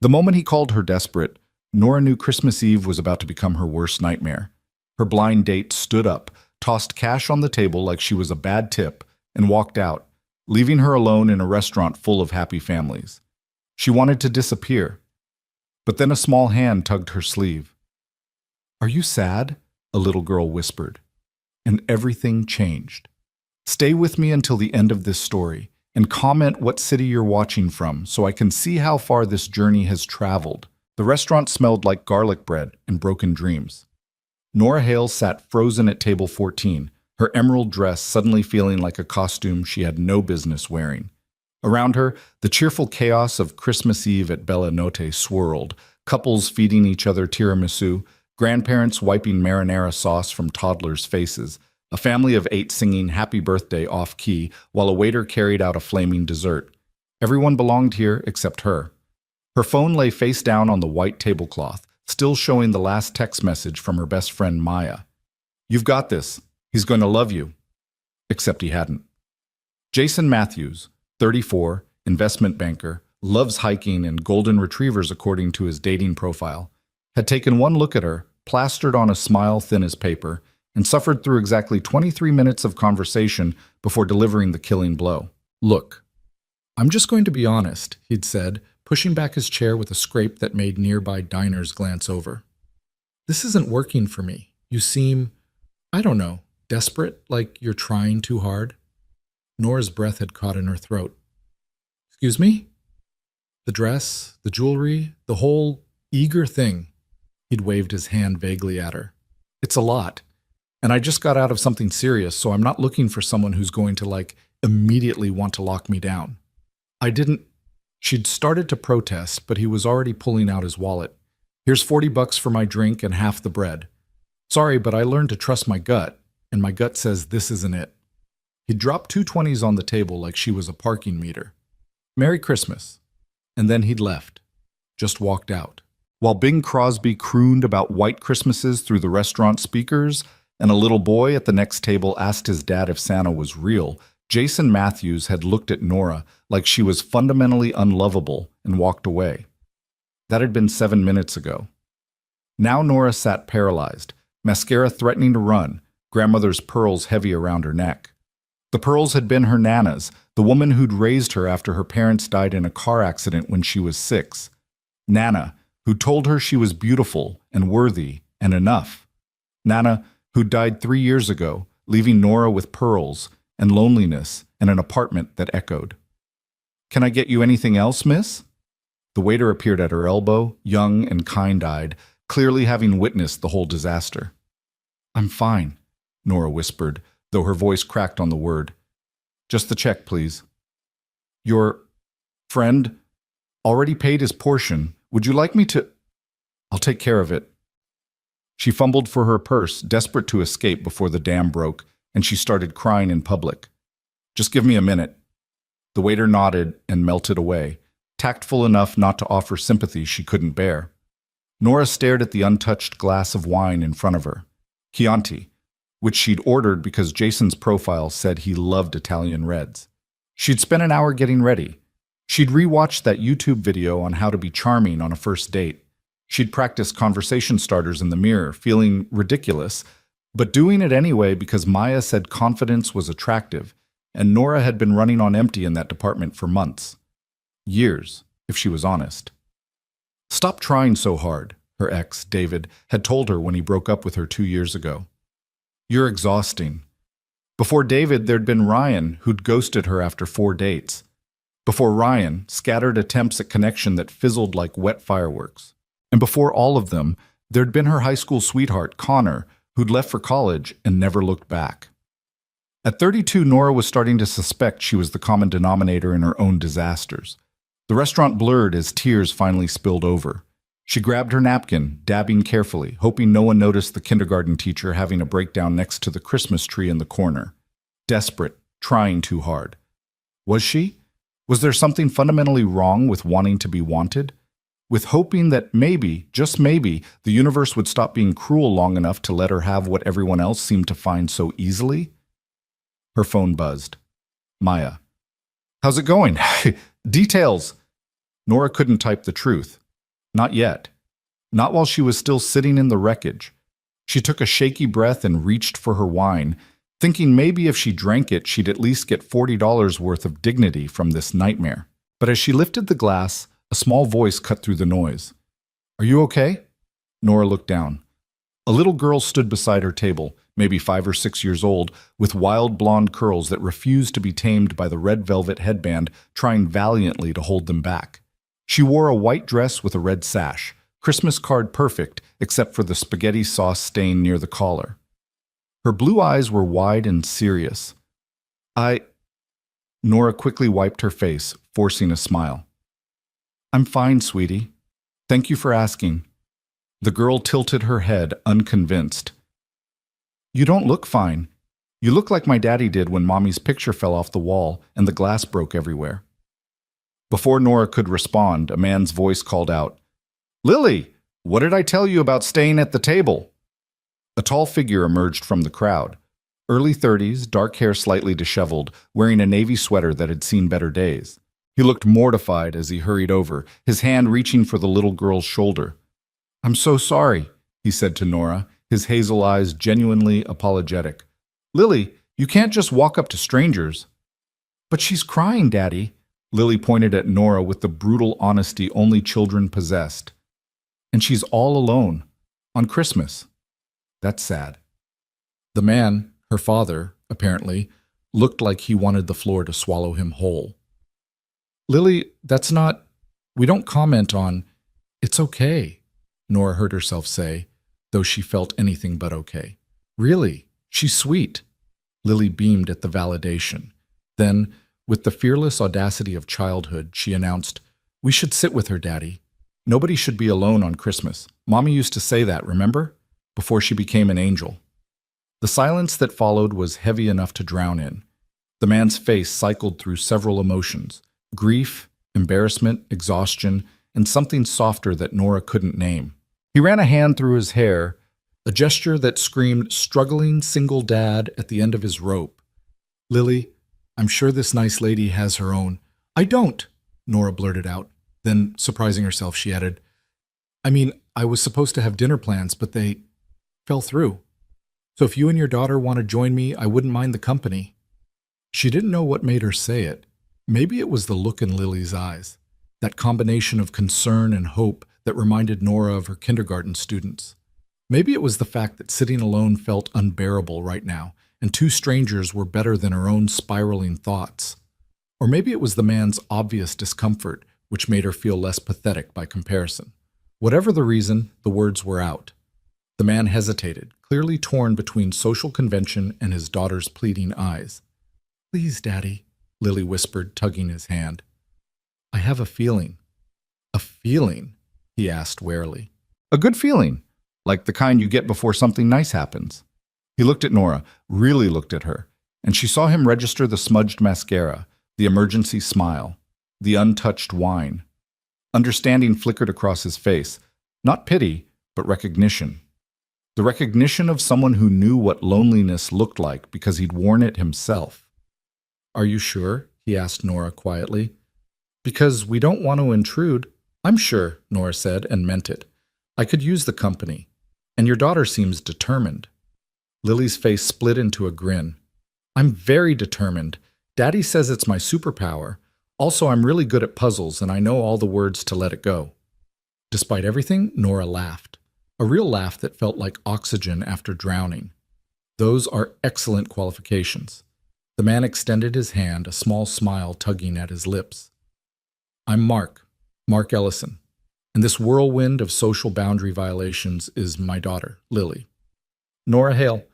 The moment he called her desperate, Nora knew Christmas Eve was about to become her worst nightmare. Her blind date stood up, tossed cash on the table like she was a bad tip, and walked out, leaving her alone in a restaurant full of happy families. She wanted to disappear, but then a small hand tugged her sleeve. "Are you sad?" a little girl whispered. And everything changed. Stay with me until the end of this story, and comment what city you're watching from so I can see how far this journey has traveled. The restaurant smelled like garlic bread and broken dreams. Nora Hale sat frozen at table 14, her emerald dress suddenly feeling like a costume she had no business wearing. Around her, the cheerful chaos of Christmas Eve at Bella Notte swirled, couples feeding each other tiramisu, grandparents wiping marinara sauce from toddlers' faces, a family of 8 singing Happy Birthday off-key while a waiter carried out a flaming dessert. Everyone belonged here except her. Her phone lay face down on the white tablecloth, still showing the last text message from her best friend Maya. "You've got this. He's going to love you." Except he hadn't. Jason Matthews, 34, investment banker, loves hiking and golden retrievers according to his dating profile, had taken one look at her, plastered on a smile thin as paper, and suffered through exactly 23 minutes of conversation before delivering the killing blow. "Look, I'm just going to be honest," he'd said, pushing back his chair with a scrape that made nearby diners glance over. "This isn't working for me. You seem, I don't know, desperate, like you're trying too hard." Nora's breath had caught in her throat. "Excuse me?" The dress, the jewelry, the whole eager thing. He'd waved his hand vaguely at her. "It's a lot. And I just got out of something serious, so I'm not looking for someone who's going to, immediately want to lock me down. I didn't—" She'd started to protest, but he was already pulling out his wallet. "Here's $40 for my drink and half the bread. Sorry, but I learned to trust my gut, and my gut says this isn't it." He'd dropped 2 20s on the table like she was a parking meter. "Merry Christmas." And then he'd left. Just walked out. While Bing Crosby crooned about white Christmases through the restaurant speakers, and a little boy at the next table asked his dad if Santa was real, Jason Matthews had looked at Nora like she was fundamentally unlovable and walked away. That had been 7 minutes ago. Now Nora sat paralyzed, mascara threatening to run, grandmother's pearls heavy around her neck. The pearls had been her Nana's, the woman who'd raised her after her parents died in a car accident when she was 6. Nana, who told her she was beautiful and worthy and enough. Nana, who died 3 years ago, leaving Nora with pearls and loneliness and an apartment that echoed. "Can I get you anything else, miss?" The waiter appeared at her elbow, young and kind-eyed, clearly having witnessed the whole disaster. "I'm fine," Nora whispered, though her voice cracked on the word. "Just the check, please." "Your friend already paid his portion. Would you like me to—" "I'll take care of it." She fumbled for her purse, desperate to escape before the dam broke, and she started crying in public. "Just give me a minute." The waiter nodded and melted away, tactful enough not to offer sympathy she couldn't bear. Nora stared at the untouched glass of wine in front of her, Chianti, which she'd ordered because Jason's profile said he loved Italian reds. She'd spent an hour getting ready. She'd rewatched that YouTube video on how to be charming on a first date. She'd practiced conversation starters in the mirror, feeling ridiculous, but doing it anyway because Maya said confidence was attractive, and Nora had been running on empty in that department for months. Years, if she was honest. "Stop trying so hard," her ex, David, had told her when he broke up with her 2 years ago. "You're exhausting." Before David, there'd been Ryan, who'd ghosted her after 4 dates. Before Ryan, scattered attempts at connection that fizzled like wet fireworks. And before all of them, there'd been her high school sweetheart, Connor, who'd left for college and never looked back. At 32, Nora was starting to suspect she was the common denominator in her own disasters. The restaurant blurred as tears finally spilled over. She grabbed her napkin, dabbing carefully, hoping no one noticed the kindergarten teacher having a breakdown next to the Christmas tree in the corner. Desperate, trying too hard. Was she? Was there something fundamentally wrong with wanting to be wanted? With hoping that maybe, just maybe, the universe would stop being cruel long enough to let her have what everyone else seemed to find so easily? Her phone buzzed. Maya. "How's it going?" "Details." Nora couldn't type the truth. Not yet. Not while she was still sitting in the wreckage. She took a shaky breath and reached for her wine, thinking maybe if she drank it, she'd at least get $40 worth of dignity from this nightmare. But as she lifted the glass, a small voice cut through the noise. "Are you okay?" Nora looked down. A little girl stood beside her table, maybe 5 or 6 years old, with wild blonde curls that refused to be tamed by the red velvet headband, trying valiantly to hold them back. She wore a white dress with a red sash, Christmas card perfect except for the spaghetti sauce stain near the collar. Her blue eyes were wide and serious. Nora quickly wiped her face, forcing a smile. "I'm fine, sweetie. Thank you for asking." The girl tilted her head, unconvinced. "You don't look fine. You look like my daddy did when Mommy's picture fell off the wall and the glass broke everywhere." Before Nora could respond, a man's voice called out, "Lily, what did I tell you about staying at the table?" A tall figure emerged from the crowd. Early 30s, dark hair slightly disheveled, wearing a navy sweater that had seen better days. He looked mortified as he hurried over, his hand reaching for the little girl's shoulder. "I'm so sorry," he said to Nora, his hazel eyes genuinely apologetic. "Lily, you can't just walk up to strangers." "But she's crying, Daddy." Lily pointed at Nora with the brutal honesty only children possessed. "And she's all alone, on Christmas. That's sad." The man, her father, apparently, looked like he wanted the floor to swallow him whole. "Lily, that's not... We don't comment on... It's okay," Nora heard herself say, though she felt anything but okay. "Really, she's sweet." Lily beamed at the validation. Then, with the fearless audacity of childhood, she announced, "We should sit with her, Daddy. Nobody should be alone on Christmas. Mommy used to say that, remember? Before she became an angel." The silence that followed was heavy enough to drown in. The man's face cycled through several emotions: grief, embarrassment, exhaustion, and something softer that Nora couldn't name. He ran a hand through his hair, a gesture that screamed struggling single dad at the end of his rope. "Lily, I'm sure this nice lady has her own—" "I don't," Nora blurted out. Then, surprising herself, she added, "I mean, I was supposed to have dinner plans, but they fell through. So if you and your daughter want to join me, I wouldn't mind the company." She didn't know what made her say it. Maybe it was the look in Lily's eyes, that combination of concern and hope that reminded Nora of her kindergarten students. Maybe it was the fact that sitting alone felt unbearable right now, and 2 strangers were better than her own spiraling thoughts. Or maybe it was the man's obvious discomfort, which made her feel less pathetic by comparison. Whatever the reason, the words were out. The man hesitated, clearly torn between social convention and his daughter's pleading eyes. "Please, Daddy," Lily whispered, tugging his hand. "I have a feeling." "A feeling?" he asked warily. "A good feeling, like the kind you get before something nice happens." He looked at Nora, really looked at her, and she saw him register the smudged mascara, the emergency smile, the untouched wine. Understanding flickered across his face, not pity, but recognition. The recognition of someone who knew what loneliness looked like because he'd worn it himself. "Are you sure?" he asked Nora quietly. "Because we don't want to intrude." "I'm sure," Nora said, and meant it. "I could use the company. And your daughter seems determined." Lily's face split into a grin. "I'm very determined. Daddy says it's my superpower. Also, I'm really good at puzzles, and I know all the words to let it go." Despite everything, Nora laughed. A real laugh that felt like oxygen after drowning. Those are excellent qualifications. The man extended his hand, a small smile tugging at his lips. "I'm Mark Ellison, and this whirlwind of social boundary violations is my daughter, Lily." "Nora Hale."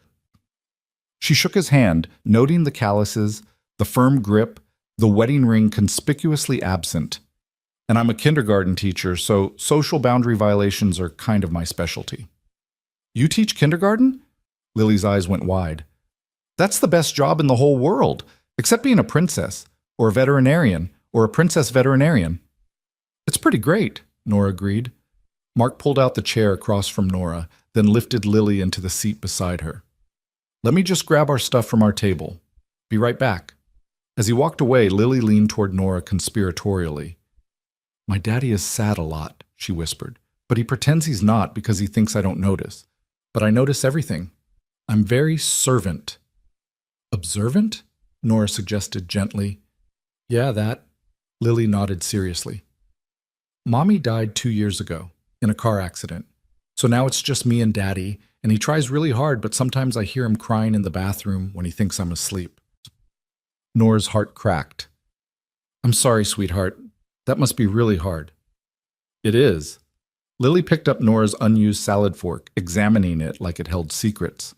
She shook his hand, noting the calluses, the firm grip, the wedding ring conspicuously absent. "And I'm a kindergarten teacher, so social boundary violations are kind of my specialty." "You teach kindergarten?" Lily's eyes went wide. "That's the best job in the whole world, except being a princess, or a veterinarian, or a princess veterinarian." "It's pretty great," Nora agreed. Mark pulled out the chair across from Nora, then lifted Lily into the seat beside her. "Let me just grab our stuff from our table. Be right back." As he walked away, Lily leaned toward Nora conspiratorially. "My daddy is sad a lot," she whispered. But he pretends he's not because he thinks I don't notice. But I notice everything. I'm very servant. Observant? Nora suggested gently. Yeah, that. Lily nodded seriously. Mommy died 2 years ago, in a car accident. So now it's just me and Daddy, and he tries really hard, but sometimes I hear him crying in the bathroom when he thinks I'm asleep. Nora's heart cracked. I'm sorry, sweetheart. That must be really hard. It is. Lily picked up Nora's unused salad fork, examining it like it held secrets.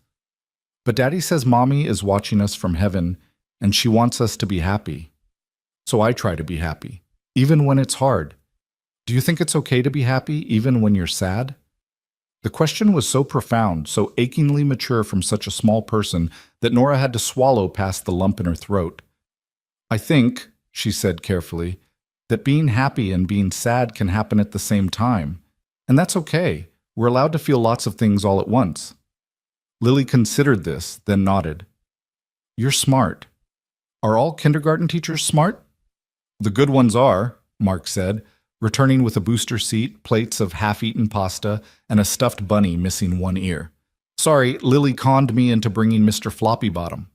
But Daddy says Mommy is watching us from heaven, and she wants us to be happy. So I try to be happy, even when it's hard. Do you think it's okay to be happy, even when you're sad? The question was so profound, so achingly mature from such a small person, that Nora had to swallow past the lump in her throat. I think, she said carefully, that being happy and being sad can happen at the same time. And that's okay. We're allowed to feel lots of things all at once. Lily considered this, then nodded. You're smart. Are all kindergarten teachers smart? The good ones are, Mark said, returning with a booster seat, plates of half-eaten pasta, and a stuffed bunny missing one ear. Sorry, Lily conned me into bringing Mr. Floppybottom.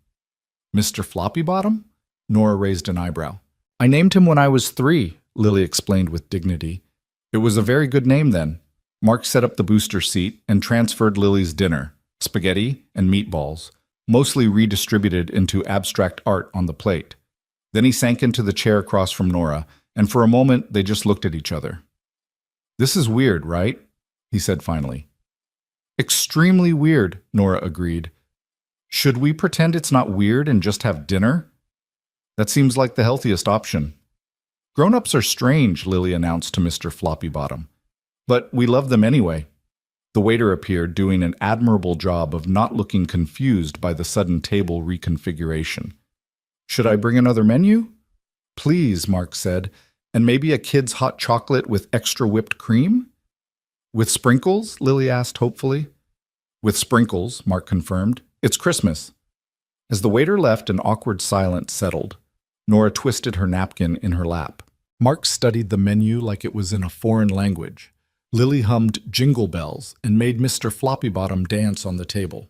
Mr. Floppybottom? Nora raised an eyebrow. I named him when I was 3, Lily explained with dignity. It was a very good name then. Mark set up the booster seat and transferred Lily's dinner, spaghetti and meatballs, mostly redistributed into abstract art on the plate. Then he sank into the chair across from Nora, and for a moment they just looked at each other. This is weird, right? He said finally. Extremely weird, Nora agreed. Should we pretend it's not weird and just have dinner? That seems like the healthiest option. Grown-ups are strange, Lily announced to Mr. Floppybottom. But we love them anyway. The waiter appeared, doing an admirable job of not looking confused by the sudden table reconfiguration. Should I bring another menu? Please, Mark said. And maybe a kid's hot chocolate with extra whipped cream? With sprinkles? Lily asked hopefully. With sprinkles, Mark confirmed. It's Christmas. As the waiter left, an awkward silence settled. Nora twisted her napkin in her lap. Mark studied the menu like it was in a foreign language. Lily hummed Jingle Bells and made Mr. Floppybottom dance on the table.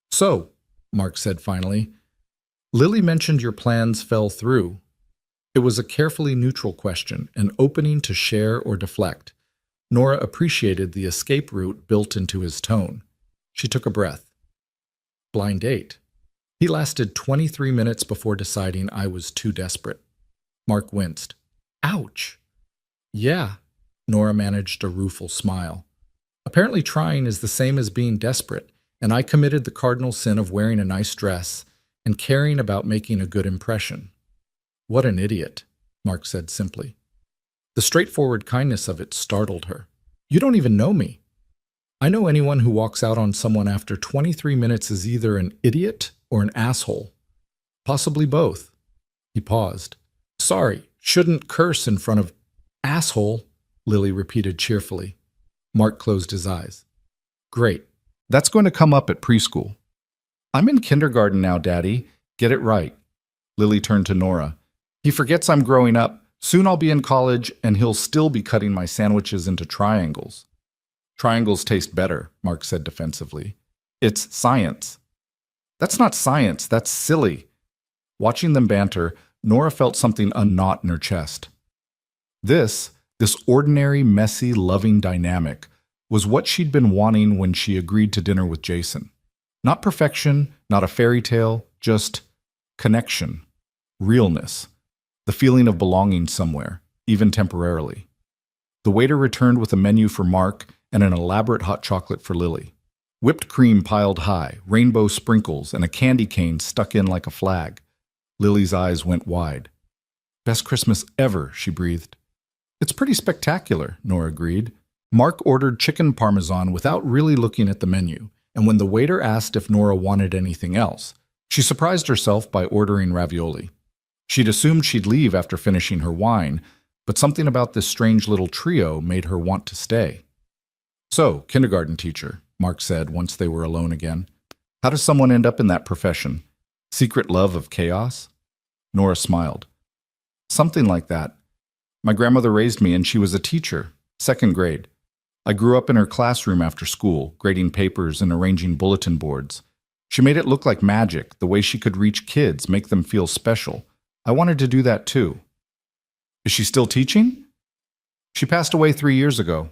So, Mark said finally, Lily mentioned your plans fell through. It was a carefully neutral question, an opening to share or deflect. Nora appreciated the escape route built into his tone. She took a breath. Blind date. He lasted 23 minutes before deciding I was too desperate. Mark winced. Ouch! Yeah, Nora managed a rueful smile. Apparently trying is the same as being desperate, and I committed the cardinal sin of wearing a nice dress and caring about making a good impression. What an idiot, Mark said simply. The straightforward kindness of it startled her. You don't even know me. I know anyone who walks out on someone after 23 minutes is either an idiot or an asshole. Possibly both. He paused. Sorry, shouldn't curse in front of asshole, Lily repeated cheerfully. Mark closed his eyes. Great. That's going to come up at preschool. I'm in kindergarten now, Daddy. Get it right. Lily turned to Nora. He forgets I'm growing up. Soon I'll be in college, and he'll still be cutting my sandwiches into triangles. Triangles taste better, Mark said defensively. It's science. That's not science, that's silly. Watching them banter, Nora felt something unknot in her chest. This ordinary, messy, loving dynamic was what she'd been wanting when she agreed to dinner with Jason. Not perfection, not a fairy tale, just connection, realness, the feeling of belonging somewhere, even temporarily. The waiter returned with a menu for Mark and an elaborate hot chocolate for Lily. Whipped cream piled high, rainbow sprinkles, and a candy cane stuck in like a flag. Lily's eyes went wide. Best Christmas ever, she breathed. It's pretty spectacular, Nora agreed. Mark ordered chicken parmesan without really looking at the menu, and when the waiter asked if Nora wanted anything else, she surprised herself by ordering ravioli. She'd assumed she'd leave after finishing her wine, but something about this strange little trio made her want to stay. So, kindergarten teacher, Mark said once they were alone again. How does someone end up in that profession? Secret love of chaos? Nora smiled. Something like that. My grandmother raised me and she was a teacher. Second grade. I grew up in her classroom after school, grading papers and arranging bulletin boards. She made it look like magic, the way she could reach kids, make them feel special. I wanted to do that too. Is she still teaching? She passed away 3 years ago.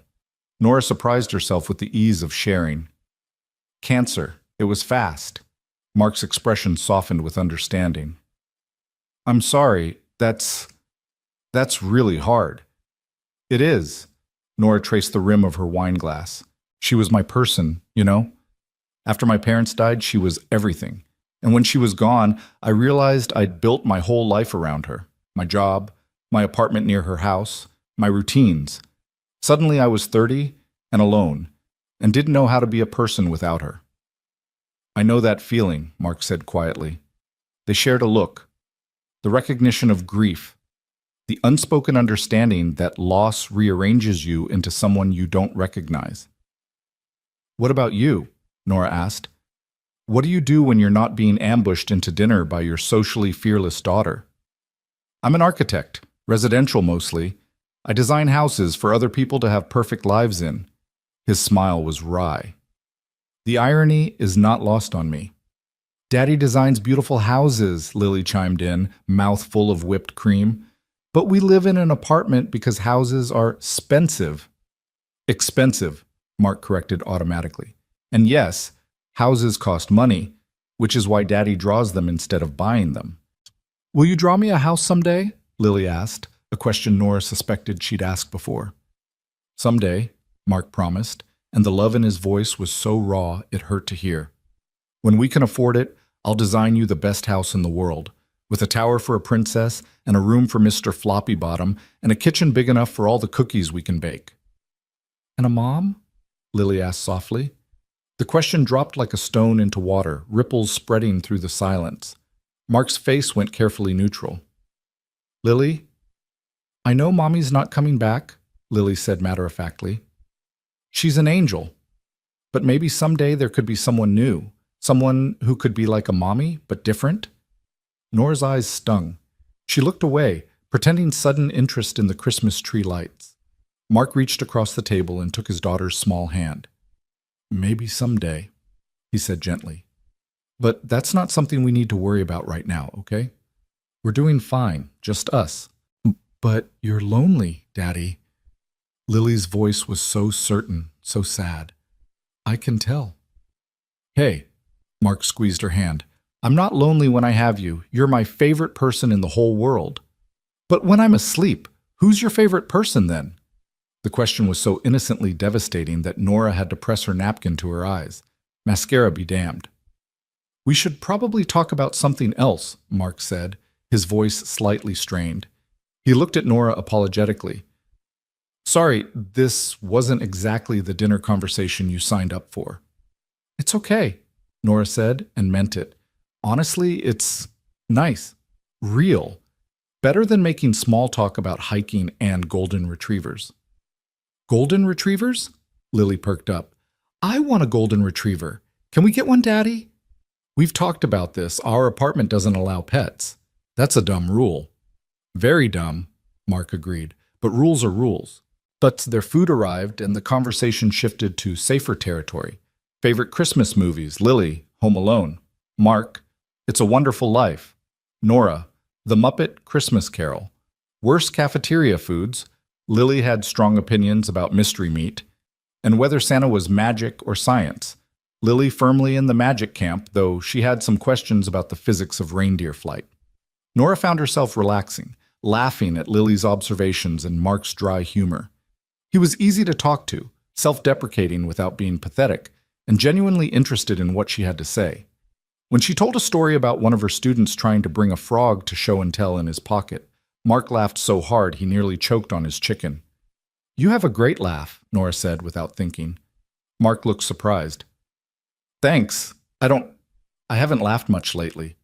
Nora surprised herself with the ease of sharing. Cancer. It was fast. Mark's expression softened with understanding. I'm sorry, that's really hard. It is. Nora traced the rim of her wine glass. She was my person, you know? After my parents died, she was everything. And when she was gone, I realized I'd built my whole life around her. My job, my apartment near her house, my routines. Suddenly I was 30 and alone, and didn't know how to be a person without her. I know that feeling, Mark said quietly. They shared a look. The recognition of grief. The unspoken understanding that loss rearranges you into someone you don't recognize. What about you? Nora asked. What do you do when you're not being ambushed into dinner by your socially fearless daughter? I'm an architect, residential mostly. I design houses for other people to have perfect lives in. His smile was wry. The irony is not lost on me. Daddy designs beautiful houses, Lily chimed in, mouth full of whipped cream. But we live in an apartment because houses are expensive. Expensive, Mark corrected automatically. And yes, houses cost money, which is why Daddy draws them instead of buying them. Will you draw me a house someday? Lily asked, a question Nora suspected she'd asked before. Someday, Mark promised, and the love in his voice was so raw it hurt to hear. When we can afford it, I'll design you the best house in the world, with a tower for a princess and a room for Mr. Floppy Bottom and a kitchen big enough for all the cookies we can bake. And a mom? Lily asked softly. The question dropped like a stone into water, ripples spreading through the silence. Mark's face went carefully neutral. Lily? I know Mommy's not coming back, Lily said matter-of-factly. She's an angel. But maybe someday there could be someone new, someone who could be like a mommy, but different. Nora's eyes stung. She looked away, pretending sudden interest in the Christmas tree lights. Mark reached across the table and took his daughter's small hand. Maybe someday, he said gently. But that's not something we need to worry about right now, okay? We're doing fine, just us. But you're lonely, Daddy. Lily's voice was so certain, so sad. I can tell. Hey, Mark squeezed her hand. I'm not lonely when I have you. You're my favorite person in the whole world. But when I'm asleep, who's your favorite person then? The question was so innocently devastating that Nora had to press her napkin to her eyes. Mascara be damned. We should probably talk about something else, Mark said, his voice slightly strained. He looked at Nora apologetically. Sorry, this wasn't exactly the dinner conversation you signed up for. It's okay, Nora said, and meant it. Honestly, it's nice. Real. Better than making small talk about hiking and golden retrievers. Golden retrievers? Lily perked up. I want a golden retriever. Can we get one, Daddy? We've talked about this. Our apartment doesn't allow pets. That's a dumb rule. Very dumb, Mark agreed. But rules are rules. But their food arrived and the conversation shifted to safer territory. Favorite Christmas movies, Lily, Home Alone. Mark, It's a Wonderful Life. Nora, The Muppet Christmas Carol. Worst cafeteria foods, Lily had strong opinions about mystery meat. And whether Santa was magic or science. Lily firmly in the magic camp, though she had some questions about the physics of reindeer flight. Nora found herself relaxing, laughing at Lily's observations and Mark's dry humor. He was easy to talk to, self-deprecating without being pathetic, and genuinely interested in what she had to say. When she told a story about one of her students trying to bring a frog to show and tell in his pocket, Mark laughed so hard he nearly choked on his chicken. You have a great laugh, Nora said without thinking. Mark looked surprised. Thanks. I haven't laughed much lately.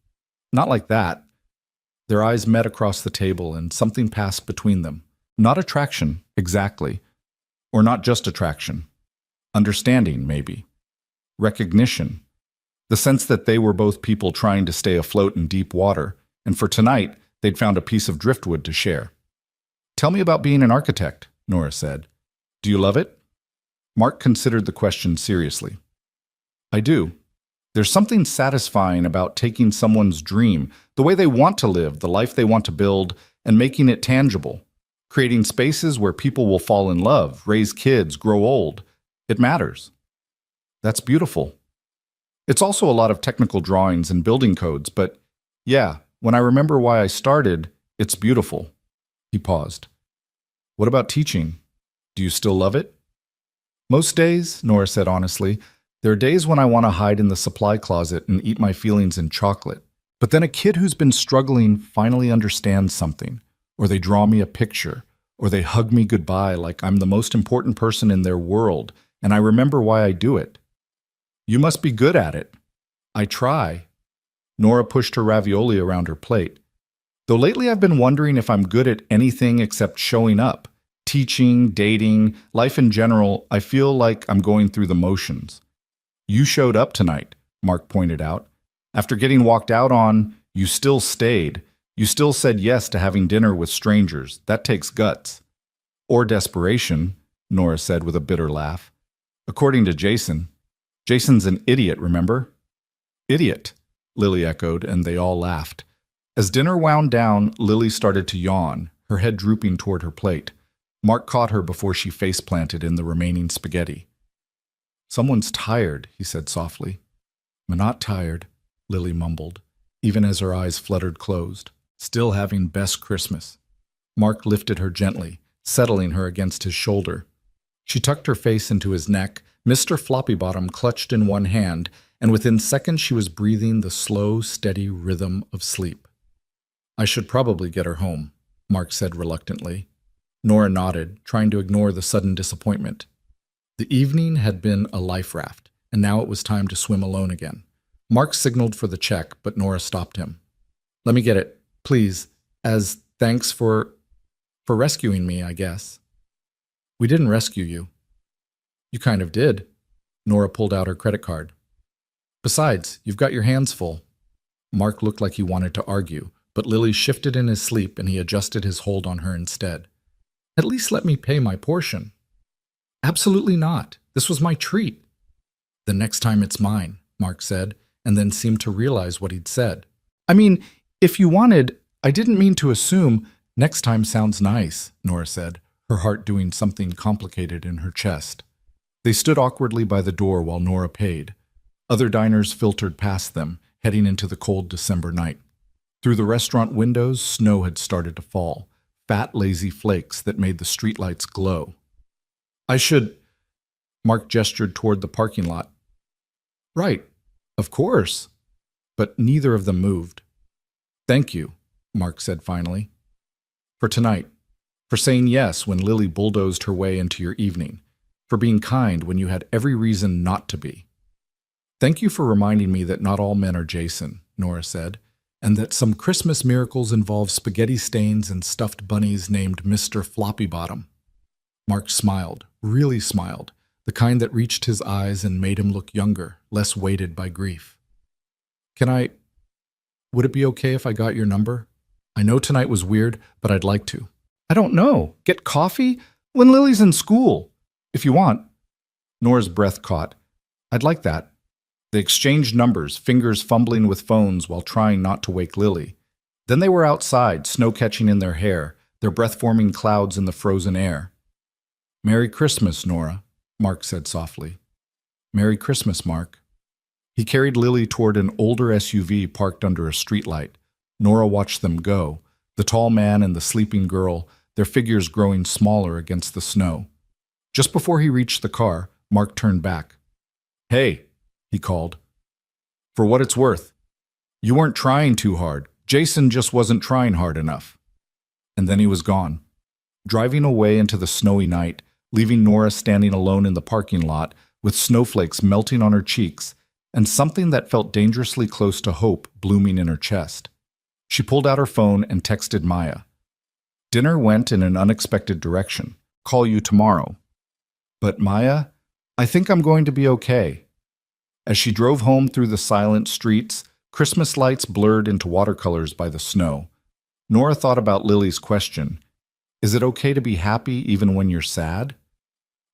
Not like that. Their eyes met across the table and something passed between them. Not attraction, exactly. Or not just attraction. Understanding, maybe. Recognition. The sense that they were both people trying to stay afloat in deep water, and for tonight, they'd found a piece of driftwood to share. Tell me about being an architect, Nora said. Do you love it? Mark considered the question seriously. I do. There's something satisfying about taking someone's dream, the way they want to live, the life they want to build, and making it tangible. Creating spaces where people will fall in love, raise kids, grow old. It matters. That's beautiful. It's also a lot of technical drawings and building codes, but yeah, when I remember why I started, it's beautiful. He paused. What about teaching? Do you still love it? Most days, Nora said honestly, there are days when I want to hide in the supply closet and eat my feelings in chocolate. But then a kid who's been struggling finally understands something, or they draw me a picture, or they hug me goodbye like I'm the most important person in their world, and I remember why I do it. You must be good at it. I try. Nora pushed her ravioli around her plate. Though lately I've been wondering if I'm good at anything except showing up. Teaching, dating, life in general, I feel like I'm going through the motions. You showed up tonight, Mark pointed out. After getting walked out on, you still stayed. You still said yes to having dinner with strangers. That takes guts. Or desperation, Nora said with a bitter laugh. According to Jason. Jason's an idiot, remember? Idiot, Lily echoed, and they all laughed. As dinner wound down, Lily started to yawn, her head drooping toward her plate. Mark caught her before she face-planted in the remaining spaghetti. Someone's tired, he said softly. I'm not tired, Lily mumbled, even as her eyes fluttered closed. Still having best Christmas. Mark lifted her gently, settling her against his shoulder. She tucked her face into his neck, Mr. Floppybottom clutched in one hand, and within seconds she was breathing the slow, steady rhythm of sleep. I should probably get her home, Mark said reluctantly. Nora nodded, trying to ignore the sudden disappointment. The evening had been a life raft, and now it was time to swim alone again. Mark signaled for the check, but Nora stopped him. Let me get it, please, as thanks for rescuing me, I guess. We didn't rescue you. You kind of did. Nora pulled out her credit card. Besides, you've got your hands full. Mark looked like he wanted to argue, but Lily shifted in his sleep and he adjusted his hold on her instead. At least let me pay my portion. Absolutely not. This was my treat. The next time it's mine, Mark said, and then seemed to realize what he'd said. I mean, if you wanted, I didn't mean to assume. Next time sounds nice, Nora said, her heart doing something complicated in her chest. They stood awkwardly by the door while Nora paid. Other diners filtered past them, heading into the cold December night. Through the restaurant windows, snow had started to fall, fat, lazy flakes that made the streetlights glow. I should... Mark gestured toward the parking lot. Right, of course. But neither of them moved. Thank you, Mark said finally. For tonight. For saying yes when Lily bulldozed her way into your evening. For being kind when you had every reason not to be. Thank you for reminding me that not all men are Jason, Nora said, and that some Christmas miracles involve spaghetti stains and stuffed bunnies named Mr. Floppybottom. Mark smiled, really smiled, the kind that reached his eyes and made him look younger, less weighted by grief. Would it be okay if I got your number? I know tonight was weird, but I'd like to. I don't know. Get coffee? When Lily's in school. If you want. Nora's breath caught. I'd like that. They exchanged numbers, fingers fumbling with phones while trying not to wake Lily. Then they were outside, snow catching in their hair, their breath forming clouds in the frozen air. Merry Christmas, Nora, Mark said softly. Merry Christmas, Mark. He carried Lily toward an older SUV parked under a streetlight. Nora watched them go, the tall man and the sleeping girl, their figures growing smaller against the snow. Just before he reached the car, Mark turned back. Hey, he called. For what it's worth. You weren't trying too hard. Jason just wasn't trying hard enough. And then he was gone. Driving away into the snowy night, leaving Nora standing alone in the parking lot with snowflakes melting on her cheeks and something that felt dangerously close to hope blooming in her chest. She pulled out her phone and texted Maya. Dinner went in an unexpected direction. Call you tomorrow. But Maya, I think I'm going to be okay. As she drove home through the silent streets, Christmas lights blurred into watercolors by the snow. Nora thought about Lily's question. Is it okay to be happy even when you're sad?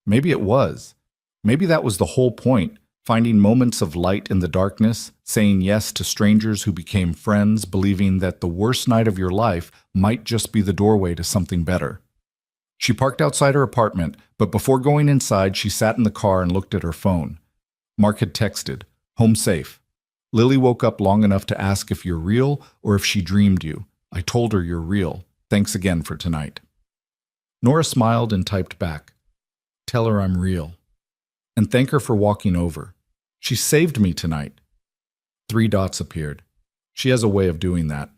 Maybe it was. Maybe that was the whole point, finding moments of light in the darkness, saying yes to strangers who became friends, believing that the worst night of your life might just be the doorway to something better. She parked outside her apartment, but before going inside, she sat in the car and looked at her phone. Mark had texted, "Home safe." Lily woke up long enough to ask if you're real or if she dreamed you. I told her you're real. Thanks again for tonight. Nora smiled and typed back, "Tell her I'm real. And thank her for walking over. She saved me tonight." 3 dots appeared. She has a way of doing that.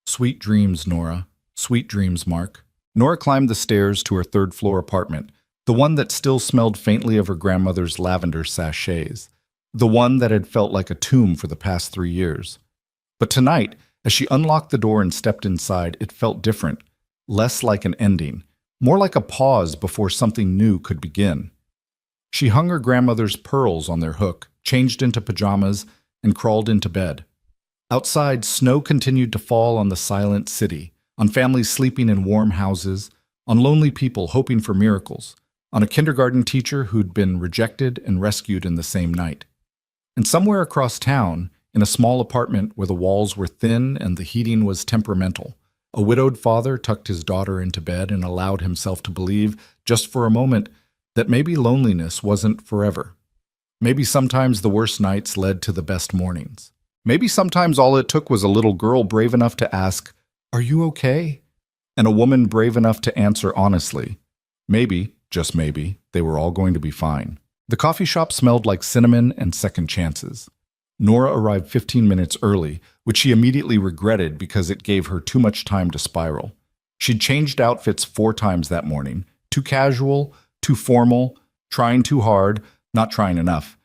Sweet dreams, Nora. Sweet dreams, Mark. Nora climbed the stairs to her 3rd-floor apartment, the one that still smelled faintly of her grandmother's lavender sachets, the one that had felt like a tomb for the past 3 years. But tonight, as she unlocked the door and stepped inside, it felt different, less like an ending, more like a pause before something new could begin. She hung her grandmother's pearls on their hook, changed into pajamas, and crawled into bed. Outside, snow continued to fall on the silent city, on families sleeping in warm houses, on lonely people hoping for miracles, on a kindergarten teacher who'd been rejected and rescued in the same night. And somewhere across town, in a small apartment where the walls were thin and the heating was temperamental, a widowed father tucked his daughter into bed and allowed himself to believe, just for a moment, that maybe loneliness wasn't forever. Maybe sometimes the worst nights led to the best mornings. Maybe sometimes all it took was a little girl brave enough to ask, "Are you okay?" And a woman brave enough to answer honestly. Maybe, just maybe, they were all going to be fine. The coffee shop smelled like cinnamon and second chances. Nora arrived 15 minutes early, which she immediately regretted because it gave her too much time to spiral. She'd changed outfits 4 times that morning, too casual, too formal, trying too hard, not trying enough,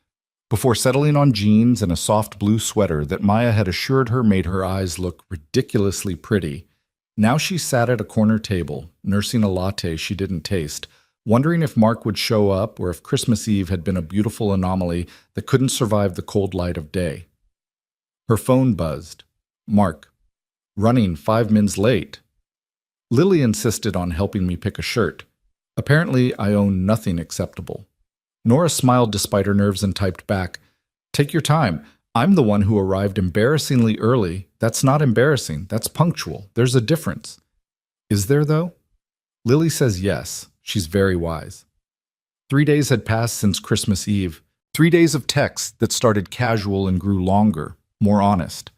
before settling on jeans and a soft blue sweater that Maya had assured her made her eyes look ridiculously pretty. Now she sat at a corner table, nursing a latte she didn't taste, wondering if Mark would show up or if Christmas Eve had been a beautiful anomaly that couldn't survive the cold light of day. Her phone buzzed. Mark. Running 5 minutes late. Lily insisted on helping me pick a shirt. Apparently, I own nothing acceptable. Nora smiled despite her nerves and typed back, "Take your time. I'm the one who arrived embarrassingly early. That's not embarrassing. That's punctual. There's a difference." Is there, though? Lily says yes. She's very wise. 3 days had passed since Christmas Eve. 3 days of texts that started casual and grew longer, more honest.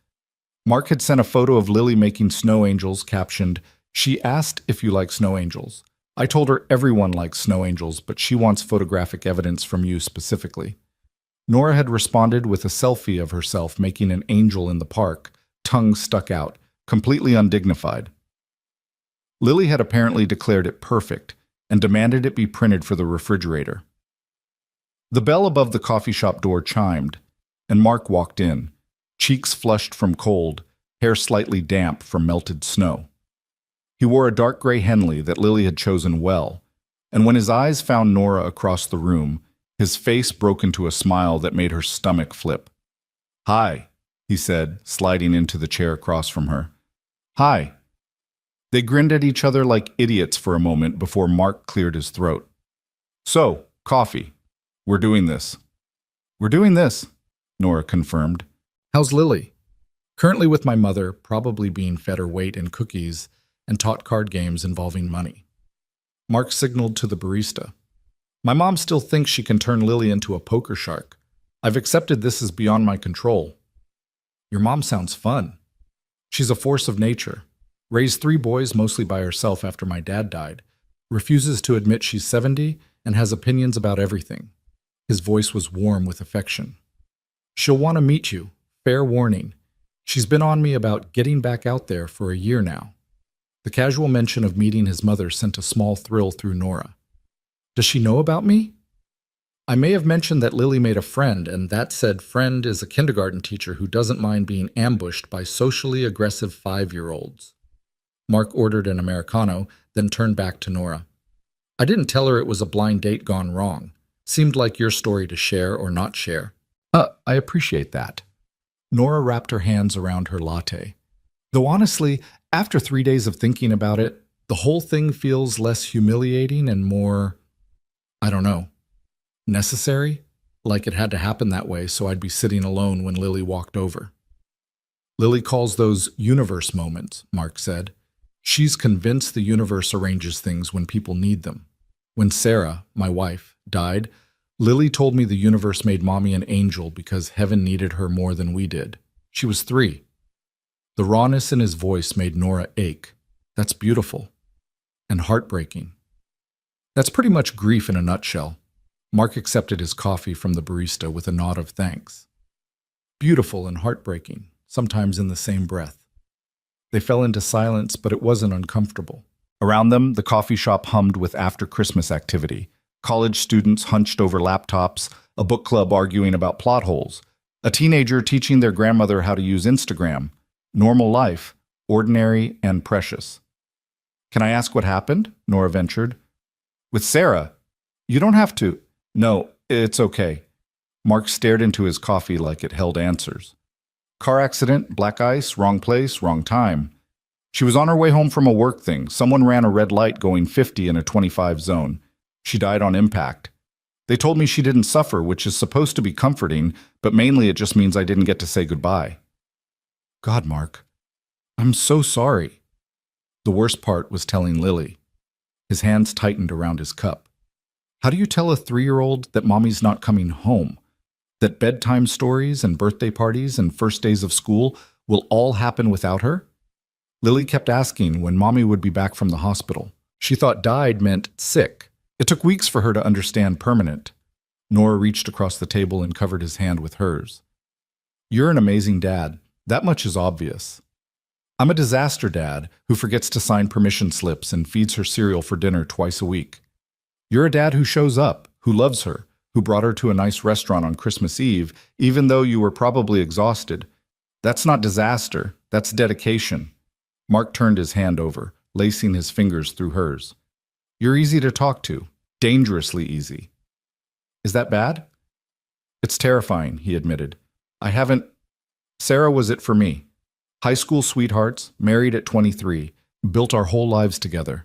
Mark had sent a photo of Lily making snow angels captioned, "She asked if you like snow angels. I told her everyone likes snow angels, but she wants photographic evidence from you specifically." Nora had responded with a selfie of herself making an angel in the park, tongue stuck out, completely undignified. Lily had apparently declared it perfect and demanded it be printed for the refrigerator. The bell above the coffee shop door chimed, and Mark walked in, cheeks flushed from cold, hair slightly damp from melted snow. He wore a dark gray Henley that Lily had chosen well, and when his eyes found Nora across the room, his face broke into a smile that made her stomach flip. "Hi," he said, sliding into the chair across from her. "Hi." They grinned at each other like idiots for a moment before Mark cleared his throat. "So, coffee. We're doing this." "We're doing this," Nora confirmed. "How's Lily?" "Currently with my mother, probably being fed her weight in cookies and taught card games involving money." Mark signaled to the barista. "My mom still thinks she can turn Lily into a poker shark. I've accepted this is beyond my control." "Your mom sounds fun." "She's a force of nature. Raised 3 boys mostly by herself after my dad died. Refuses to admit she's 70 and has opinions about everything." His voice was warm with affection. "She'll want to meet you. Fair warning. She's been on me about getting back out there for a year now." The casual mention of meeting his mother sent a small thrill through Nora. "Does she know about me?" "I may have mentioned that Lily made a friend, and that said friend is a kindergarten teacher who doesn't mind being ambushed by socially aggressive 5-year-olds. Mark ordered an Americano, then turned back to Nora. "I didn't tell her it was a blind date gone wrong. Seemed like your story to share or not share." I appreciate that." Nora wrapped her hands around her latte. "Though honestly, after 3 days of thinking about it, the whole thing feels less humiliating and more I don't know. Necessary? Like it had to happen that way so I'd be sitting alone when Lily walked over. Lily calls those universe moments, Mark said. She's convinced the universe arranges things when people need them. When Sarah, my wife, died, Lily told me the universe made Mommy an angel because heaven needed her more than we did. She was 3. The rawness in his voice made Nora ache. That's beautiful. And heartbreaking. That's pretty much grief in a nutshell. Mark accepted his coffee from the barista with a nod of thanks. Beautiful and heartbreaking, sometimes in the same breath. They fell into silence, but it wasn't uncomfortable. Around them, the coffee shop hummed with after-Christmas activity. College students hunched over laptops, a book club arguing about plot holes, a teenager teaching their grandmother how to use Instagram. Normal life, ordinary and precious. Can I ask what happened? Nora ventured. With Sarah? You don't have to. No, it's okay. Mark stared into his coffee like it held answers. Car accident, black ice, wrong place, wrong time. She was on her way home from a work thing. Someone ran a red light going 50 in a 25 zone. She died on impact. They told me she didn't suffer, which is supposed to be comforting, but mainly it just means I didn't get to say goodbye. God, Mark, I'm so sorry. The worst part was telling Lily. His hands tightened around his cup. How do you tell a 3-year-old that Mommy's not coming home? That bedtime stories and birthday parties and first days of school will all happen without her? Lily kept asking when Mommy would be back from the hospital. She thought died meant sick. It took weeks for her to understand permanent. Nora reached across the table and covered his hand with hers. You're an amazing dad. That much is obvious. I'm a disaster dad who forgets to sign permission slips and feeds her cereal for dinner twice a week. You're a dad who shows up, who loves her, who brought her to a nice restaurant on Christmas Eve, even though you were probably exhausted. That's not disaster, that's dedication. Mark turned his hand over, lacing his fingers through hers. You're easy to talk to, dangerously easy. Is that bad? It's terrifying, he admitted. Sarah was it for me. High school sweethearts, married at 23, built our whole lives together.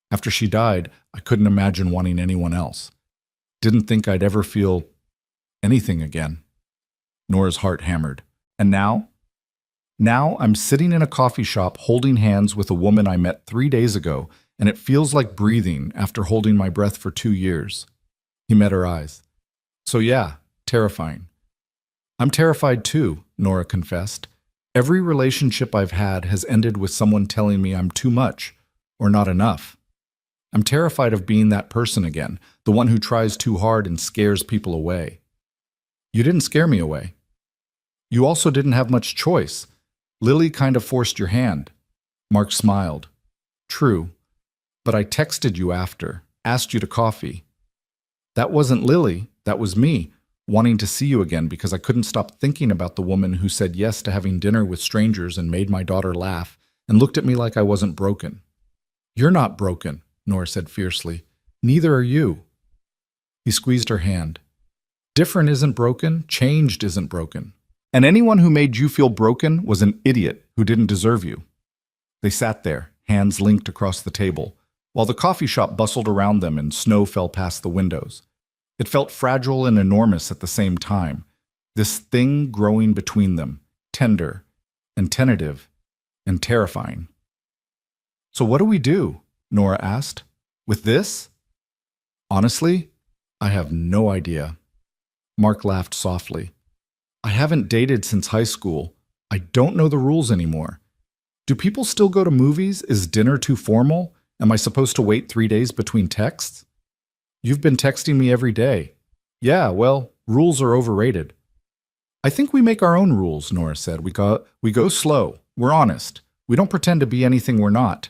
After she died, I couldn't imagine wanting anyone else. Didn't think I'd ever feel anything again. Nora's heart hammered. And now? Now I'm sitting in a coffee shop holding hands with a woman I met 3 days ago, and it feels like breathing after holding my breath for 2 years. He met her eyes. So yeah, terrifying. I'm terrified too, Nora confessed. Every relationship I've had has ended with someone telling me I'm too much or not enough. I'm terrified of being that person again, the one who tries too hard and scares people away. You didn't scare me away. You also didn't have much choice. Lily kind of forced your hand. Mark smiled. True, but I texted you after, asked you to coffee. That wasn't Lily, that was me, wanting to see you again because I couldn't stop thinking about the woman who said yes to having dinner with strangers and made my daughter laugh and looked at me like I wasn't broken. You're not broken, Nora said fiercely. Neither are you. He squeezed her hand. Different isn't broken, changed isn't broken. And anyone who made you feel broken was an idiot who didn't deserve you. They sat there, hands linked across the table, while the coffee shop bustled around them and snow fell past the windows. It felt fragile and enormous at the same time, this thing growing between them, tender and tentative and terrifying. So what do we do? Nora asked. With this? Honestly, I have no idea. Mark laughed softly. I haven't dated since high school. I don't know the rules anymore. Do people still go to movies? Is dinner too formal? Am I supposed to wait 3 days between texts? You've been texting me every day. Yeah, well, rules are overrated. I think we make our own rules, Nora said. We go slow. We're honest. We don't pretend to be anything we're not.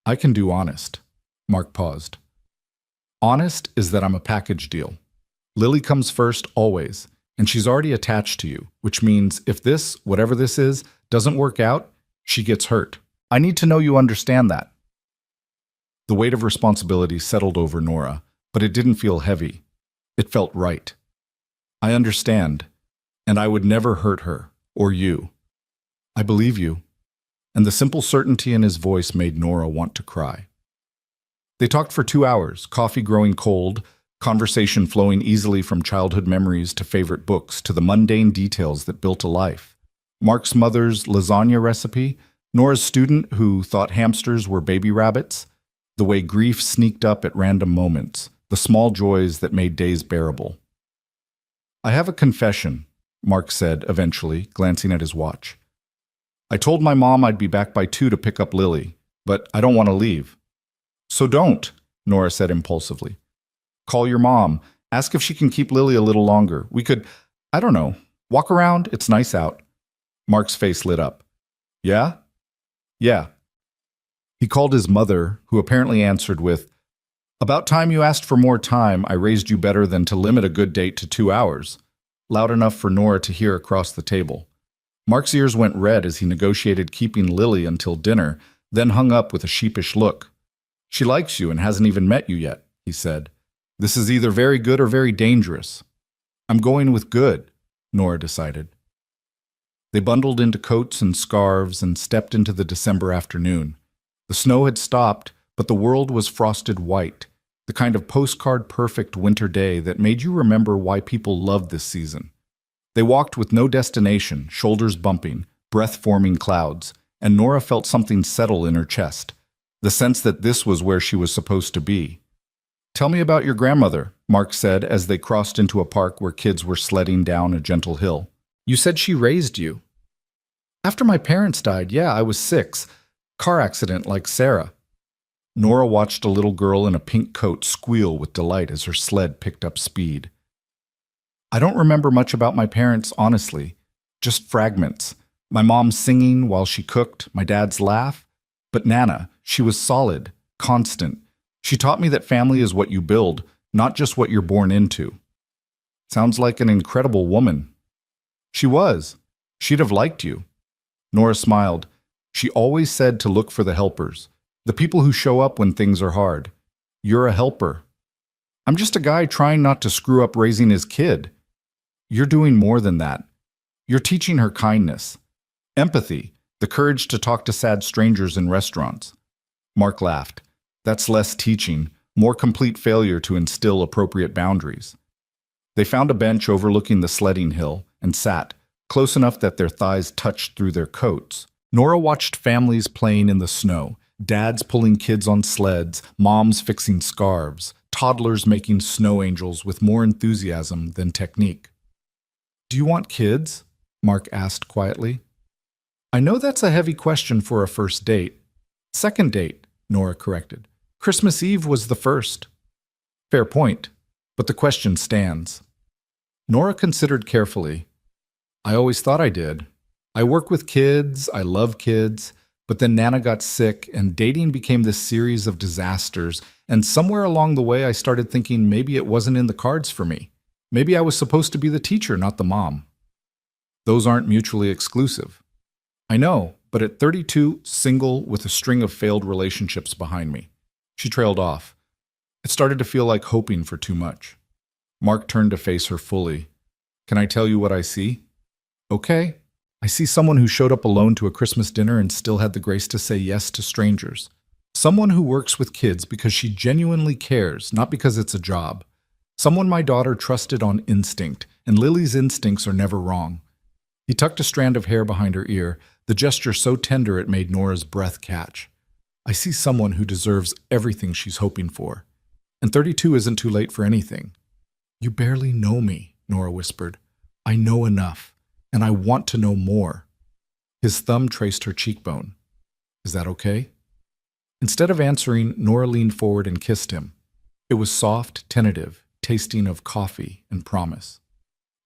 I can do honest. Mark paused. Honest is that I'm a package deal. Lily comes first always, and she's already attached to you, which means if this, whatever this is, doesn't work out, she gets hurt. I need to know you understand that. The weight of responsibility settled over Nora, but it didn't feel heavy. It felt right. I understand, and I would never hurt her, or you. I believe you. And the simple certainty in his voice made Nora want to cry. They talked for 2 hours, coffee growing cold, conversation flowing easily from childhood memories to favorite books to the mundane details that built a life. Mark's mother's lasagna recipe, Nora's student who thought hamsters were baby rabbits, the way grief sneaked up at random moments, the small joys that made days bearable. "I have a confession," Mark said eventually, glancing at his watch. "I told my mom I'd be back by 2 to pick up Lily, but I don't want to leave." "So don't," Nora said impulsively. "Call your mom. Ask if she can keep Lily a little longer. We could, I don't know, walk around. It's nice out." Mark's face lit up. "Yeah? Yeah." He called his mother, who apparently answered with, "About time you asked for more time. I raised you better than to limit a good date to 2 hours." Loud enough for Nora to hear across the table. Mark's ears went red as he negotiated keeping Lily until dinner, then hung up with a sheepish look. "She likes you and hasn't even met you yet," he said. "This is either very good or very dangerous." "I'm going with good," Nora decided. They bundled into coats and scarves and stepped into the December afternoon. The snow had stopped, but the world was frosted white, the kind of postcard-perfect winter day that made you remember why people loved this season. They walked with no destination, shoulders bumping, breath-forming clouds, and Nora felt something settle in her chest, the sense that this was where she was supposed to be. "Tell me about your grandmother," Mark said as they crossed into a park where kids were sledding down a gentle hill. "You said she raised you." "After my parents died, yeah, I was 6. Car accident like Sarah." Nora watched a little girl in a pink coat squeal with delight as her sled picked up speed. "I don't remember much about my parents, honestly. Just fragments. My mom singing while she cooked, my dad's laugh. But Nana, she was solid, constant. She taught me that family is what you build, not just what you're born into." "Sounds like an incredible woman." "She was. She'd have liked you." Nora smiled. "She always said to look for the helpers, the people who show up when things are hard. You're a helper." "I'm just a guy trying not to screw up raising his kid." "You're doing more than that. You're teaching her kindness, empathy, the courage to talk to sad strangers in restaurants." Mark laughed. "That's less teaching, more complete failure to instill appropriate boundaries." They found a bench overlooking the sledding hill and sat, close enough that their thighs touched through their coats. Nora watched families playing in the snow, dads pulling kids on sleds, moms fixing scarves, toddlers making snow angels with more enthusiasm than technique. "Do you want kids?" Mark asked quietly. "I know that's a heavy question for a first date." "Second date," Nora corrected. "Christmas Eve was the first." "Fair point, but the question stands." Nora considered carefully. "I always thought I did. I work with kids, I love kids, but then Nana got sick and dating became this series of disasters, and somewhere along the way I started thinking maybe it wasn't in the cards for me. Maybe I was supposed to be the teacher, not the mom." "Those aren't mutually exclusive." "I know, but at 32, single, with a string of failed relationships behind me." She trailed off. It started to feel like hoping for too much. Mark turned to face her fully. "Can I tell you what I see?" "Okay. I see someone who showed up alone to a Christmas dinner and still had the grace to say yes to strangers. Someone who works with kids because she genuinely cares, not because it's a job. Someone my daughter trusted on instinct, and Lily's instincts are never wrong." He tucked a strand of hair behind her ear, the gesture so tender it made Nora's breath catch. "I see someone who deserves everything she's hoping for. And 32 isn't too late for anything." "You barely know me," Nora whispered. "I know enough. And I want to know more." His thumb traced her cheekbone. "Is that okay?" Instead of answering, Nora leaned forward and kissed him. It was soft, tentative, tasting of coffee and promise.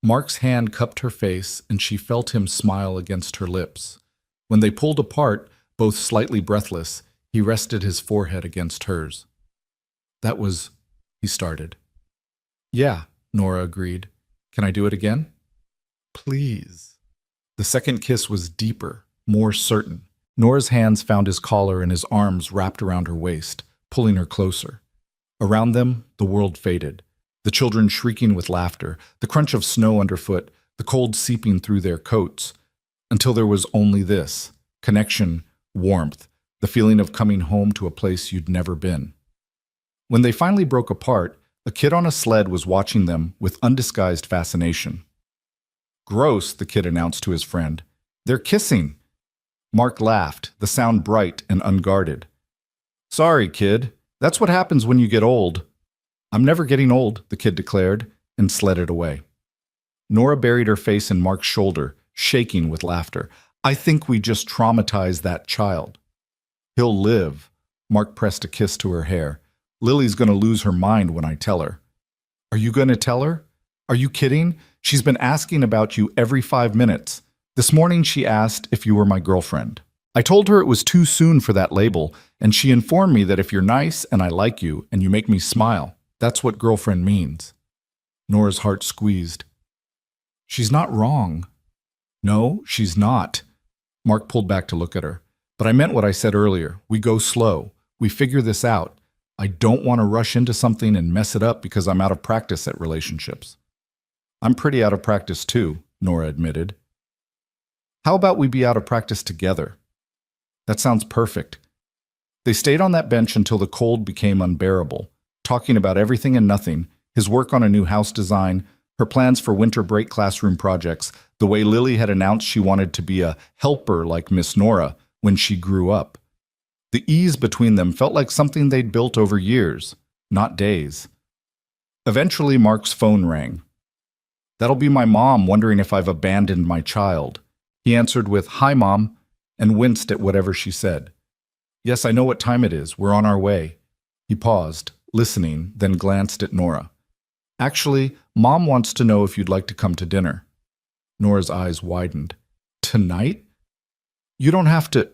Mark's hand cupped her face, and she felt him smile against her lips. When they pulled apart, both slightly breathless, he rested his forehead against hers. "That was," he started. "Yeah," Nora agreed. "Can I do it again?" "Please." The second kiss was deeper, more certain. Nora's hands found his collar and his arms wrapped around her waist, pulling her closer. Around them, the world faded. The children shrieking with laughter, the crunch of snow underfoot, the cold seeping through their coats, until there was only this: connection, warmth, the feeling of coming home to a place you'd never been. When they finally broke apart, a kid on a sled was watching them with undisguised fascination. "Gross," the kid announced to his friend. "They're kissing." Mark laughed, the sound bright and unguarded. "Sorry, kid. That's what happens when you get old." "I'm never getting old," the kid declared, and sledded away. Nora buried her face in Mark's shoulder, shaking with laughter. "I think we just traumatized that child." "He'll live." Mark pressed a kiss to her hair. "Lily's going to lose her mind when I tell her." "Are you going to tell her? Are you kidding? She's been asking about you every 5 minutes. This morning she asked if you were my girlfriend. I told her it was too soon for that label, and she informed me that if you're nice and I like you and you make me smile, that's what girlfriend means." Nora's heart squeezed. "She's not wrong." "No, she's not." Mark pulled back to look at her. "But I meant what I said earlier. We go slow. We figure this out. I don't want to rush into something and mess it up because I'm out of practice at relationships." "I'm pretty out of practice too," Nora admitted. "How about we be out of practice together?" "That sounds perfect." They stayed on that bench until the cold became unbearable, talking about everything and nothing, his work on a new house design, her plans for winter break classroom projects, the way Lily had announced she wanted to be a helper like Miss Nora when she grew up. The ease between them felt like something they'd built over years, not days. Eventually, Mark's phone rang. "That'll be my mom wondering if I've abandoned my child." He answered with, "Hi, Mom," and winced at whatever she said. "Yes, I know what time it is. We're on our way." He paused, listening, then glanced at Nora. "Actually, Mom wants to know if you'd like to come to dinner." Nora's eyes widened. "Tonight?" "You don't have to—"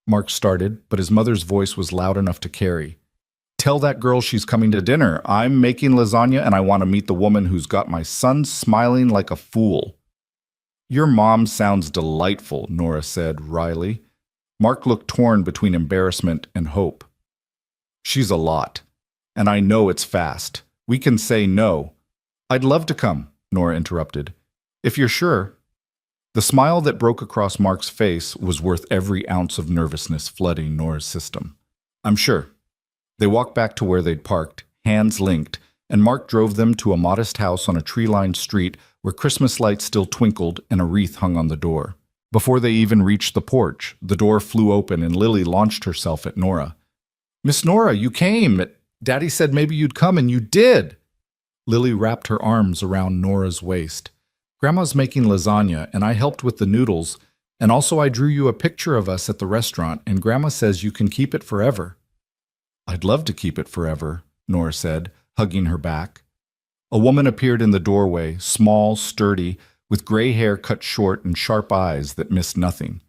Mark started, but his mother's voice was loud enough to carry. "Tell that girl she's coming to dinner. I'm making lasagna and I want to meet the woman who's got my son smiling like a fool." "Your mom sounds delightful," Nora said wryly. Mark looked torn between embarrassment and hope. "She's a lot. And I know it's fast. We can say no." "I'd love to come," Nora interrupted. "If you're sure." The smile that broke across Mark's face was worth every ounce of nervousness flooding Nora's system. "I'm sure." They walked back to where they'd parked, hands linked, and Mark drove them to a modest house on a tree-lined street where Christmas lights still twinkled and a wreath hung on the door. Before they even reached the porch, the door flew open and Lily launched herself at Nora. "Miss Nora, you came! Daddy said maybe you'd come, and you did!" Lily wrapped her arms around Nora's waist. "Grandma's making lasagna, and I helped with the noodles, and also I drew you a picture of us at the restaurant, and Grandma says you can keep it forever." "I'd love to keep it forever," Nora said, hugging her back. A woman appeared in the doorway, small, sturdy, with gray hair cut short and sharp eyes that missed nothing.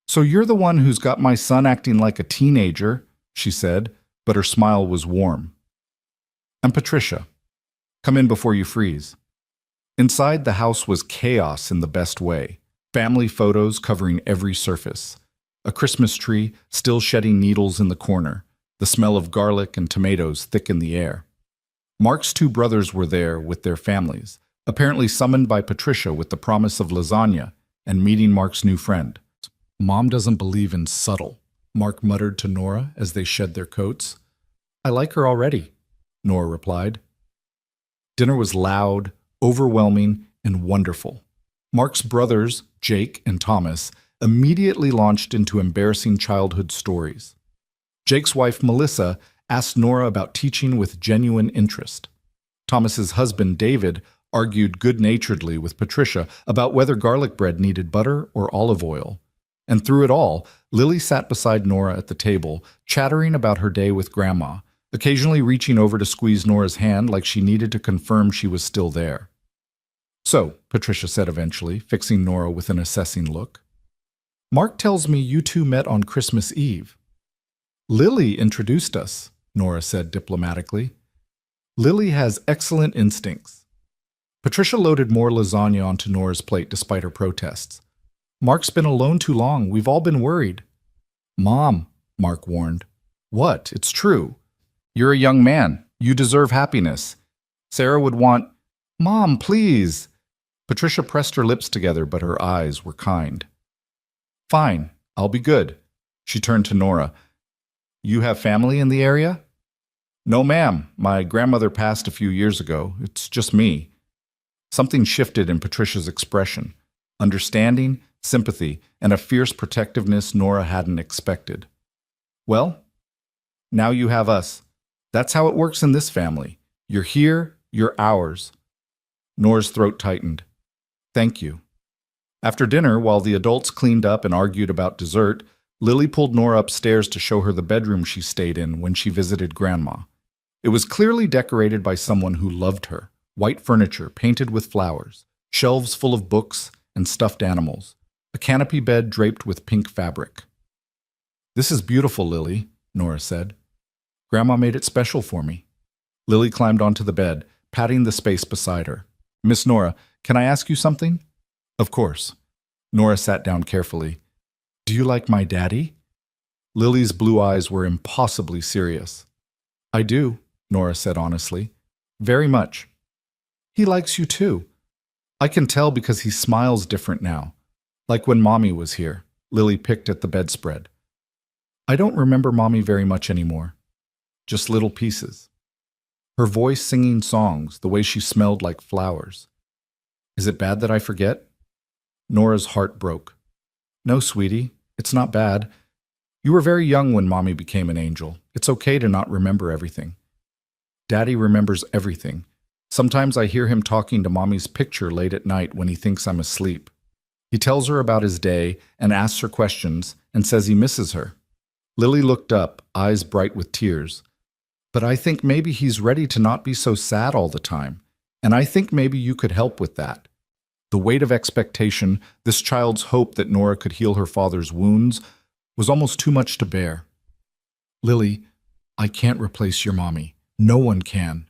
"So you're the one who's got my son acting like a teenager," she said, but her smile was warm. "I'm Patricia. Come in before you freeze." Inside, the house was chaos in the best way. Family photos covering every surface. A Christmas tree still shedding needles in the corner. The smell of garlic and tomatoes thick in the air. Mark's 2 brothers were there with their families, apparently summoned by Patricia with the promise of lasagna and meeting Mark's new friend. "Mom doesn't believe in subtle," Mark muttered to Nora as they shed their coats. "I like her already," Nora replied. Dinner was loud, overwhelming, and wonderful. Mark's brothers, Jake and Thomas, immediately launched into embarrassing childhood stories. Jake's wife, Melissa, asked Nora about teaching with genuine interest. Thomas's husband, David, argued good-naturedly with Patricia about whether garlic bread needed butter or olive oil. And through it all, Lily sat beside Nora at the table, chattering about her day with Grandma, occasionally reaching over to squeeze Nora's hand like she needed to confirm she was still there. "So," Patricia said eventually, fixing Nora with an assessing look, "Mark tells me you two met on Christmas Eve." "Lily introduced us," Nora said diplomatically. "Lily has excellent instincts." Patricia loaded more lasagna onto Nora's plate despite her protests. "Mark's been alone too long. We've all been worried." "Mom," Mark warned. "What? It's true. You're a young man. You deserve happiness. Sarah would want—" "Mom, please!" Patricia pressed her lips together, but her eyes were kind. "Fine. I'll be good." She turned to Nora. "You have family in the area?" No, ma'am. My grandmother passed a few years ago. It's just me. Something shifted in Patricia's expression. Understanding, sympathy, and a fierce protectiveness Nora hadn't expected. Well, now you have us. That's how it works in this family. You're here, you're ours. Nora's throat tightened. Thank you. After dinner, while the adults cleaned up and argued about dessert, Lily pulled Nora upstairs to show her the bedroom she stayed in when she visited Grandma. It was clearly decorated by someone who loved her. White furniture painted with flowers, shelves full of books and stuffed animals, a canopy bed draped with pink fabric. This is beautiful, Lily, Nora said. Grandma made it special for me. Lily climbed onto the bed, patting the space beside her. Miss Nora, can I ask you something? Of course. Nora sat down carefully. Do you like my daddy? Lily's blue eyes were impossibly serious. I do, Nora said honestly. Very much. He likes you too. I can tell because he smiles different now. Like when Mommy was here. Lily picked at the bedspread. I don't remember Mommy very much anymore. Just little pieces. Her voice singing songs, the way she smelled like flowers. Is it bad that I forget? Nora's heart broke. No, sweetie, it's not bad. You were very young when Mommy became an angel. It's okay to not remember everything. Daddy remembers everything. Sometimes I hear him talking to Mommy's picture late at night when he thinks I'm asleep. He tells her about his day and asks her questions and says he misses her. Lily looked up, eyes bright with tears. But I think maybe he's ready to not be so sad all the time, and I think maybe you could help with that. The weight of expectation, this child's hope that Nora could heal her father's wounds, was almost too much to bear. Lily, I can't replace your Mommy. No one can.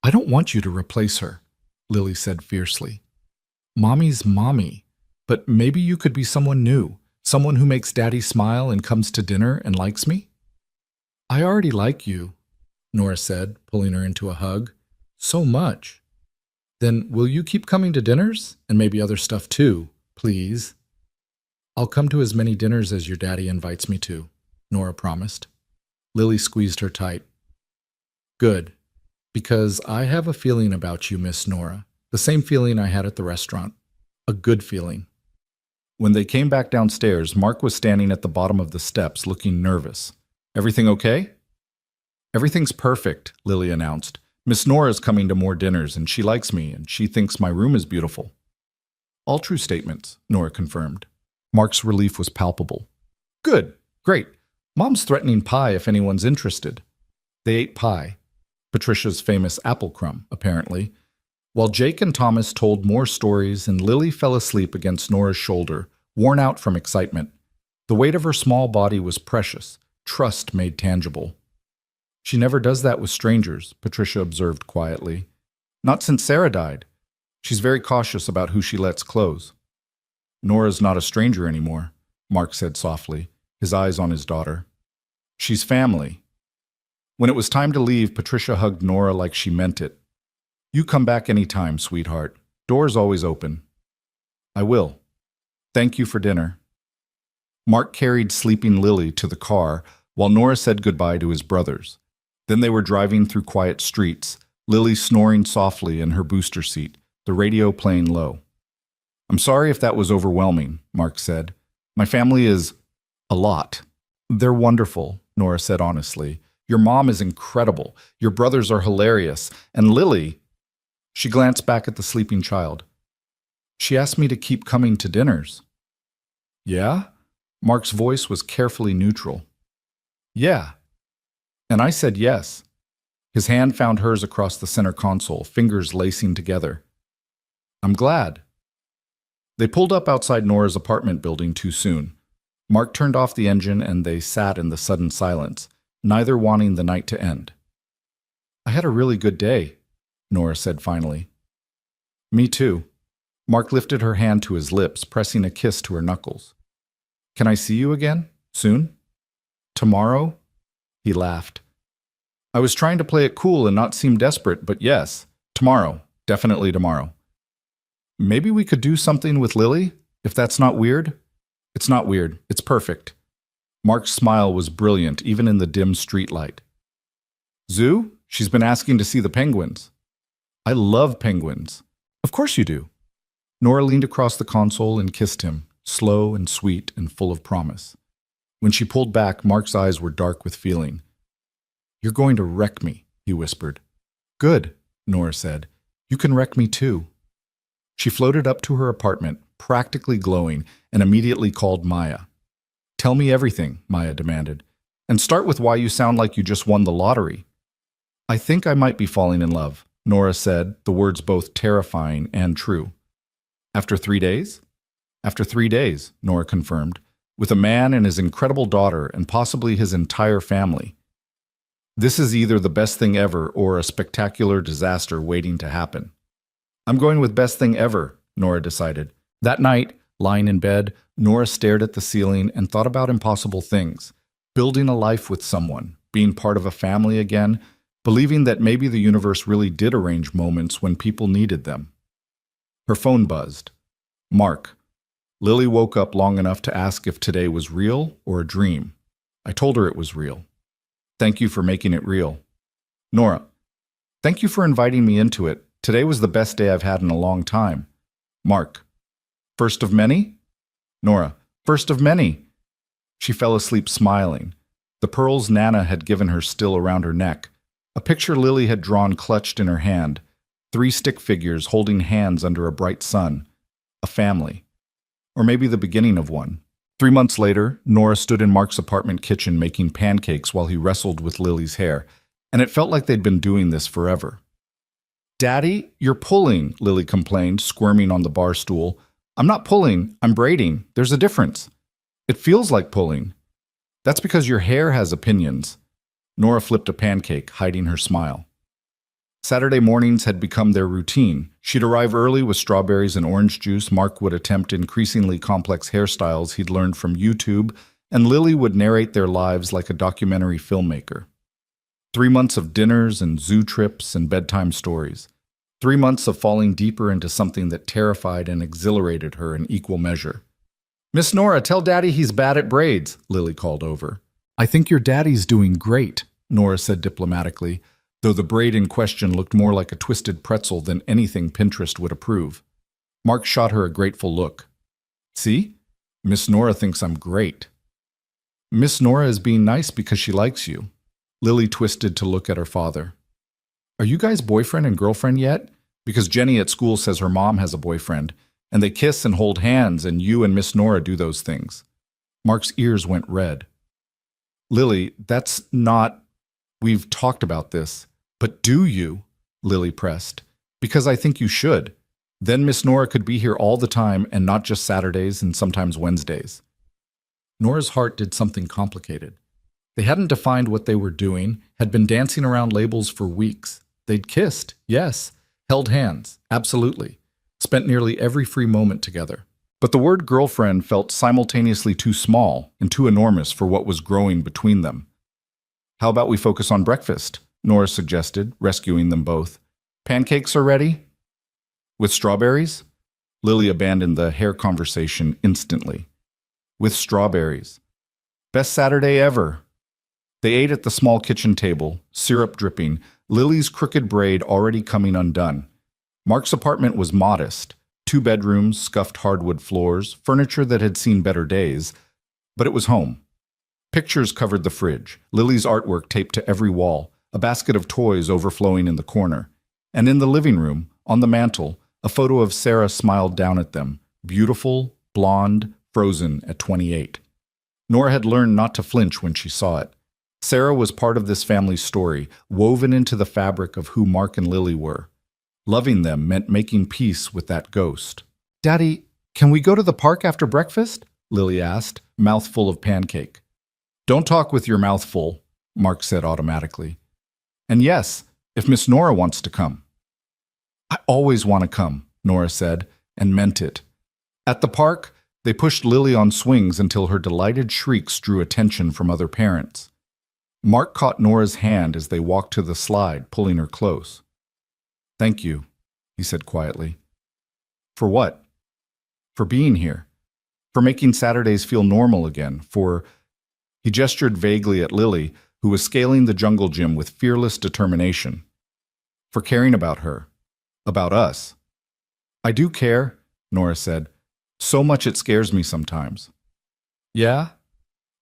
I don't want you to replace her, Lily said fiercely. Mommy's Mommy, but maybe you could be someone new, someone who makes Daddy smile and comes to dinner and likes me? I already like you, Nora said, pulling her into a hug. So much. Then will you keep coming to dinners? And maybe other stuff too, please? I'll come to as many dinners as your daddy invites me to, Nora promised. Lily squeezed her tight. Good. Because I have a feeling about you, Miss Nora. The same feeling I had at the restaurant. A good feeling. When they came back downstairs, Mark was standing at the bottom of the steps, looking nervous. Everything okay? Everything's perfect, Lily announced. Miss Nora's coming to more dinners, and she likes me, and she thinks my room is beautiful. All true statements, Nora confirmed. Mark's relief was palpable. Good. Great. Mom's threatening pie if anyone's interested. They ate pie. Patricia's famous apple crumb, apparently, while Jake and Thomas told more stories and Lily fell asleep against Nora's shoulder, worn out from excitement. The weight of her small body was precious, trust made tangible. She never does that with strangers, Patricia observed quietly. Not since Sarah died. She's very cautious about who she lets close. Nora's not a stranger anymore, Mark said softly, his eyes on his daughter. She's family. When it was time to leave, Patricia hugged Nora like she meant it. You come back any time, sweetheart. Door's always open. I will. Thank you for dinner. Mark carried sleeping Lily to the car while Nora said goodbye to his brothers. Then they were driving through quiet streets, Lily snoring softly in her booster seat, the radio playing low. I'm sorry if that was overwhelming, Mark said. My family is a lot. They're wonderful, Nora said honestly. Your mom is incredible. Your brothers are hilarious. And Lily... She glanced back at the sleeping child. She asked me to keep coming to dinners. Yeah? Mark's voice was carefully neutral. Yeah. And I said yes. His hand found hers across the center console, fingers lacing together. I'm glad. They pulled up outside Nora's apartment building too soon. Mark turned off the engine and they sat in the sudden silence, neither wanting the night to end. I had a really good day, Nora said finally. Me too. Mark lifted her hand to his lips, pressing a kiss to her knuckles. Can I see you again? Soon? Tomorrow? He laughed. I was trying to play it cool and not seem desperate, but yes, tomorrow. Definitely tomorrow. Maybe we could do something with Lily, if that's not weird? It's not weird. It's perfect. Mark's smile was brilliant, even in the dim streetlight. Zoo? She's been asking to see the penguins. I love penguins. Of course you do. Nora leaned across the console and kissed him, slow and sweet and full of promise. When she pulled back, Mark's eyes were dark with feeling. You're going to wreck me, he whispered. Good, Nora said. You can wreck me too. She floated up to her apartment, practically glowing, and immediately called Maya. Tell me everything, Maya demanded. And start with why you sound like you just won the lottery. I think I might be falling in love, Nora said, the words both terrifying and true. After 3 days? After 3 days, Nora confirmed, with a man and his incredible daughter and possibly his entire family. This is either the best thing ever or a spectacular disaster waiting to happen. I'm going with best thing ever, Nora decided. That night, lying in bed, Nora stared at the ceiling and thought about impossible things. Building a life with someone, being part of a family again, believing that maybe the universe really did arrange moments when people needed them. Her phone buzzed. Mark. Lily woke up long enough to ask if today was real or a dream. I told her it was real. Thank you for making it real. Nora. Thank you for inviting me into it. Today was the best day I've had in a long time. Mark. First of many? Nora. First of many. She fell asleep smiling. The pearls Nana had given her still around her neck. A picture Lily had drawn clutched in her hand. 3 stick figures holding hands under a bright sun. A family. Or maybe the beginning of one. 3 months later, Nora stood in Mark's apartment kitchen making pancakes while he wrestled with Lily's hair, and it felt like they'd been doing this forever. Daddy, you're pulling, Lily complained, squirming on the bar stool. I'm not pulling, I'm braiding. There's a difference. It feels like pulling. That's because your hair has opinions. Nora flipped a pancake, hiding her smile. Saturday mornings had become their routine. She'd arrive early with strawberries and orange juice. Mark would attempt increasingly complex hairstyles he'd learned from YouTube, and Lily would narrate their lives like a documentary filmmaker. 3 months of dinners and zoo trips and bedtime stories. 3 months of falling deeper into something that terrified and exhilarated her in equal measure. Miss Nora, tell Daddy he's bad at braids, Lily called over. I think your daddy's doing great, Nora said diplomatically, though the braid in question looked more like a twisted pretzel than anything Pinterest would approve. Mark shot her a grateful look. See? Miss Nora thinks I'm great. Miss Nora is being nice because she likes you. Lily twisted to look at her father. Are you guys boyfriend and girlfriend yet? Because Jenny at school says her mom has a boyfriend, and they kiss and hold hands, and you and Miss Nora do those things. Mark's ears went red. Lily, that's not... We've talked about this. But do you? Lily pressed. Because I think you should. Then Miss Nora could be here all the time and not just Saturdays and sometimes Wednesdays. Nora's heart did something complicated. They hadn't defined what they were doing, had been dancing around labels for weeks. They'd kissed, yes. Held hands, absolutely. Spent nearly every free moment together. But the word girlfriend felt simultaneously too small and too enormous for what was growing between them. How about we focus on breakfast? Nora suggested, rescuing them both. Pancakes are ready? With strawberries? Lily abandoned the hair conversation instantly. With strawberries. Best Saturday ever. They ate at the small kitchen table, syrup dripping, Lily's crooked braid already coming undone. Mark's apartment was modest. 2 bedrooms, scuffed hardwood floors, furniture that had seen better days. But it was home. Pictures covered the fridge, Lily's artwork taped to every wall, a basket of toys overflowing in the corner. And in the living room, on the mantel, a photo of Sarah smiled down at them, beautiful, blonde, frozen at 28. Nora had learned not to flinch when she saw it. Sarah was part of this family's story, woven into the fabric of who Mark and Lily were. Loving them meant making peace with that ghost. Daddy, can we go to the park after breakfast? Lily asked, mouth full of pancake. Don't talk with your mouth full, Mark said automatically. And yes, if Miss Nora wants to come. I always want to come, Nora said, and meant it. At the park, they pushed Lily on swings until her delighted shrieks drew attention from other parents. Mark caught Nora's hand as they walked to the slide, pulling her close. Thank you, he said quietly. For what? For being here. For making Saturdays feel normal again. He gestured vaguely at Lily, who was scaling the jungle gym with fearless determination. For caring about her. About us. I do care, Nora said. So much it scares me sometimes. Yeah?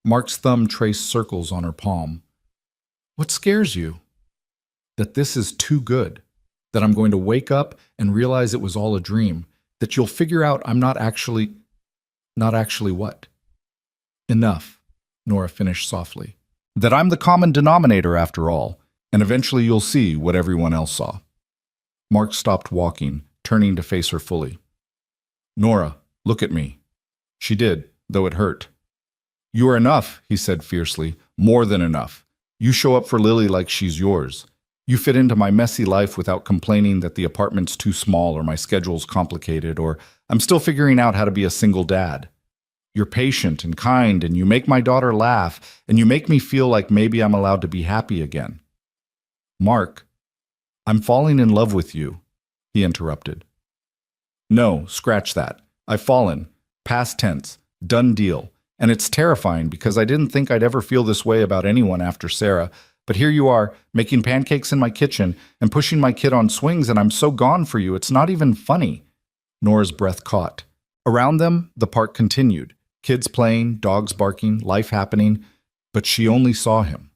Mark's thumb traced circles on her palm. What scares you? That this is too good. That I'm going to wake up and realize it was all a dream. That you'll figure out I'm not actually what? Enough, Nora finished softly. That I'm the common denominator after all, and eventually you'll see what everyone else saw. Mark stopped walking, turning to face her fully. Nora, look at me. She did, though it hurt. You are enough, he said fiercely. More than enough. You show up for Lily like she's yours. You fit into my messy life without complaining that the apartment's too small or my schedule's complicated or I'm still figuring out how to be a single dad. You're patient and kind and you make my daughter laugh and you make me feel like maybe I'm allowed to be happy again. Mark, I'm falling in love with you, he interrupted. No, scratch that. I've fallen. Past tense. Done deal. And it's terrifying because I didn't think I'd ever feel this way about anyone after Sarah. But here you are, making pancakes in my kitchen and pushing my kid on swings, and I'm so gone for you, it's not even funny. Nora's breath caught. Around them, the park continued. Kids playing, dogs barking, life happening. But she only saw him.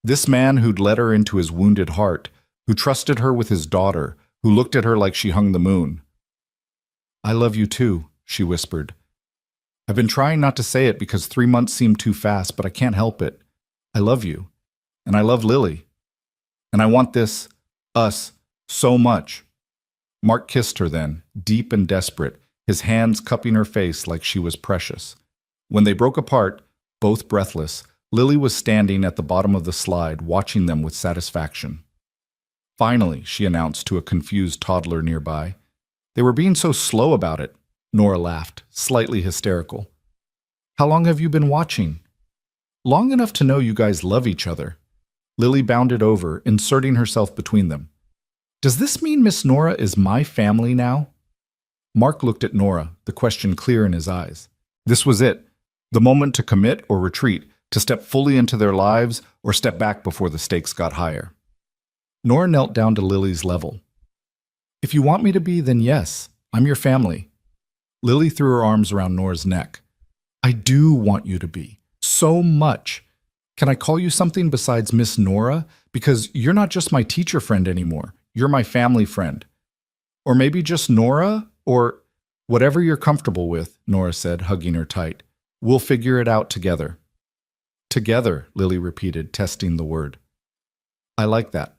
This man who'd let her into his wounded heart, who trusted her with his daughter, who looked at her like she hung the moon. I love you too, she whispered. I've been trying not to say it because 3 months seem too fast, but I can't help it. I love you. And I love Lily. And I want this, us, so much. Mark kissed her then, deep and desperate, his hands cupping her face like she was precious. When they broke apart, both breathless, Lily was standing at the bottom of the slide, watching them with satisfaction. Finally, she announced to a confused toddler nearby. They were being so slow about it, Nora laughed, slightly hysterical. How long have you been watching? Long enough to know you guys love each other. Lily bounded over, inserting herself between them. Does this mean Miss Nora is my family now? Mark looked at Nora, the question clear in his eyes. This was it, the moment to commit or retreat, to step fully into their lives or step back before the stakes got higher. Nora knelt down to Lily's level. If you want me to be, then yes, I'm your family. Lily threw her arms around Nora's neck. I do want you to be. So much. Can I call you something besides Miss Nora? Because you're not just my teacher friend anymore. You're my family friend. Or maybe just Nora? Or whatever you're comfortable with, Nora said, hugging her tight. We'll figure it out together. Together, Lily repeated, testing the word. I like that.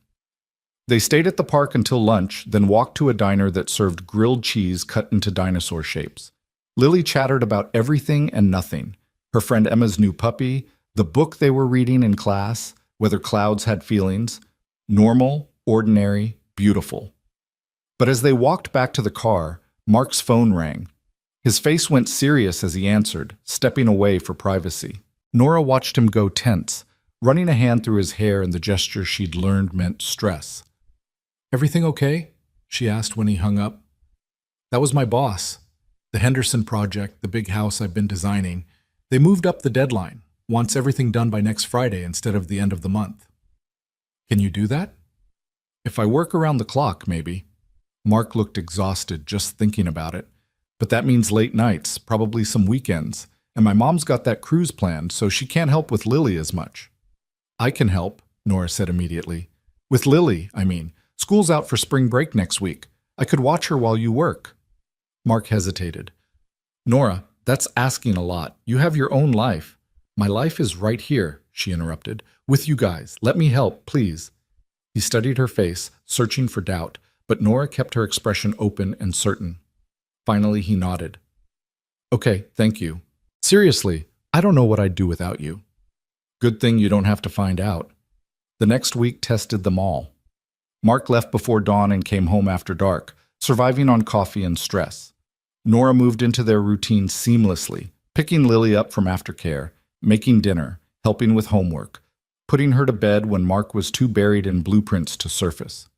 They stayed at the park until lunch, then walked to a diner that served grilled cheese cut into dinosaur shapes. Lily chattered about everything and nothing. Her friend Emma's new puppy, the book they were reading in class, whether clouds had feelings, normal, ordinary, beautiful. But as they walked back to the car, Mark's phone rang. His face went serious as he answered, stepping away for privacy. Nora watched him go tense, running a hand through his hair in the gesture she'd learned meant stress. Everything okay? She asked when he hung up. That was my boss. The Henderson project, the big house I've been designing. They moved up the deadline. Wants everything done by next Friday instead of the end of the month. Can you do that? If I work around the clock, maybe. Mark looked exhausted just thinking about it. But that means late nights, probably some weekends. And my mom's got that cruise planned, so she can't help with Lily as much. I can help, Nora said immediately. With Lily, I mean. School's out for spring break next week. I could watch her while you work. Mark hesitated. Nora, that's asking a lot. You have your own life. My life is right here, she interrupted. With you guys. Let me help, please. He studied her face, searching for doubt, but Nora kept her expression open and certain. Finally, he nodded. Okay, thank you. Seriously, I don't know what I'd do without you. Good thing you don't have to find out. The next week tested them all. Mark left before dawn and came home after dark, surviving on coffee and stress. Nora moved into their routine seamlessly, picking Lily up from aftercare, making dinner, helping with homework, putting her to bed when Mark was too buried in blueprints to surface.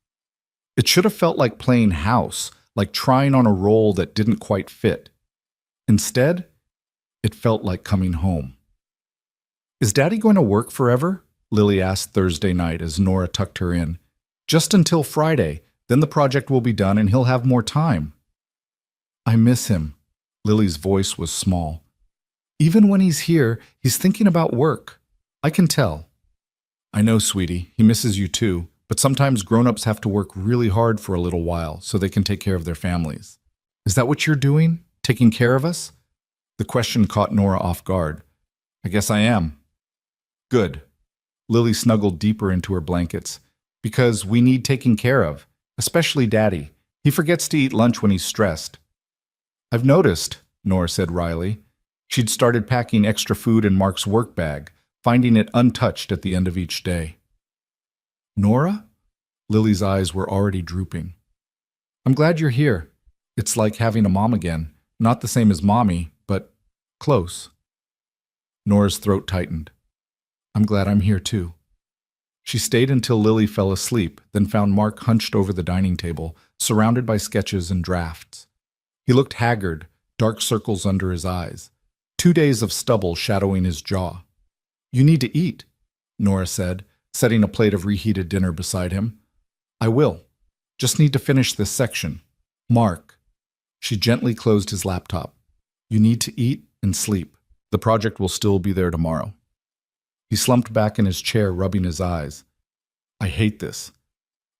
It should have felt like playing house, like trying on a role that didn't quite fit. Instead, it felt like coming home. Is Daddy going to work forever? Lily asked Thursday night as Nora tucked her in. Just until Friday. Then the project will be done and he'll have more time. I miss him. Lily's voice was small. Even when he's here, he's thinking about work. I can tell. I know, sweetie, he misses you too, but sometimes grown-ups have to work really hard for a little while so they can take care of their families. Is that what you're doing? Taking care of us? The question caught Nora off guard. I guess I am. Good. Lily snuggled deeper into her blankets. Because we need taking care of, especially Daddy. He forgets to eat lunch when he's stressed. I've noticed, Nora said wryly. She'd started packing extra food in Mark's work bag, finding it untouched at the end of each day. Nora? Lily's eyes were already drooping. I'm glad you're here. It's like having a mom again. Not the same as Mommy, but close. Nora's throat tightened. I'm glad I'm here too. She stayed until Lily fell asleep, then found Mark hunched over the dining table, surrounded by sketches and drafts. He looked haggard, dark circles under his eyes, 2 days of stubble shadowing his jaw. You need to eat, Nora said, setting a plate of reheated dinner beside him. I will. Just need to finish this section. Mark. She gently closed his laptop. You need to eat and sleep. The project will still be there tomorrow. He slumped back in his chair, rubbing his eyes. I hate this.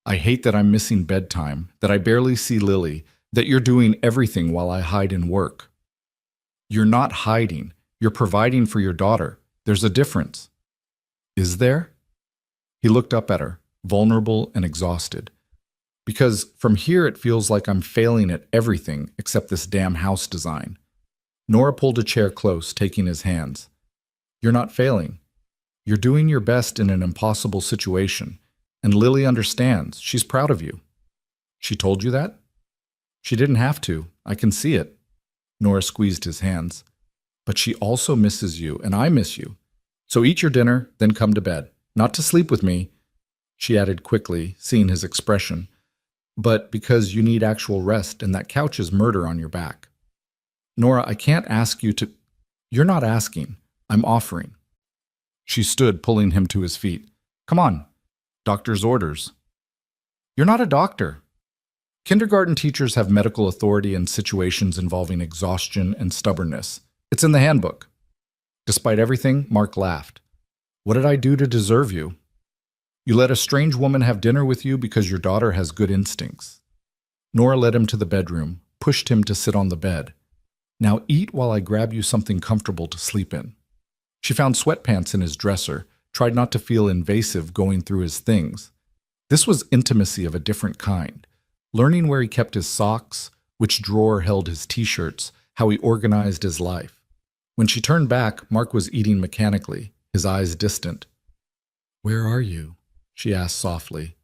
I hate that I'm missing bedtime, that I barely see Lily, that you're doing everything while I hide in work. You're not hiding. You're providing for your daughter. There's a difference. Is there? He looked up at her, vulnerable and exhausted. Because from here it feels like I'm failing at everything except this damn house design. Nora pulled a chair close, taking his hands. You're not failing. You're doing your best in an impossible situation, and Lily understands. She's proud of you. She told you that? She didn't have to. I can see it. Nora squeezed his hands. But she also misses you, and I miss you. So eat your dinner, then come to bed. Not to sleep with me, she added quickly, seeing his expression, but because you need actual rest, and that couch is murder on your back. Nora, I can't ask you to... You're not asking. I'm offering. She stood, pulling him to his feet. Come on. Doctor's orders. You're not a doctor. Kindergarten teachers have medical authority in situations involving exhaustion and stubbornness. It's in the handbook. Despite everything, Mark laughed. What did I do to deserve you? You let a strange woman have dinner with you because your daughter has good instincts. Nora led him to the bedroom, pushed him to sit on the bed. Now eat while I grab you something comfortable to sleep in. She found sweatpants in his dresser, tried not to feel invasive going through his things. This was intimacy of a different kind. Learning where he kept his socks, which drawer held his t-shirts, how he organized his life. When she turned back, Mark was eating mechanically, his eyes distant. Where are you? She asked softly.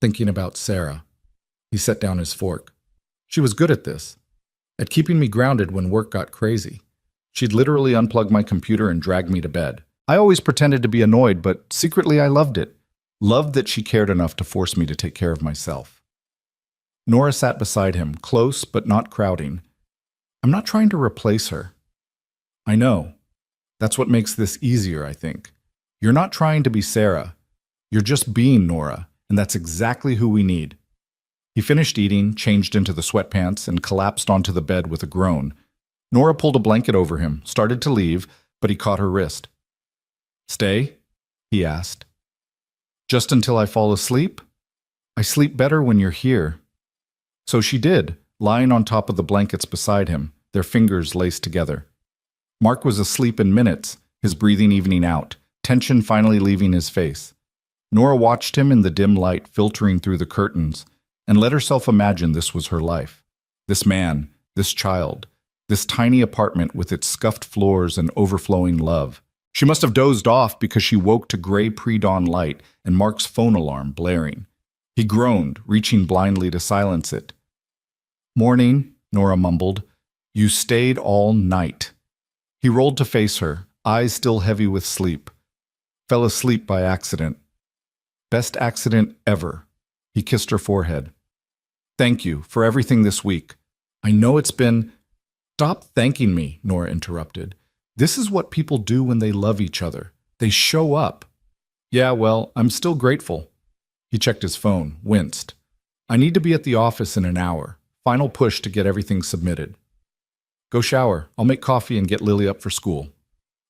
Thinking about Sarah. He set down his fork. She was good at this, at keeping me grounded when work got crazy. She'd literally unplug my computer and drag me to bed. I always pretended to be annoyed, but secretly I loved it. Loved that she cared enough to force me to take care of myself. Nora sat beside him, close but not crowding. I'm not trying to replace her. I know. That's what makes this easier, I think. You're not trying to be Sarah. You're just being Nora, and that's exactly who we need. He finished eating, changed into the sweatpants, and collapsed onto the bed with a groan. Nora pulled a blanket over him, started to leave, but he caught her wrist. Stay? He asked. Just until I fall asleep? I sleep better when you're here. So she did, lying on top of the blankets beside him, their fingers laced together. Mark was asleep in minutes, his breathing evening out, tension finally leaving his face. Nora watched him in the dim light filtering through the curtains and let herself imagine this was her life. This man, this child, this tiny apartment with its scuffed floors and overflowing love. She must have dozed off because she woke to gray pre-dawn light and Mark's phone alarm blaring. He groaned, reaching blindly to silence it. Morning, Nora mumbled. You stayed all night. He rolled to face her, eyes still heavy with sleep. Fell asleep by accident. Best accident ever. He kissed her forehead. Thank you for everything this week. I know it's been... Stop thanking me, Nora interrupted. This is what people do when they love each other. They show up. Yeah, well, I'm still grateful. He checked his phone, winced. I need to be at the office in an hour. Final push to get everything submitted. Go shower. I'll make coffee and get Lily up for school.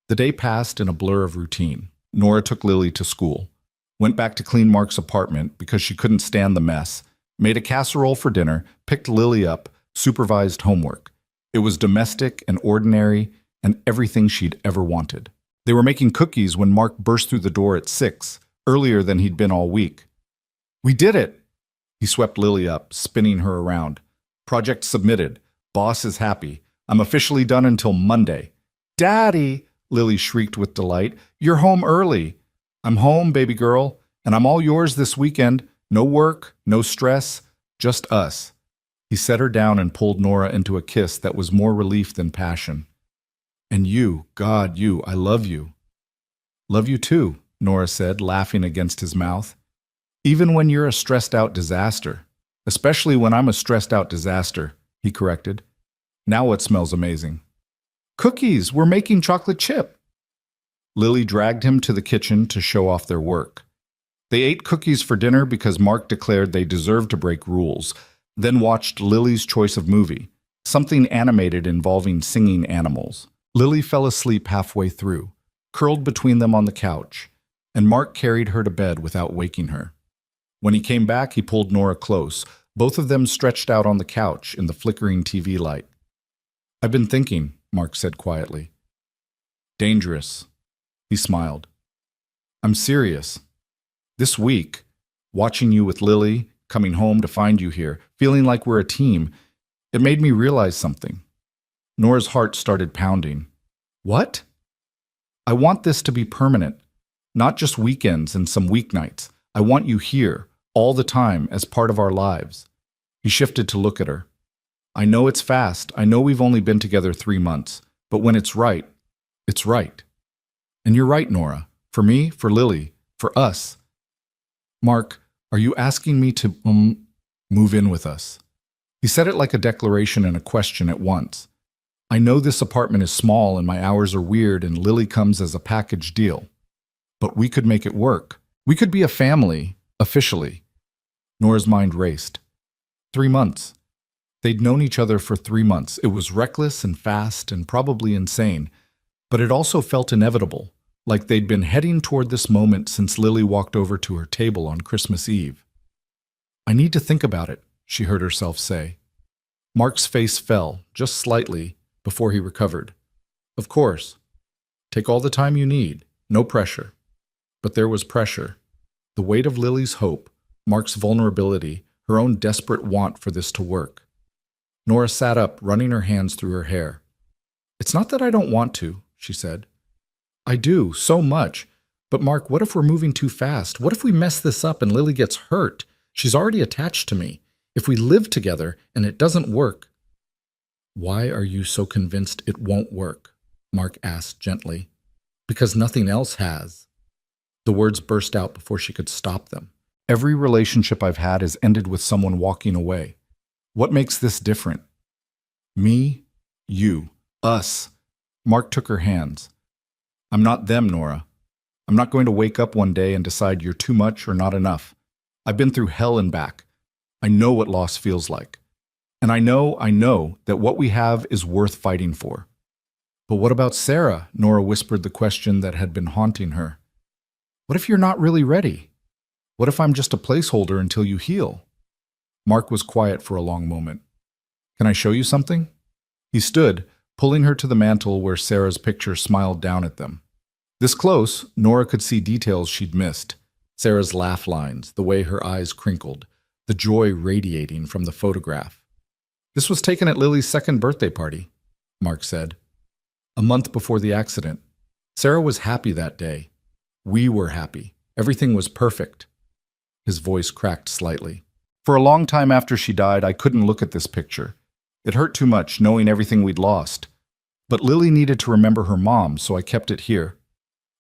The day passed in a blur of routine. Nora took Lily to school, went back to clean Mark's apartment because she couldn't stand the mess, made a casserole for dinner, picked Lily up, supervised homework. It was domestic and ordinary and everything she'd ever wanted. They were making cookies when Mark burst through the door at 6, earlier than he'd been all week. We did it! He swept Lily up, spinning her around. Project submitted. Boss is happy. I'm officially done until Monday. Daddy! Lily shrieked with delight. You're home early. I'm home, baby girl, and I'm all yours this weekend. No work, no stress, just us. He set her down and pulled Nora into a kiss that was more relief than passion. And you, God, you, I love you. Love you too, Nora said, laughing against his mouth. Even when you're a stressed-out disaster. Especially when I'm a stressed-out disaster, he corrected. Now it smells amazing. Cookies! We're making chocolate chip! Lily dragged him to the kitchen to show off their work. They ate cookies for dinner because Mark declared they deserved to break rules, then watched Lily's choice of movie, something animated involving singing animals. Lily fell asleep halfway through, curled between them on the couch, and Mark carried her to bed without waking her. When he came back, he pulled Nora close, both of them stretched out on the couch in the flickering TV light. I've been thinking, Mark said quietly. Dangerous. He smiled. I'm serious. This week, watching you with Lily, coming home to find you here, feeling like we're a team, it made me realize something. Nora's heart started pounding. What? I want this to be permanent, not just weekends and some weeknights. I want you here, all the time, as part of our lives. He shifted to look at her. I know it's fast. I know we've only been together 3 months. But when it's right, it's right. And you're right, Nora. For me, for Lily, for us. Mark, are you asking me to, move in with us? He said it like a declaration and a question at once. I know this apartment is small and my hours are weird and Lily comes as a package deal. But we could make it work. We could be a family, officially. Nora's mind raced. 3 months. They'd known each other for 3 months. It was reckless and fast and probably insane, but it also felt inevitable, like they'd been heading toward this moment since Lily walked over to her table on Christmas Eve. I need to think about it, she heard herself say. Mark's face fell, just slightly, before he recovered. Of course. Take all the time you need, no pressure. But there was pressure. The weight of Lily's hope, Mark's vulnerability, her own desperate want for this to work. Nora sat up, running her hands through her hair. It's not that I don't want to, she said. I do, so much. But Mark, what if we're moving too fast? What if we mess this up and Lily gets hurt? She's already attached to me. If we live together and it doesn't work. Why are you so convinced it won't work? Mark asked gently. Because nothing else has. The words burst out before she could stop them. Every relationship I've had has ended with someone walking away. What makes this different? Me, you, us. Mark took her hands. I'm not them, Nora. I'm not going to wake up one day and decide you're too much or not enough. I've been through hell and back. I know what loss feels like. And I know that what we have is worth fighting for. But what about Sarah? Nora whispered the question that had been haunting her. What if you're not really ready? What if I'm just a placeholder until you heal? Mark was quiet for a long moment. Can I show you something? He stood, pulling her to the mantel where Sarah's picture smiled down at them. This close, Nora could see details she'd missed. Sarah's laugh lines, the way her eyes crinkled, the joy radiating from the photograph. This was taken at Lily's second birthday party, Mark said. A month before the accident. Sarah was happy that day. We were happy. Everything was perfect. His voice cracked slightly. For a long time after she died, I couldn't look at this picture. It hurt too much, knowing everything we'd lost. But Lily needed to remember her mom, so I kept it here.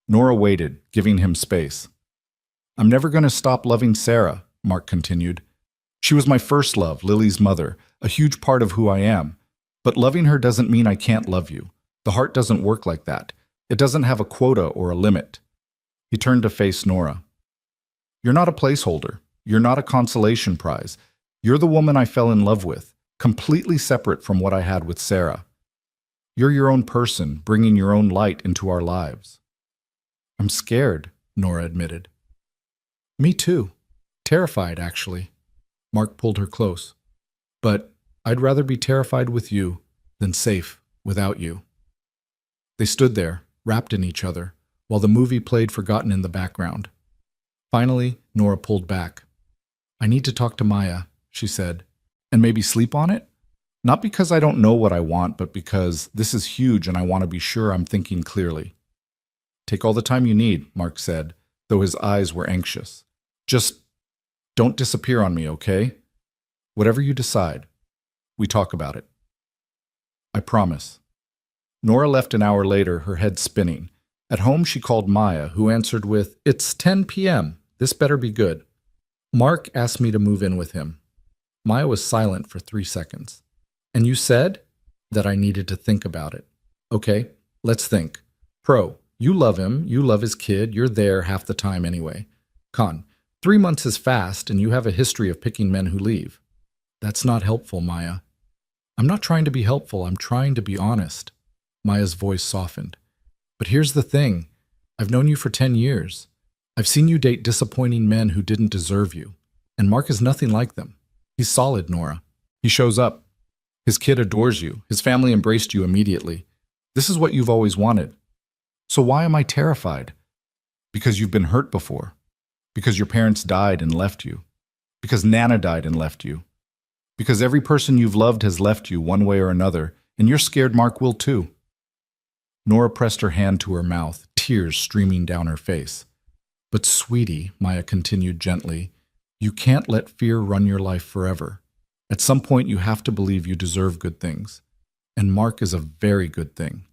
Nora waited, giving him space. I'm never going to stop loving Sarah, Mark continued. She was my first love, Lily's mother, a huge part of who I am. But loving her doesn't mean I can't love you. The heart doesn't work like that. It doesn't have a quota or a limit. He turned to face Nora. You're not a placeholder. You're not a consolation prize. You're the woman I fell in love with, completely separate from what I had with Sarah. You're your own person, bringing your own light into our lives. I'm scared, Nora admitted. Me too. Terrified, actually. Mark pulled her close. But I'd rather be terrified with you than safe without you. They stood there, wrapped in each other, while the movie played forgotten in the background. Finally, Nora pulled back. I need to talk to Maya, she said, and maybe sleep on it? Not because I don't know what I want, but because this is huge and I want to be sure I'm thinking clearly. Take all the time you need, Mark said, though his eyes were anxious. Just don't disappear on me, okay? Whatever you decide, we talk about it. I promise. Nora left an hour later, her head spinning. At home, she called Maya, who answered with, It's 10 p.m. This better be good. Mark asked me to move in with him. Maya was silent for 3 seconds. And you said that I needed to think about it. Okay, let's think. Pro, you love him, you love his kid, you're there half the time anyway. Con, 3 months is fast and you have a history of picking men who leave. That's not helpful, Maya. I'm not trying to be helpful, I'm trying to be honest. Maya's voice softened. But here's the thing. I've known you for 10 years. I've seen you date disappointing men who didn't deserve you. And Mark is nothing like them. He's solid, Nora. He shows up. His kid adores you. His family embraced you immediately. This is what you've always wanted. So why am I terrified? Because you've been hurt before. Because your parents died and left you. Because Nana died and left you. Because every person you've loved has left you one way or another, and you're scared Mark will too. Nora pressed her hand to her mouth, tears streaming down her face. But sweetie, Maya continued gently, you can't let fear run your life forever. At some point you have to believe you deserve good things. And Mark is a very good thing.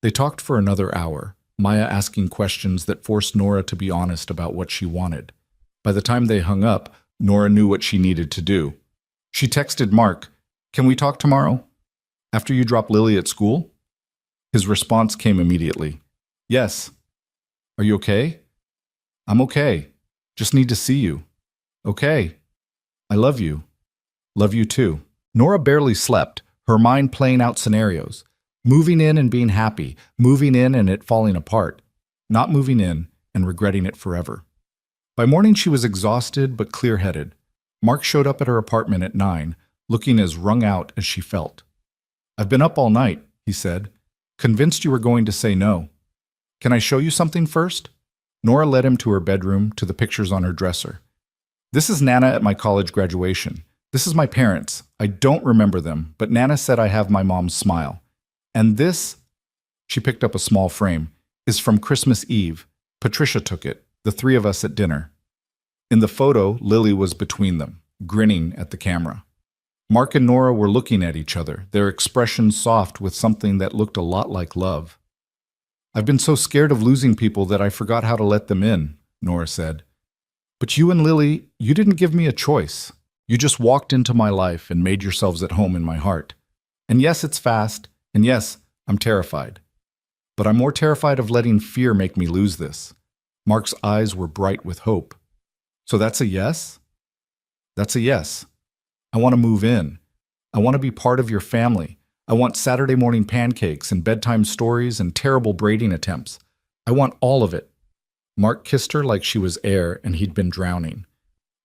They talked for another hour, Maya asking questions that forced Nora to be honest about what she wanted. By the time they hung up, Nora knew what she needed to do. She texted Mark, Can we talk tomorrow? After you drop Lily at school? His response came immediately. Yes. Are you okay? I'm okay. Just need to see you. Okay. I love you. Love you too. Nora barely slept, her mind playing out scenarios. Moving in and being happy, moving in and it falling apart, not moving in and regretting it forever. By morning she was exhausted but clear-headed. Mark showed up at her apartment at 9, looking as wrung out as she felt. I've been up all night, he said. Convinced you were going to say no. Can I show you something first? Nora led him to her bedroom, to the pictures on her dresser. This is Nana at my college graduation. This is my parents. I don't remember them, but Nana said I have my mom's smile. And this, she picked up a small frame, is from Christmas Eve. Patricia took it, the 3 of us at dinner. In the photo, Lily was between them, grinning at the camera. Mark and Nora were looking at each other, their expressions soft with something that looked a lot like love. I've been so scared of losing people that I forgot how to let them in, Nora said. But you and Lily, you didn't give me a choice. You just walked into my life and made yourselves at home in my heart. And yes, it's fast, and yes, I'm terrified. But I'm more terrified of letting fear make me lose this. Mark's eyes were bright with hope. So that's a yes? That's a yes. I want to move in. I want to be part of your family. I want Saturday morning pancakes and bedtime stories and terrible braiding attempts. I want all of it. Mark kissed her like she was air and he'd been drowning.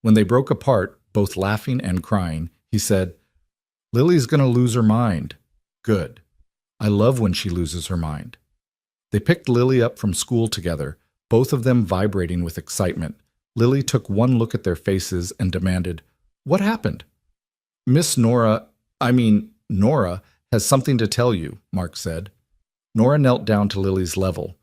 When they broke apart, both laughing and crying, he said, Lily's going to lose her mind. Good. I love when she loses her mind. They picked Lily up from school together, both of them vibrating with excitement. Lily took one look at their faces and demanded, What happened? Nora has something to tell you, Mark said. Nora knelt down to Lily's level.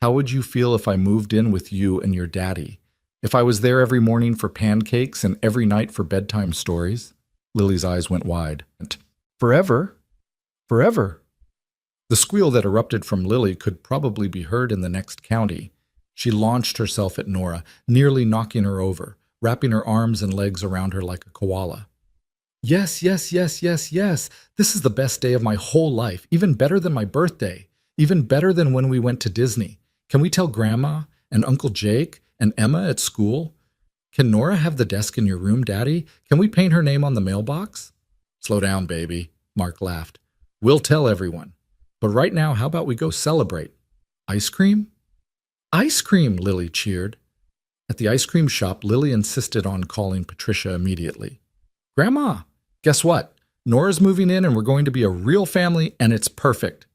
How would you feel if I moved in with you and your daddy? If I was there every morning for pancakes and every night for bedtime stories? Lily's eyes went wide. Forever? Forever? The squeal that erupted from Lily could probably be heard in the next county. She launched herself at Nora, nearly knocking her over, wrapping her arms and legs around her like a koala. Yes, yes, yes, yes, yes. This is the best day of my whole life, even better than my birthday, even better than when we went to Disney. Can we tell Grandma? And Uncle Jake? And Emma at school? Can Nora have the desk in your room, Daddy? Can we paint her name on the mailbox? Slow down, baby, Mark laughed. We'll tell everyone. But right now, how about we go celebrate? Ice cream? Ice cream, Lily cheered. At the ice cream shop, Lily insisted on calling Patricia immediately. Grandma, guess what? Nora's moving in and we're going to be a real family and it's perfect.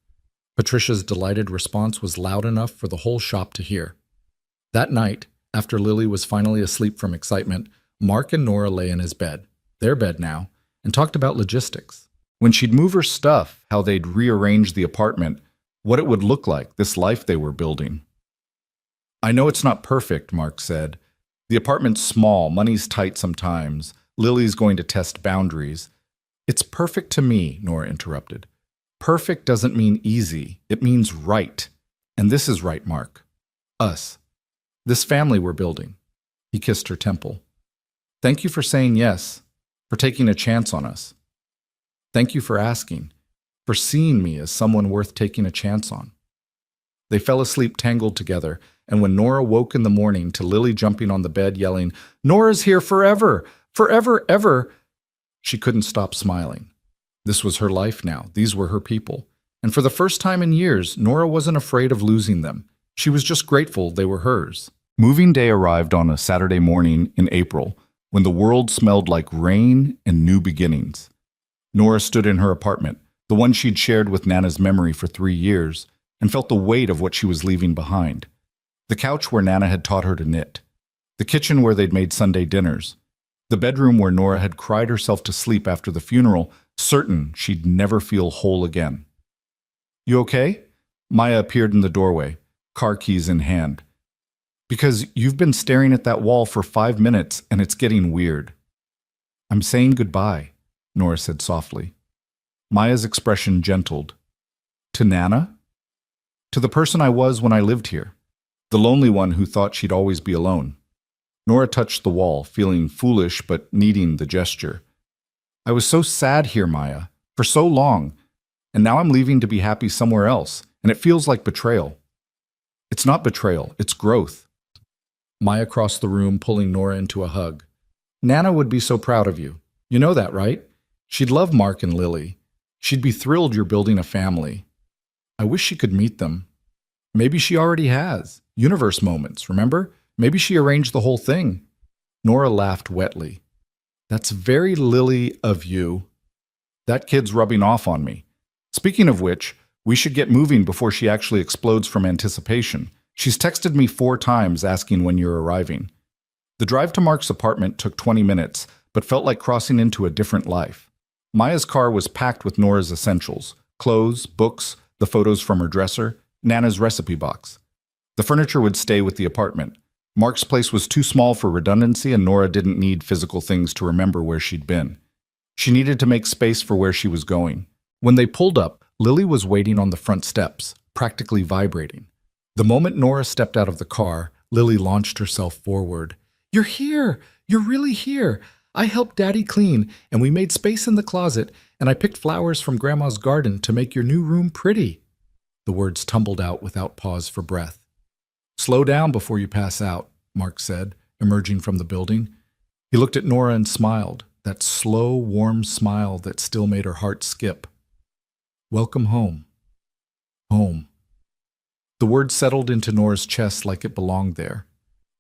Patricia's delighted response was loud enough for the whole shop to hear. That night, after Lily was finally asleep from excitement, Mark and Nora lay in his bed, their bed now, and talked about logistics. When she'd move her stuff, how they'd rearrange the apartment, what it would look like, this life they were building. I know it's not perfect, Mark said. The apartment's small, money's tight sometimes. Lily's going to test boundaries. It's perfect to me, Nora interrupted. Perfect doesn't mean easy. It means right. And this is right, Mark. Us. This family we're building. He kissed her temple. Thank you for saying yes, for taking a chance on us. Thank you for asking, for seeing me as someone worth taking a chance on. They fell asleep tangled together, and when Nora woke in the morning to Lily jumping on the bed yelling, Nora's here forever, forever, ever, she couldn't stop smiling. This was her life now. These were her people. And for the first time in years, Nora wasn't afraid of losing them. She was just grateful they were hers. Moving day arrived on a Saturday morning in April, when the world smelled like rain and new beginnings. Nora stood in her apartment, the one she'd shared with Nana's memory for 3 years, and felt the weight of what she was leaving behind. The couch where Nana had taught her to knit. The kitchen where they'd made Sunday dinners. The bedroom where Nora had cried herself to sleep after the funeral, certain she'd never feel whole again. You okay? Maya appeared in the doorway, car keys in hand. Because you've been staring at that wall for 5 minutes and it's getting weird. I'm saying goodbye, Nora said softly. Maya's expression gentled. To Nana? To the person I was when I lived here. The lonely one who thought she'd always be alone. Nora touched the wall, feeling foolish but needing the gesture. I was so sad here, Maya, for so long, and now I'm leaving to be happy somewhere else, and it feels like betrayal. It's not betrayal, it's growth. Maya crossed the room, pulling Nora into a hug. Nana would be so proud of you. You know that, right? She'd love Mark and Lily. She'd be thrilled you're building a family. I wish she could meet them. Maybe she already has. Universe moments, remember? Maybe she arranged the whole thing. Nora laughed wetly. That's very Lily of you. That kid's rubbing off on me. Speaking of which, we should get moving before she actually explodes from anticipation. She's texted me 4 times asking when you're arriving. The drive to Mark's apartment took 20 minutes, but felt like crossing into a different life. Maya's car was packed with Nora's essentials, clothes, books, the photos from her dresser, Nana's recipe box. The furniture would stay with the apartment. Mark's place was too small for redundancy, and Nora didn't need physical things to remember where she'd been. She needed to make space for where she was going. When they pulled up, Lily was waiting on the front steps, practically vibrating. The moment Nora stepped out of the car, Lily launched herself forward. You're here! You're really here! I helped Daddy clean, and we made space in the closet, and I picked flowers from Grandma's garden to make your new room pretty. The words tumbled out without pause for breath. Slow down before you pass out, Mark said, emerging from the building. He looked at Nora and smiled, that slow, warm smile that still made her heart skip. Welcome home. Home. The word settled into Nora's chest like it belonged there.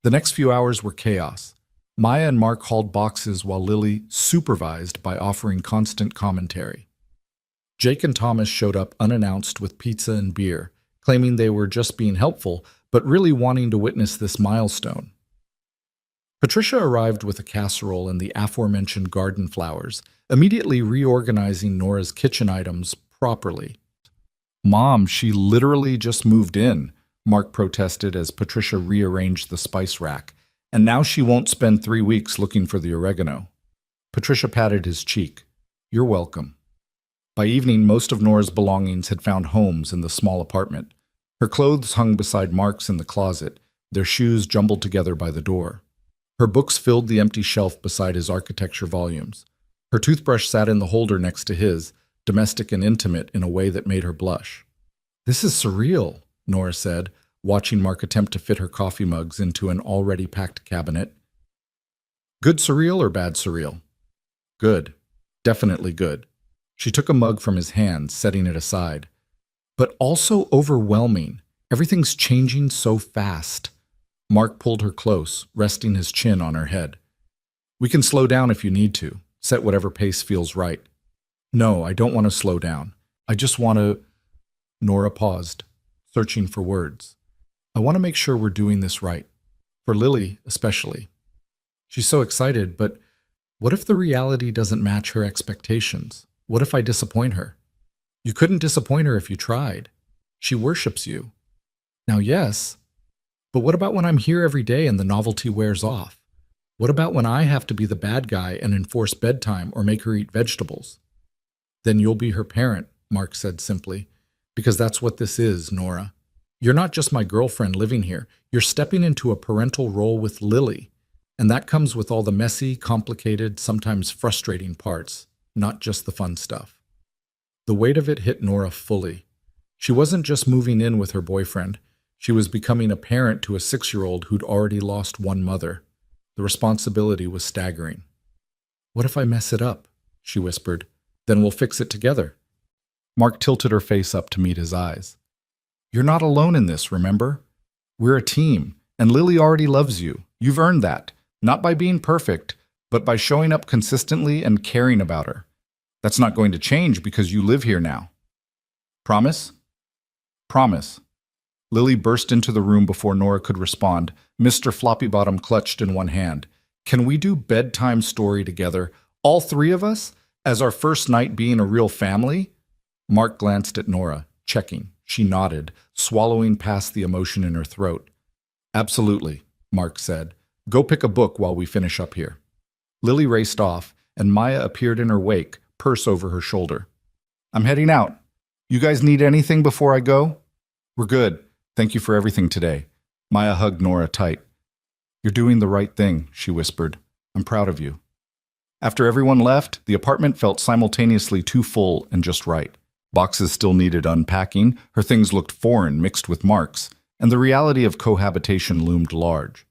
The next few hours were chaos. Maya and Mark hauled boxes while Lily supervised by offering constant commentary. Jake and Thomas showed up unannounced with pizza and beer, claiming they were just being helpful, but really wanting to witness this milestone. Patricia arrived with a casserole and the aforementioned garden flowers, immediately reorganizing Nora's kitchen items properly. Mom, she literally just moved in, Mark protested as Patricia rearranged the spice rack, and now she won't spend 3 weeks looking for the oregano. Patricia patted his cheek. You're welcome. By evening, most of Nora's belongings had found homes in the small apartment. Her clothes hung beside Mark's in the closet, their shoes jumbled together by the door. Her books filled the empty shelf beside his architecture volumes. Her toothbrush sat in the holder next to his, domestic and intimate in a way that made her blush. This is surreal, Nora said, watching Mark attempt to fit her coffee mugs into an already packed cabinet. Good surreal or bad surreal? Good. Definitely good. She took a mug from his hand, setting it aside. But also overwhelming. Everything's changing so fast. Mark pulled her close, resting his chin on her head. We can slow down if you need to. Set whatever pace feels right. No, I don't want to slow down. I just want to... Nora paused, searching for words. I want to make sure we're doing this right. For Lily, especially. She's so excited, but what if the reality doesn't match her expectations? What if I disappoint her? You couldn't disappoint her if you tried. She worships you. Now, yes, but what about when I'm here every day and the novelty wears off? What about when I have to be the bad guy and enforce bedtime or make her eat vegetables? Then you'll be her parent, Mark said simply, because that's what this is, Nora. You're not just my girlfriend living here. You're stepping into a parental role with Lily, and that comes with all the messy, complicated, sometimes frustrating parts, not just the fun stuff. The weight of it hit Nora fully. She wasn't just moving in with her boyfriend. She was becoming a parent to a 6-year-old who'd already lost one mother. The responsibility was staggering. What if I mess it up? She whispered. Then we'll fix it together. Mark tilted her face up to meet his eyes. You're not alone in this, remember? We're a team, and Lily already loves you. You've earned that, not by being perfect, but by showing up consistently and caring about her. That's not going to change because you live here now. Promise? Promise. Lily burst into the room before Nora could respond, Mr. Floppy-Bottom clutched in one hand. Can we do bedtime story together, all 3 of us, as our first night being a real family? Mark glanced at Nora, checking. She nodded, swallowing past the emotion in her throat. Absolutely, Mark said. Go pick a book while we finish up here. Lily raced off, and Maya appeared in her wake, purse over her shoulder. I'm heading out. You guys need anything before I go? We're good. Thank you for everything today. Maya hugged Nora tight. You're doing the right thing, she whispered. I'm proud of you. After everyone left, the apartment felt simultaneously too full and just right. Boxes still needed unpacking, her things looked foreign mixed with Mark's, and the reality of cohabitation loomed large.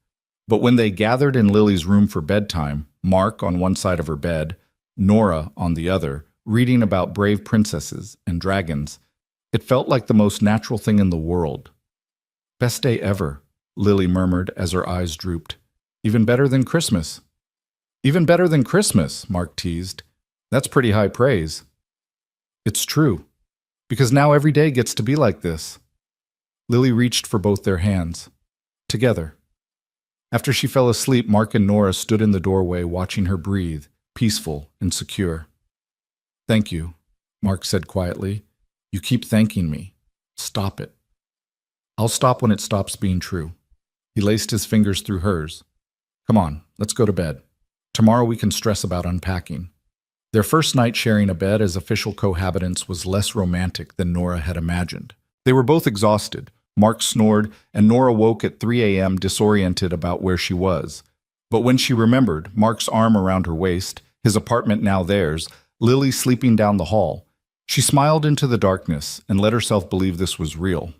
But when they gathered in Lily's room for bedtime, Mark on one side of her bed, Nora on the other, reading about brave princesses and dragons, it felt like the most natural thing in the world. Best day ever, Lily murmured as her eyes drooped. Even better than Christmas. Even better than Christmas, Mark teased. That's pretty high praise. It's true, because now every day gets to be like this. Lily reached for both their hands. Together. After she fell asleep, Mark and Nora stood in the doorway watching her breathe, peaceful and secure. Thank you, Mark said quietly. You keep thanking me. Stop it. I'll stop when it stops being true. He laced his fingers through hers. Come on, let's go to bed. Tomorrow we can stress about unpacking. Their first night sharing a bed as official cohabitants was less romantic than Nora had imagined. They were both exhausted. Mark snored, and Nora woke at 3 a.m. disoriented about where she was. But when she remembered, Mark's arm around her waist, his apartment now theirs, Lily sleeping down the hall, she smiled into the darkness and let herself believe this was real.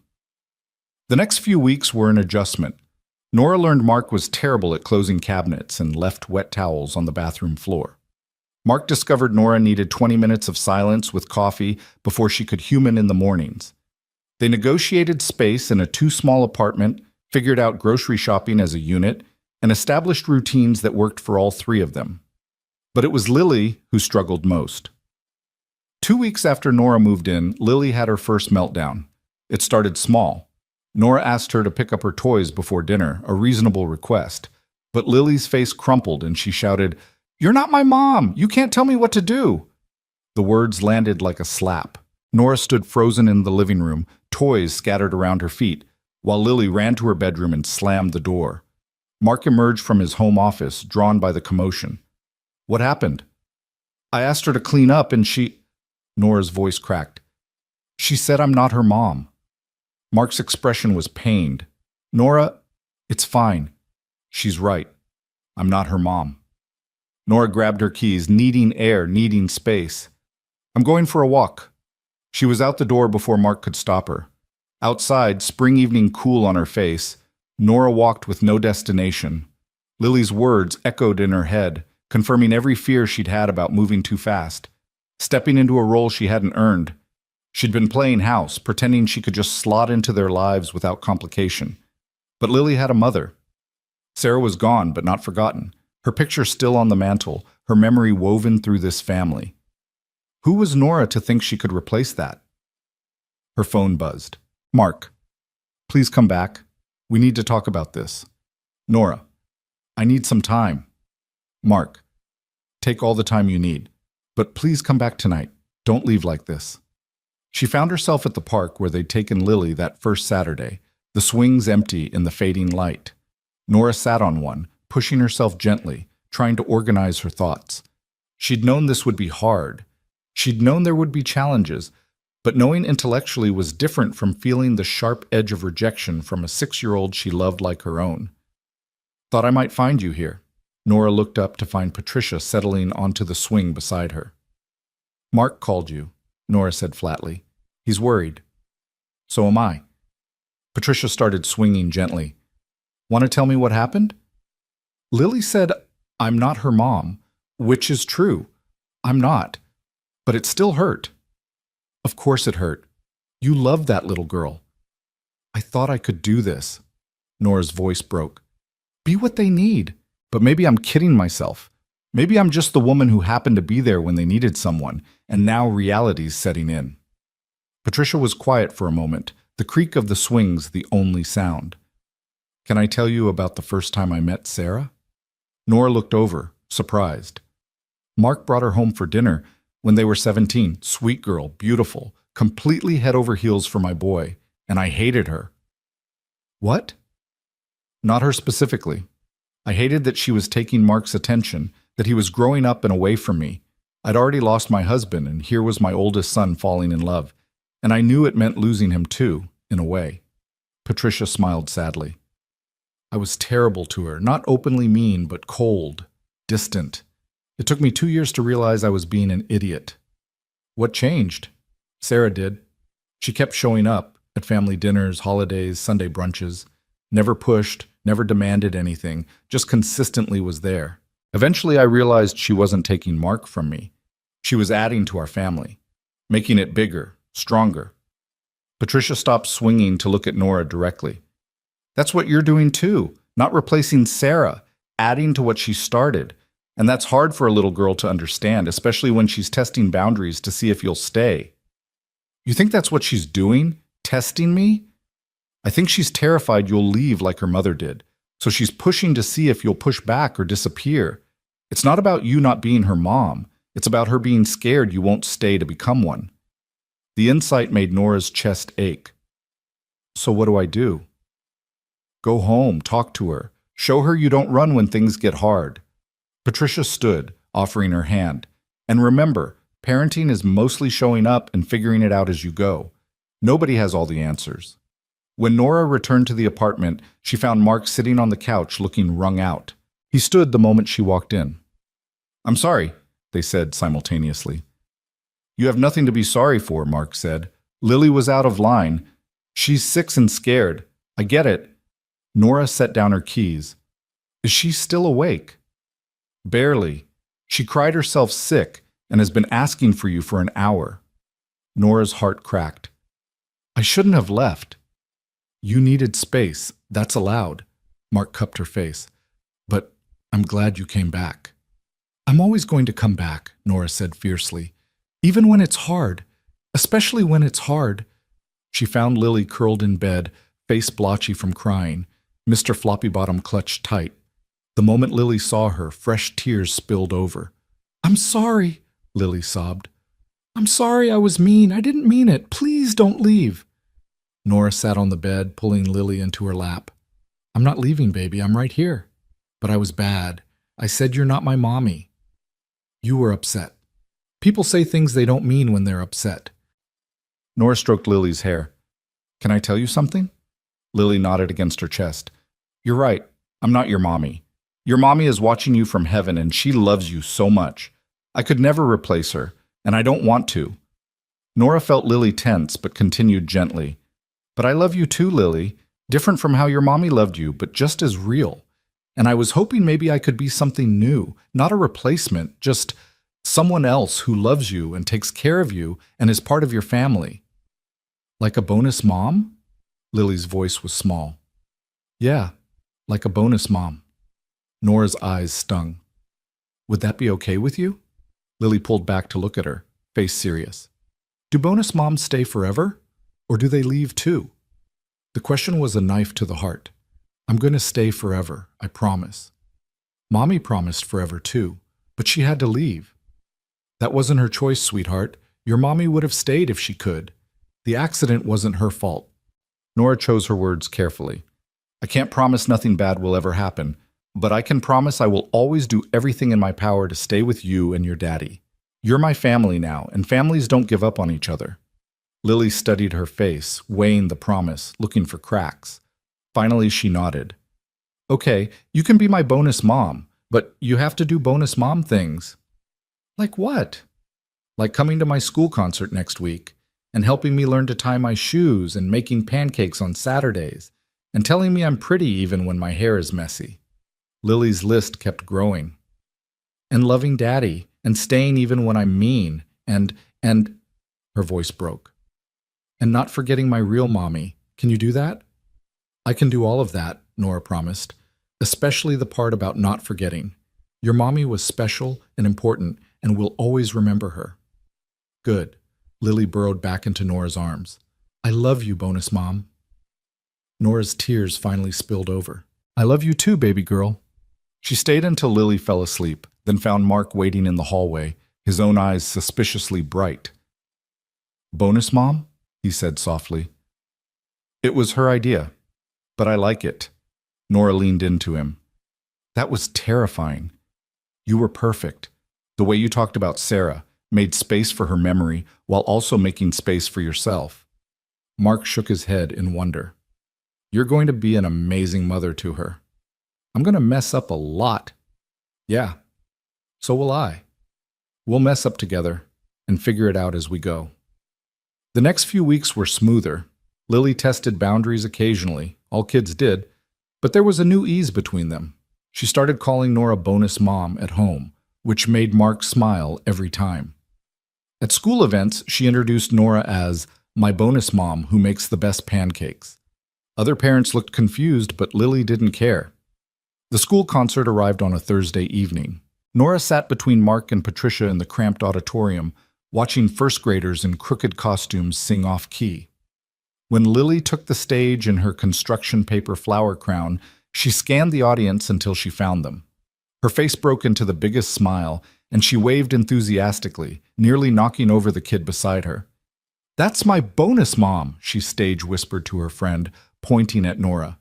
The next few weeks were an adjustment. Nora learned Mark was terrible at closing cabinets and left wet towels on the bathroom floor. Mark discovered Nora needed 20 minutes of silence with coffee before she could human in the mornings. They negotiated space in a too-small apartment, figured out grocery shopping as a unit, and established routines that worked for all 3 of them. But it was Lily who struggled most. 2 weeks after Nora moved in, Lily had her first meltdown. It started small. Nora asked her to pick up her toys before dinner, a reasonable request. But Lily's face crumpled and she shouted, "You're not my mom! You can't tell me what to do!" The words landed like a slap. Nora stood frozen in the living room, toys scattered around her feet, while Lily ran to her bedroom and slammed the door. Mark emerged from his home office, drawn by the commotion. What happened? I asked her to clean up and she... Nora's voice cracked. She said I'm not her mom. Mark's expression was pained. Nora, it's fine. She's right. I'm not her mom. Nora grabbed her keys, needing air, needing space. I'm going for a walk. She was out the door before Mark could stop her. Outside, spring evening cool on her face, Nora walked with no destination. Lily's words echoed in her head, confirming every fear she'd had about moving too fast, stepping into a role she hadn't earned. She'd been playing house, pretending she could just slot into their lives without complication. But Lily had a mother. Sarah was gone, but not forgotten. Her picture still on the mantel, her memory woven through this family. Who was Nora to think she could replace that? Her phone buzzed. Mark, please come back. We need to talk about this. Nora, I need some time. Mark, take all the time you need. But please come back tonight. Don't leave like this. She found herself at the park where they'd taken Lily that first Saturday, the swings empty in the fading light. Nora sat on one, pushing herself gently, trying to organize her thoughts. She'd known this would be hard. She'd known there would be challenges, but knowing intellectually was different from feeling the sharp edge of rejection from a 6-year-old she loved like her own. Thought I might find you here. Nora looked up to find Patricia settling onto the swing beside her. Mark called you, Nora said flatly. He's worried. So am I. Patricia started swinging gently. Want to tell me what happened? Lily said, I'm not her mom, which is true. I'm not. But it still hurt. Of course it hurt. You loved that little girl. I thought I could do this. Nora's voice broke. Be what they need. But maybe I'm kidding myself. Maybe I'm just the woman who happened to be there when they needed someone, and now reality's setting in. Patricia was quiet for a moment, the creak of the swings the only sound. Can I tell you about the first time I met Sarah? Nora looked over, surprised. Mark brought her home for dinner when they were 17, sweet girl, beautiful, completely head over heels for my boy, and I hated her. What? Not her specifically. I hated that she was taking Mark's attention, that he was growing up and away from me. I'd already lost my husband, and here was my oldest son falling in love, and I knew it meant losing him too, in a way. Patricia smiled sadly. I was terrible to her, not openly mean, but cold, distant. It took me 2 years to realize I was being an idiot. What changed? Sarah did. She kept showing up at family dinners, holidays, Sunday brunches. Never pushed, never demanded anything, just consistently was there. Eventually I realized she wasn't taking Mark from me. She was adding to our family, making it bigger, stronger. Patricia stopped swinging to look at Nora directly. That's what you're doing too, not replacing Sarah, adding to what she started. And that's hard for a little girl to understand, especially when she's testing boundaries to see if you'll stay. You think that's what she's doing? Testing me? I think she's terrified you'll leave like her mother did. So she's pushing to see if you'll push back or disappear. It's not about you not being her mom. It's about her being scared you won't stay to become one. The insight made Nora's chest ache. So what do I do? Go home, talk to her. Show her you don't run when things get hard. Patricia stood, offering her hand. And remember, parenting is mostly showing up and figuring it out as you go. Nobody has all the answers. When Nora returned to the apartment, she found Mark sitting on the couch looking wrung out. He stood the moment she walked in. I'm sorry, they said simultaneously. You have nothing to be sorry for, Mark said. Lily was out of line. She's 6 and scared. I get it. Nora set down her keys. Is she still awake? Barely. She cried herself sick and has been asking for you for an hour. Nora's heart cracked. I shouldn't have left. You needed space. That's allowed. Mark cupped her face. But I'm glad you came back. I'm always going to come back, Nora said fiercely. Even when it's hard. Especially when it's hard. She found Lily curled in bed, face blotchy from crying. Mr. Floppy-Bottom clutched tight. The moment Lily saw her, fresh tears spilled over. I'm sorry, Lily sobbed. I'm sorry I was mean. I didn't mean it. Please don't leave. Nora sat on the bed, pulling Lily into her lap. I'm not leaving, baby. I'm right here. But I was bad. I said you're not my mommy. You were upset. People say things they don't mean when they're upset. Nora stroked Lily's hair. Can I tell you something? Lily nodded against her chest. You're right. I'm not your mommy. Your mommy is watching you from heaven and she loves you so much. I could never replace her, and I don't want to. Nora felt Lily tense but continued gently. But I love you too, Lily. Different from how your mommy loved you, but just as real. And I was hoping maybe I could be something new, not a replacement, just someone else who loves you and takes care of you and is part of your family. Like a bonus mom? Lily's voice was small. Yeah, like a bonus mom. Nora's eyes stung. Would that be okay with you? Lily pulled back to look at her, face serious. Do bonus moms stay forever? Or do they leave too? The question was a knife to the heart. I'm going to stay forever, I promise. Mommy promised forever too, but she had to leave. That wasn't her choice, sweetheart. Your mommy would have stayed if she could. The accident wasn't her fault. Nora chose her words carefully. I can't promise nothing bad will ever happen, but I can promise I will always do everything in my power to stay with you and your daddy. You're my family now, and families don't give up on each other. Lily studied her face, weighing the promise, looking for cracks. Finally, she nodded. Okay, you can be my bonus mom, but you have to do bonus mom things. Like what? Like coming to my school concert next week, and helping me learn to tie my shoes and making pancakes on Saturdays, and telling me I'm pretty even when my hair is messy. Lily's list kept growing. And loving Daddy, and staying even when I'm mean, and her voice broke. And not forgetting my real mommy. Can you do that? I can do all of that, Nora promised, especially the part about not forgetting. Your mommy was special and important, and we'll always remember her. Good. Lily burrowed back into Nora's arms. I love you, bonus mom. Nora's tears finally spilled over. I love you too, baby girl. She stayed until Lily fell asleep, then found Mark waiting in the hallway, his own eyes suspiciously bright. Bonus mom? He said softly. It was her idea, but I like it. Nora leaned into him. That was terrifying. You were perfect. The way you talked about Sarah, made space for her memory while also making space for yourself. Mark shook his head in wonder. You're going to be an amazing mother to her. I'm going to mess up a lot. Yeah, so will I. We'll mess up together and figure it out as we go. The next few weeks were smoother. Lily tested boundaries occasionally, all kids did, but there was a new ease between them. She started calling Nora bonus mom at home, which made Mark smile every time. At school events, she introduced Nora as my bonus mom who makes the best pancakes. Other parents looked confused, but Lily didn't care. The school concert arrived on a Thursday evening. Nora sat between Mark and Patricia in the cramped auditorium, watching first graders in crooked costumes sing off-key. When Lily took the stage in her construction paper flower crown, she scanned the audience until she found them. Her face broke into the biggest smile, and she waved enthusiastically, nearly knocking over the kid beside her. That's my bonus mom, she stage whispered to her friend, pointing at Nora.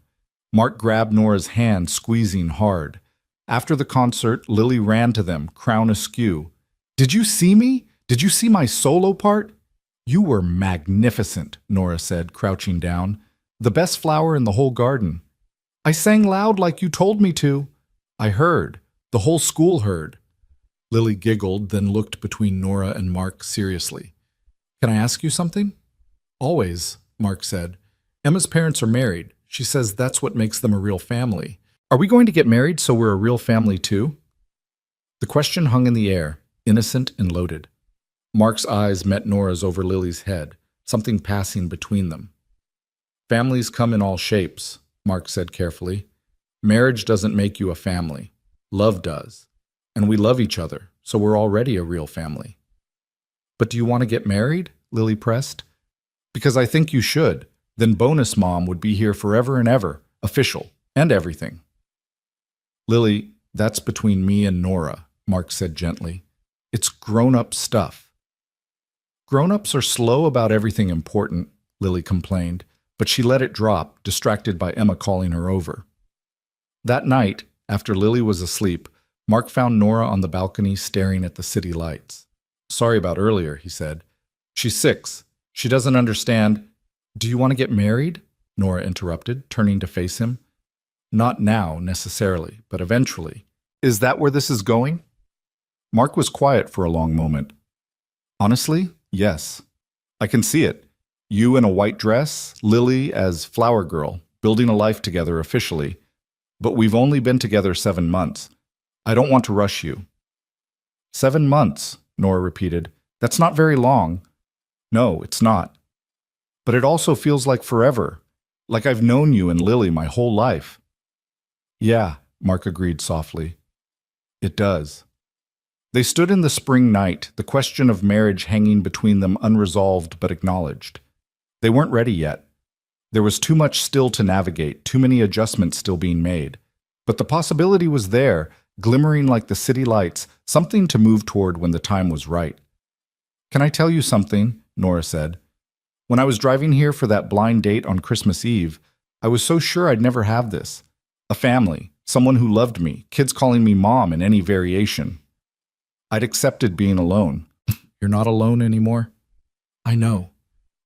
Mark grabbed Nora's hand, squeezing hard. After the concert, Lily ran to them, crown askew. Did you see me? Did you see my solo part? You were magnificent, Nora said, crouching down. The best flower in the whole garden. I sang loud like you told me to. I heard. The whole school heard. Lily giggled, then looked between Nora and Mark seriously. Can I ask you something? Always, Mark said. Emma's parents are married. She says that's what makes them a real family. Are we going to get married so we're a real family too? The question hung in the air, innocent and loaded. Mark's eyes met Nora's over Lily's head, something passing between them. Families come in all shapes, Mark said carefully. Marriage doesn't make you a family. Love does. And we love each other, so we're already a real family. But do you want to get married? Lily pressed. Because I think you should. Then bonus mom would be here forever and ever, official, and everything. Lily, that's between me and Nora, Mark said gently. It's grown-up stuff. Grown-ups are slow about everything important, Lily complained, but she let it drop, distracted by Emma calling her over. That night, after Lily was asleep, Mark found Nora on the balcony staring at the city lights. Sorry about earlier, he said. She's 6. She doesn't understand. Do you want to get married? Nora interrupted, turning to face him. Not now, necessarily, but eventually. Is that where this is going? Mark was quiet for a long moment. Honestly, yes. I can see it. You in a white dress, Lily as flower girl, building a life together officially. But we've only been together 7 months. I don't want to rush you." 7 months, Nora repeated. "That's not very long." "No, it's not. But it also feels like forever, like I've known you and Lily my whole life." "Yeah," Mark agreed softly. "It does." They stood in the spring night, the question of marriage hanging between them unresolved but acknowledged. They weren't ready yet. There was too much still to navigate, too many adjustments still being made. But the possibility was there, glimmering like the city lights, something to move toward when the time was right. "Can I tell you something?" Nora said. "When I was driving here for that blind date on Christmas Eve, I was so sure I'd never have this. A family, someone who loved me, kids calling me mom in any variation. I'd accepted being alone." "You're not alone anymore?" "I know.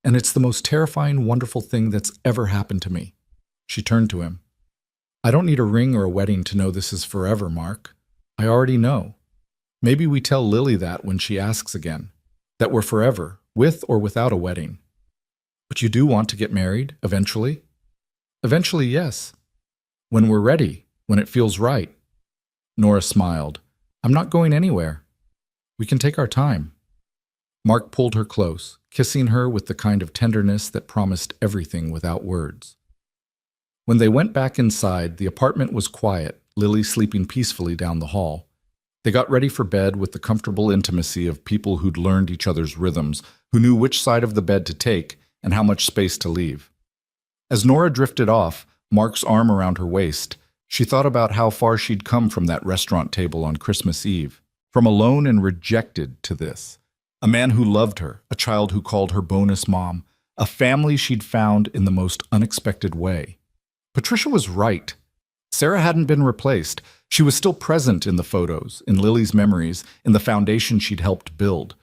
And it's the most terrifying, wonderful thing that's ever happened to me." She turned to him. "I don't need a ring or a wedding to know this is forever, Mark. I already know. Maybe we tell Lily that when she asks again, that we're forever, with or without a wedding." "But you do want to get married, eventually?" "Eventually, yes. When we're ready, when it feels right." Nora smiled. "I'm not going anywhere. We can take our time." Mark pulled her close, kissing her with the kind of tenderness that promised everything without words. When they went back inside, the apartment was quiet, Lily sleeping peacefully down the hall. They got ready for bed with the comfortable intimacy of people who'd learned each other's rhythms, who knew which side of the bed to take and how much space to leave. As Nora drifted off, Mark's arm around her waist, she thought about how far she'd come from that restaurant table on Christmas Eve, from alone and rejected to this. A man who loved her, a child who called her bonus mom, a family she'd found in the most unexpected way. Patricia was right. Sarah hadn't been replaced. She was still present in the photos, in Lily's memories, in the foundation she'd helped build.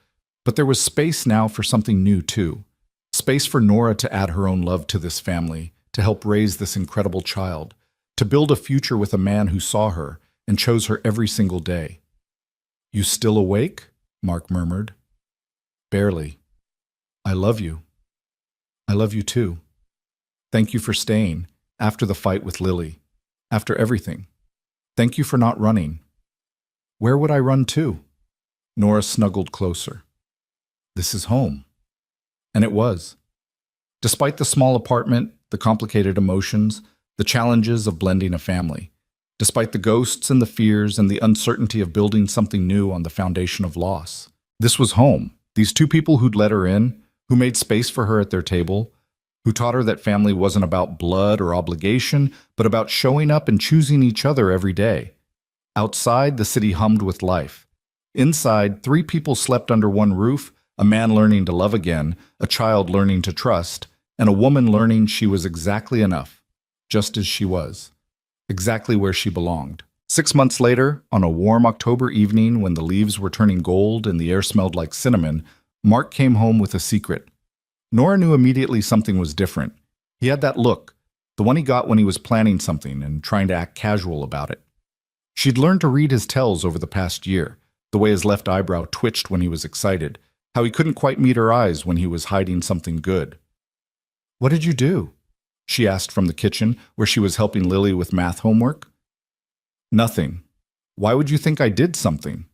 But there was space now for something new, too. Space for Nora to add her own love to this family, to help raise this incredible child, to build a future with a man who saw her and chose her every single day. "You still awake?" Mark murmured. "Barely. I love you. I love you too. Thank you for staying, after the fight with Lily, after everything. Thank you for not running." "Where would I run to?" Nora snuggled closer. "This is home." And it was. Despite the small apartment, the complicated emotions, the challenges of blending a family, despite the ghosts and the fears and the uncertainty of building something new on the foundation of loss, this was home. These two people who'd let her in, who made space for her at their table, who taught her that family wasn't about blood or obligation, but about showing up and choosing each other every day. Outside, the city hummed with life. Inside, 3 people slept under one roof, a man learning to love again, a child learning to trust, and a woman learning she was exactly enough, just as she was, exactly where she belonged. 6 months later, on a warm October evening when the leaves were turning gold and the air smelled like cinnamon, Mark came home with a secret. Nora knew immediately something was different. He had that look, the one he got when he was planning something and trying to act casual about it. She'd learned to read his tells over the past year, the way his left eyebrow twitched when he was excited, how he couldn't quite meet her eyes when he was hiding something good. "What did you do?" she asked from the kitchen, where she was helping Lily with math homework. "Nothing. Why would you think I did something?"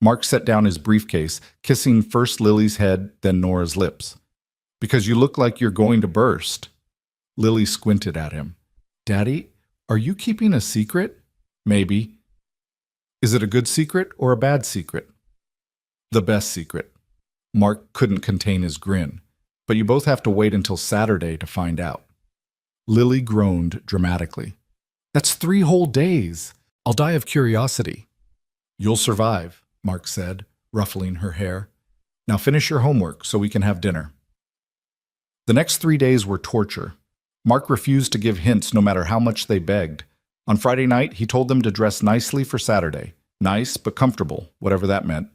Mark set down his briefcase, kissing first Lily's head, then Nora's lips. "Because you look like you're going to burst." Lily squinted at him. "Daddy, are you keeping a secret?" "Maybe." "Is it a good secret or a bad secret?" "The best secret." Mark couldn't contain his grin. "But you both have to wait until Saturday to find out." Lily groaned dramatically. "That's 3 whole days. I'll die of curiosity." "You'll survive," Mark said, ruffling her hair. "Now finish your homework so we can have dinner." The next 3 days were torture. Mark refused to give hints no matter how much they begged. On Friday night, he told them to dress nicely for Saturday. Nice, but comfortable, whatever that meant.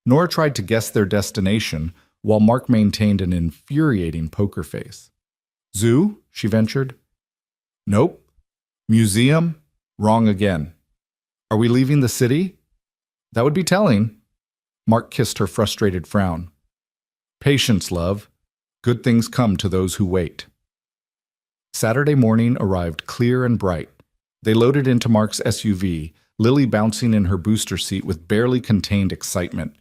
Nora tried to guess their destination, while Mark maintained an infuriating poker face. "Zoo?" she ventured. "Nope." "Museum?" "Wrong again." "Are we leaving the city?" "That would be telling." Mark kissed her frustrated frown. "Patience, love. Good things come to those who wait. Saturday morning arrived clear and bright. They loaded into Mark's SUV, Lily bouncing in her booster seat with barely contained excitement.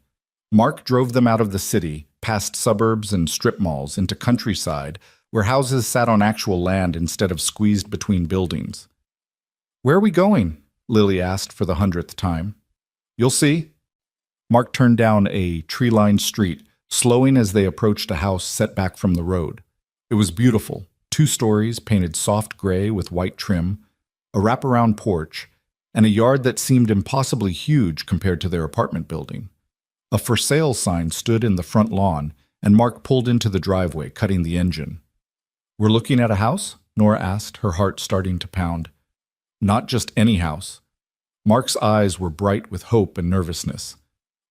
Mark drove them out of the city, past suburbs and strip malls, into countryside, where houses sat on actual land instead of squeezed between buildings. "Where are we going?" Lily asked for the 100th time. "You'll see." Mark turned down a tree-lined street, slowing as they approached a house set back from the road. It was beautiful, 2 stories painted soft gray with white trim, a wraparound porch, and a yard that seemed impossibly huge compared to their apartment building. A for sale sign stood in the front lawn, and Mark pulled into the driveway, cutting the engine. "We're looking at a house?" Nora asked, her heart starting to pound. "Not just any house." Mark's eyes were bright with hope and nervousness.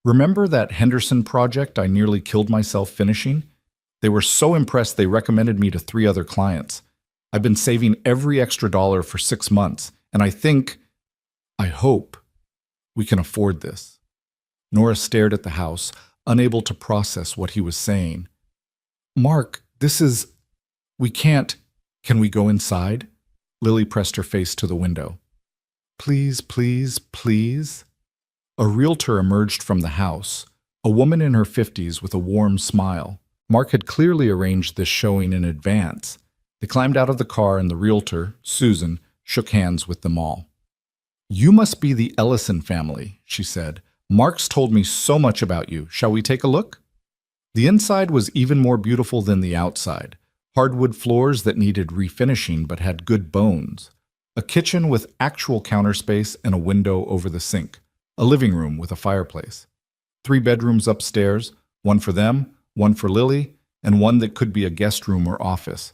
"Remember that Henderson project I nearly killed myself finishing? They were so impressed they recommended me to 3 other clients. I've been saving every extra dollar for 6 months, and I hope we can afford this." Nora stared at the house, unable to process what he was saying. "Mark, we can't. Can we go inside?" Lily pressed her face to the window. "Please, please, please." A realtor emerged from the house, a woman in her 50s with a warm smile. Mark had clearly arranged this showing in advance. They climbed out of the car and the realtor, Susan, shook hands with them all. "You must be the Ellison family," she said. "Mark's told me so much about you. Shall we take a look?" The inside was even more beautiful than the outside. Hardwood floors that needed refinishing but had good bones. A kitchen with actual counter space and a window over the sink. A living room with a fireplace. 3 bedrooms upstairs, one for them, one for Lily, and one that could be a guest room or office.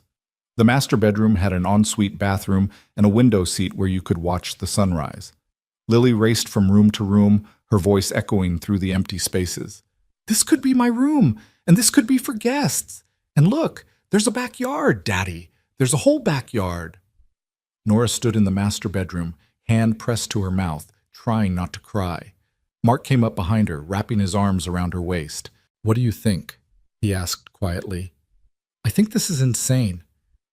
The master bedroom had an ensuite bathroom and a window seat where you could watch the sunrise. Lily raced from room to room, her voice echoing through the empty spaces. "This could be my room, and this could be for guests. And look, there's a backyard, Daddy. There's a whole backyard." Nora stood in the master bedroom, hand pressed to her mouth, trying not to cry. Mark came up behind her, wrapping his arms around her waist. "What do you think?" he asked quietly. "I think this is insane.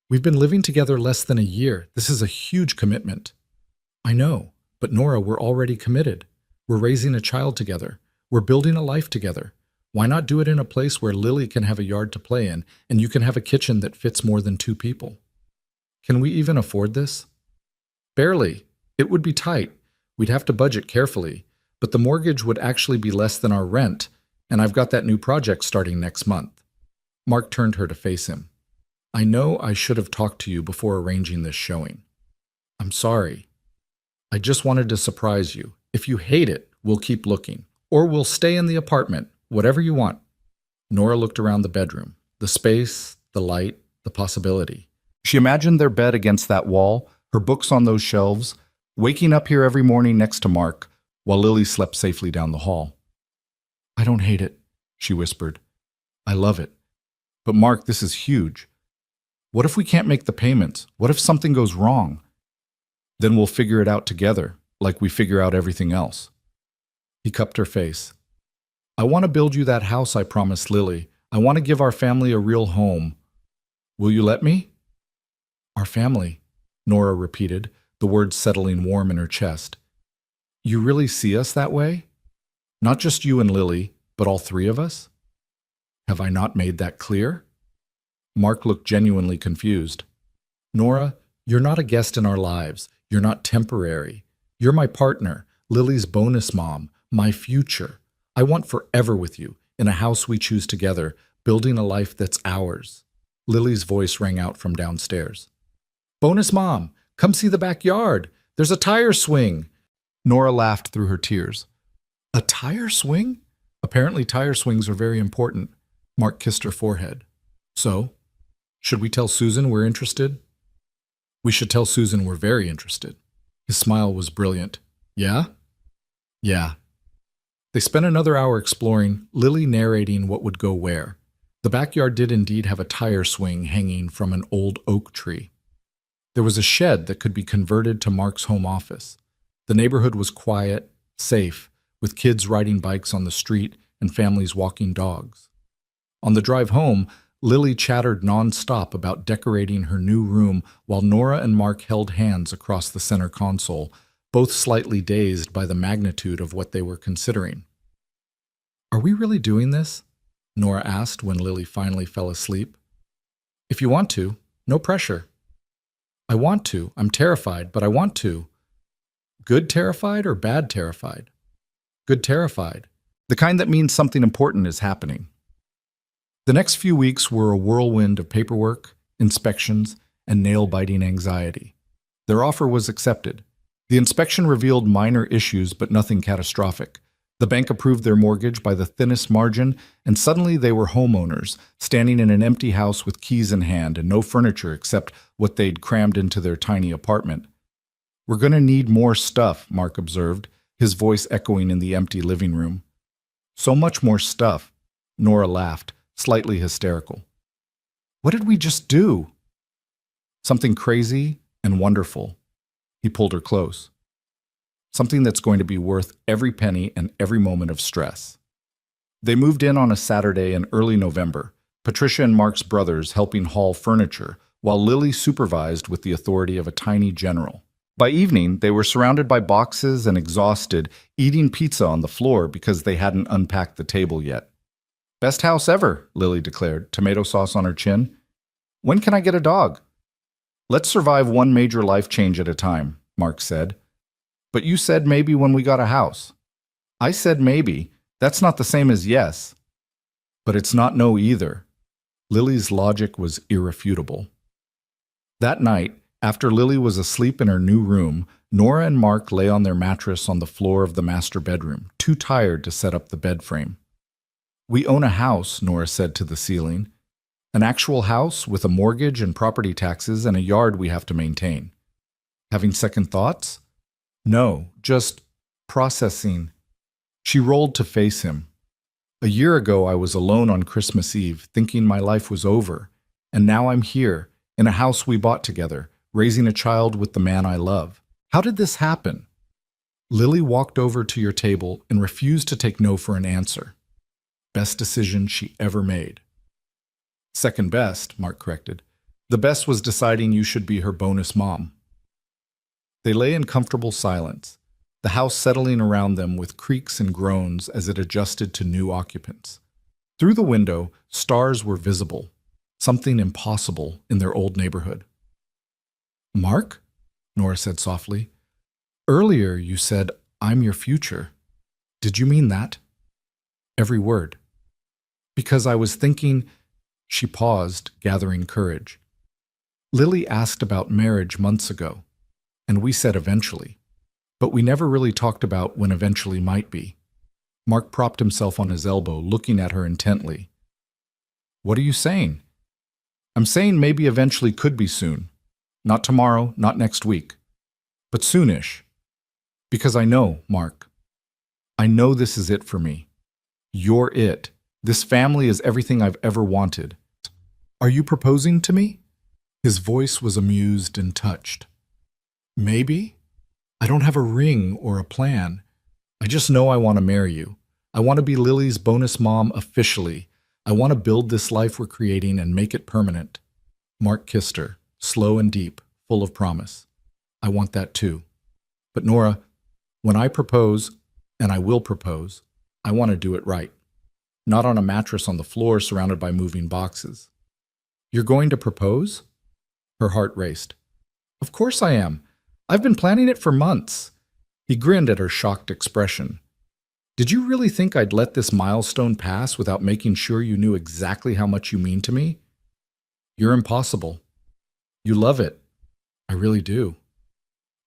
We've been living together less than a year. This is a huge commitment." "I know, but Nora, we're already committed. We're raising a child together. We're building a life together. Why not do it in a place where Lily can have a yard to play in, and you can have a kitchen that fits more than 2 people? Can we even afford this?" "Barely. It would be tight. We'd have to budget carefully, but the mortgage would actually be less than our rent, and I've got that new project starting next month." Mark turned her to face him. "I know I should have talked to you before arranging this showing. I'm sorry. I just wanted to surprise you. If you hate it, we'll keep looking, or we'll stay in the apartment, whatever you want." Nora looked around the bedroom, the space, the light, the possibility. She imagined their bed against that wall, her books on those shelves, waking up here every morning next to Mark, while Lily slept safely down the hall. "I don't hate it," she whispered. "I love it. But Mark, this is huge. What if we can't make the payments? What if something goes wrong? Then we'll figure it out together, like we figure out everything else." He cupped her face. "I want to build you that house I promised Lily. I want to give our family a real home. Will you let me?" "Our family," Nora repeated, the words settling warm in her chest. "You really see us that way? Not just you and Lily, but all 3 of us? Have I not made that clear?" Mark looked genuinely confused. "Nora, you're not a guest in our lives. You're not temporary. You're my partner, Lily's bonus mom, my future. I want forever with you, in a house we choose together, building a life that's ours." Lily's voice rang out from downstairs. "Bonus mom, come see the backyard. There's a tire swing." Nora laughed through her tears. "A tire swing?" "Apparently tire swings are very important." Mark kissed her forehead. "So, should we tell Susan we're interested?" "We should tell Susan we're very interested." His smile was brilliant. "Yeah?" "Yeah." They spent another hour exploring, Lily narrating what would go where. The backyard did indeed have a tire swing hanging from an old oak tree. There was a shed that could be converted to Mark's home office. The neighborhood was quiet, safe, with kids riding bikes on the street and families walking dogs. On the drive home, Lily chattered nonstop about decorating her new room while Nora and Mark held hands across the center console, both slightly dazed by the magnitude of what they were considering. "Are we really doing this?" Nora asked when Lily finally fell asleep. "If you want to, no pressure." "I want to. I'm terrified, but I want to." "Good terrified or bad terrified?" "Good terrified." The kind that means something important is happening. The next few weeks were a whirlwind of paperwork, inspections, and nail-biting anxiety. Their offer was accepted. The inspection revealed minor issues, but nothing catastrophic. The bank approved their mortgage by the thinnest margin, and suddenly they were homeowners, standing in an empty house with keys in hand and no furniture except what they'd crammed into their tiny apartment. "We're going to need more stuff," Mark observed, his voice echoing in the empty living room. "So much more stuff," Nora laughed, slightly hysterical. "What did we just do?" "Something crazy and wonderful." He pulled her close. "Something that's going to be worth every penny and every moment of stress." They moved in on a Saturday in early November, Patricia and Mark's brothers helping haul furniture, while Lily supervised with the authority of a tiny general. By evening, they were surrounded by boxes and exhausted, eating pizza on the floor because they hadn't unpacked the table yet. "Best house ever," Lily declared, tomato sauce on her chin. "When can I get a dog?" "Let's survive one major life change at a time," Mark said. "But you said maybe when we got a house." "I said maybe. That's not the same as yes." "But it's not no either." Lily's logic was irrefutable. That night, after Lily was asleep in her new room, Nora and Mark lay on their mattress on the floor of the master bedroom, too tired to set up the bed frame. "We own a house," Nora said to the ceiling. "An actual house with a mortgage and property taxes and a yard we have to maintain." "Having second thoughts?" "No, just processing." She rolled to face him. "A year ago I was alone on Christmas Eve, thinking my life was over, and now I'm here, in a house we bought together, raising a child with the man I love. How did this happen?" Lily walked over to your table and refused to take no for an answer. Best decision she ever made. "Second best," Mark corrected. "The best was deciding you should be her bonus mom." They lay in comfortable silence, the house settling around them with creaks and groans as it adjusted to new occupants. Through the window, stars were visible, something impossible in their old neighborhood. "Mark?" Nora said softly. "Earlier you said, 'I'm your future.' Did you mean that?" "Every word." "Because I was thinking—" She paused, gathering courage. "Lily asked about marriage months ago, and we said eventually. But we never really talked about when eventually might be." Mark propped himself on his elbow, looking at her intently. "What are you saying?" "I'm saying maybe eventually could be soon. Not tomorrow, not next week. But soonish. Because I know, Mark. I know this is it for me. You're it. This family is everything I've ever wanted. Are you proposing to me?" His voice was amused and touched. "Maybe. I don't have a ring or a plan. I just know I want to marry you. I want to be Lily's bonus mom officially. I want to build this life we're creating and make it permanent." Mark kissed her, slow and deep, full of promise. "I want that too. But Nora, when I propose, and I will propose, I want to do it right. Not on a mattress on the floor surrounded by moving boxes." "You're going to propose?" Her heart raced. "Of course I am. I've been planning it for months." He grinned at her shocked expression. "Did you really think I'd let this milestone pass without making sure you knew exactly how much you mean to me? You're impossible. You love it. I really do."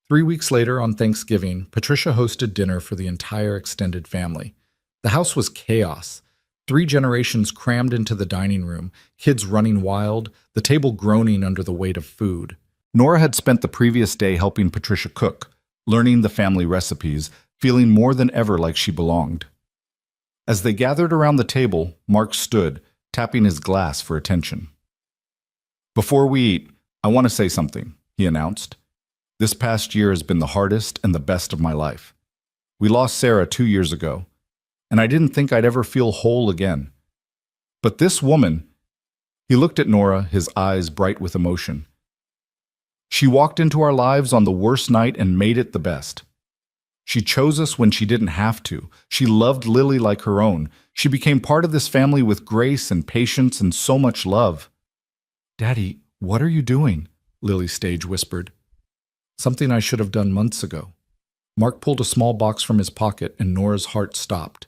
3 weeks later, on Thanksgiving, Patricia hosted dinner for the entire extended family. The house was chaos. 3 generations crammed into the dining room, kids running wild, the table groaning under the weight of food. Nora had spent the previous day helping Patricia cook, learning the family recipes, feeling more than ever like she belonged. As they gathered around the table, Mark stood, tapping his glass for attention. "Before we eat, I want to say something," he announced. "This past year has been the hardest and the best of my life. We lost Sarah 2 years ago, and I didn't think I'd ever feel whole again. But this woman, He looked at Nora, his eyes bright with emotion. She walked into our lives on the worst night and made it the best. She chose us when she didn't have to. She loved Lily like her own. She became part of this family with grace and patience and so much love. "Daddy, what are you doing?" Lily Stage whispered. "Something I should have done months ago." Mark pulled a small box from his pocket and Nora's heart stopped.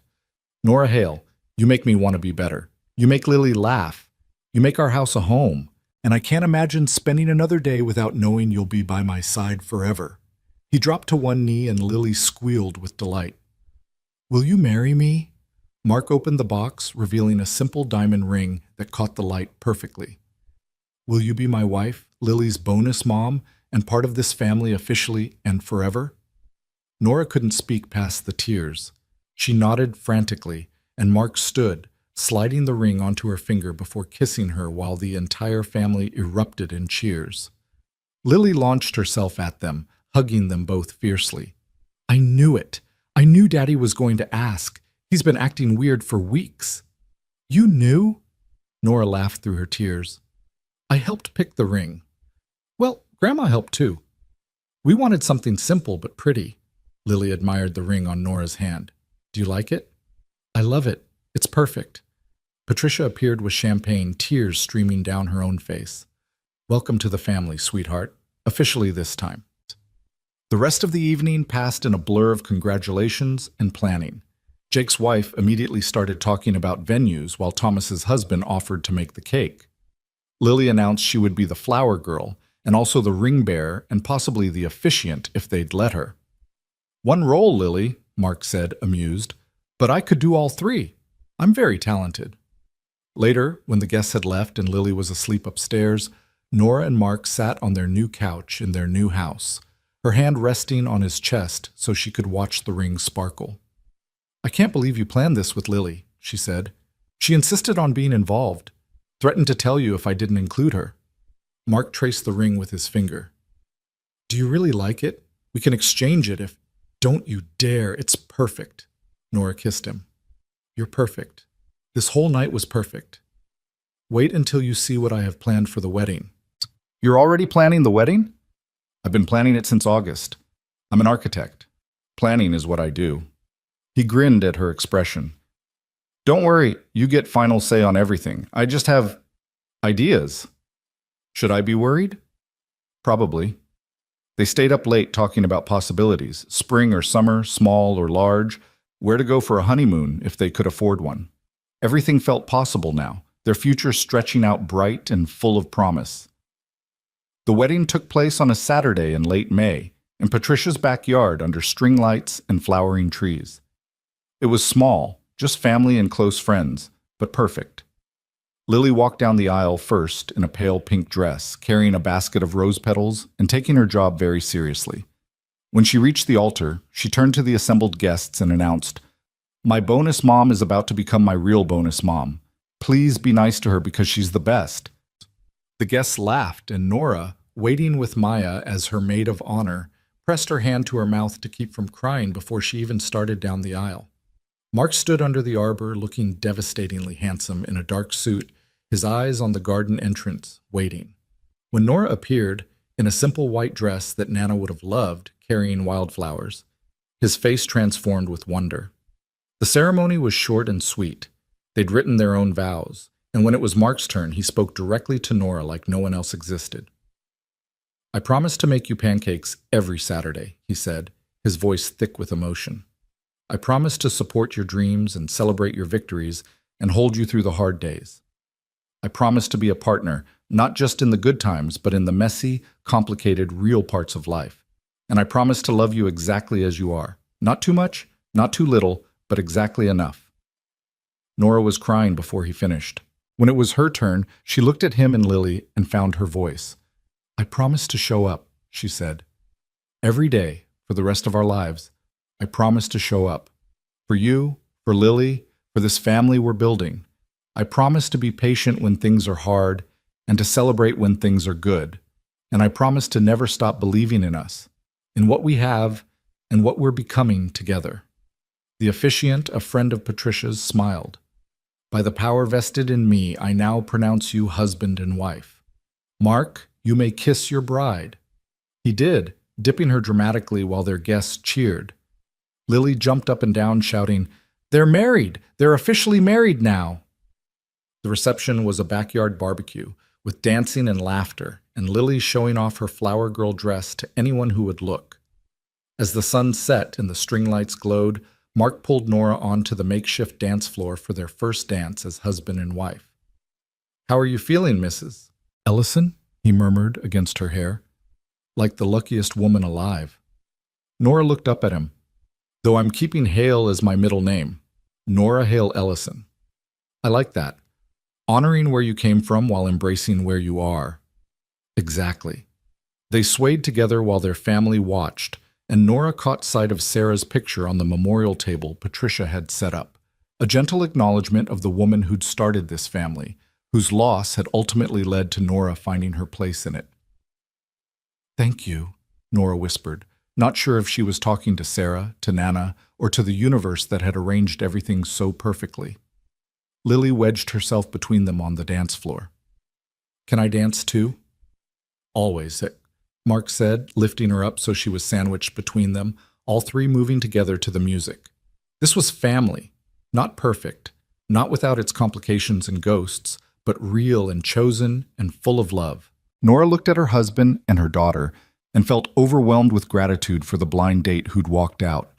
"Nora Hale, you make me want to be better. You make Lily laugh. You make our house a home. And I can't imagine spending another day without knowing you'll be by my side forever." He dropped to one knee and Lily squealed with delight. "Will you marry me?" Mark opened the box, revealing a simple diamond ring that caught the light perfectly. "Will you be my wife, Lily's bonus mom, and part of this family officially and forever?" Nora couldn't speak past the tears. She nodded frantically, and Mark stood, sliding the ring onto her finger before kissing her while the entire family erupted in cheers. Lily launched herself at them, hugging them both fiercely. "I knew it. I knew Daddy was going to ask. He's been acting weird for weeks." "You knew?" Nora laughed through her tears. "I helped pick the ring. Well, Grandma helped too. We wanted something simple but pretty." Lily admired the ring on Nora's hand. "Do you like it?" "I love it. It's perfect." Patricia appeared with champagne, tears streaming down her own face. "Welcome to the family, sweetheart. Officially this time." The rest of the evening passed in a blur of congratulations and planning. Jake's wife immediately started talking about venues while Thomas's husband offered to make the cake. Lily announced she would be the flower girl and also the ring bearer and possibly the officiant if they'd let her. "One role, Lily," Mark said, amused, "but I could do all three. I'm very talented." Later, when the guests had left and Lily was asleep upstairs, Nora and Mark sat on their new couch in their new house, her hand resting on his chest so she could watch the ring sparkle. "I can't believe you planned this with Lily," she said. "She insisted on being involved, threatened to tell you if I didn't include her." Mark traced the ring with his finger. "Do you really like it? We can exchange it if—" "Don't you dare, it's perfect." Nora kissed him. "You're perfect. This whole night was perfect. Wait until you see what I have planned for the wedding." "You're already planning the wedding?" "I've been planning it since August. I'm an architect. Planning is what I do." He grinned at her expression. "Don't worry, you get final say on everything. I just have ideas." "Should I be worried?" "Probably." They stayed up late talking about possibilities, spring or summer, small or large, where to go for a honeymoon if they could afford one. Everything felt possible now, their future stretching out bright and full of promise. The wedding took place on a Saturday in late May, in Patricia's backyard under string lights and flowering trees. It was small, just family and close friends, but perfect. Lily walked down the aisle first in a pale pink dress, carrying a basket of rose petals and taking her job very seriously. When she reached the altar, she turned to the assembled guests and announced, "My bonus mom is about to become my real bonus mom. Please be nice to her because she's the best." The guests laughed, and Nora, waiting with Maya as her maid of honor, pressed her hand to her mouth to keep from crying before she even started down the aisle. Mark stood under the arbor looking devastatingly handsome in a dark suit, his eyes on the garden entrance, waiting. When Nora appeared, in a simple white dress that Nana would have loved, carrying wildflowers, his face transformed with wonder. The ceremony was short and sweet. They'd written their own vows, and when it was Mark's turn, he spoke directly to Nora like no one else existed. "I promise to make you pancakes every Saturday," he said, his voice thick with emotion. "I promise to support your dreams and celebrate your victories and hold you through the hard days. I promise to be a partner, not just in the good times, but in the messy, complicated, real parts of life. And I promise to love you exactly as you are. Not too much, not too little, but exactly enough." Nora was crying before he finished. When it was her turn, she looked at him and Lily and found her voice. "I promise to show up," she said. "Every day, for the rest of our lives, I promise to show up. For you, for Lily, for this family we're building. I promise to be patient when things are hard and to celebrate when things are good. And I promise to never stop believing in us, in what we have and what we're becoming together." The officiant, a friend of Patricia's, smiled. By the power vested in me, I now pronounce you husband and wife. Mark, you may kiss your bride." He did, dipping her dramatically while their guests cheered. Lily jumped up and down, shouting, "They're married! They're officially married now!" The reception was a backyard barbecue, with dancing and laughter, and Lily showing off her flower girl dress to anyone who would look. As the sun set and the string lights glowed, Mark pulled Nora onto the makeshift dance floor for their first dance as husband and wife. "How are you feeling, Mrs. Ellison?" he murmured against her hair. "Like the luckiest woman alive." Nora looked up at him. "Though I'm keeping Hale as my middle name. Nora Hale Ellison. I like that. Honoring where you came from while embracing where you are." Exactly. They swayed together while their family watched, and Nora caught sight of Sarah's picture on the memorial table Patricia had set up, a gentle acknowledgement of the woman who'd started this family, whose loss had ultimately led to Nora finding her place in it. "Thank you," Nora whispered, not sure if she was talking to Sarah, to Nana, or to the universe that had arranged everything so perfectly. Lily wedged herself between them on the dance floor. "Can I dance too?" "Always," Mark said, lifting her up so she was sandwiched between them, all three moving together to the music. This was family, not perfect, not without its complications and ghosts, but real and chosen and full of love. Nora looked at her husband and her daughter and felt overwhelmed with gratitude for the blind date who'd walked out,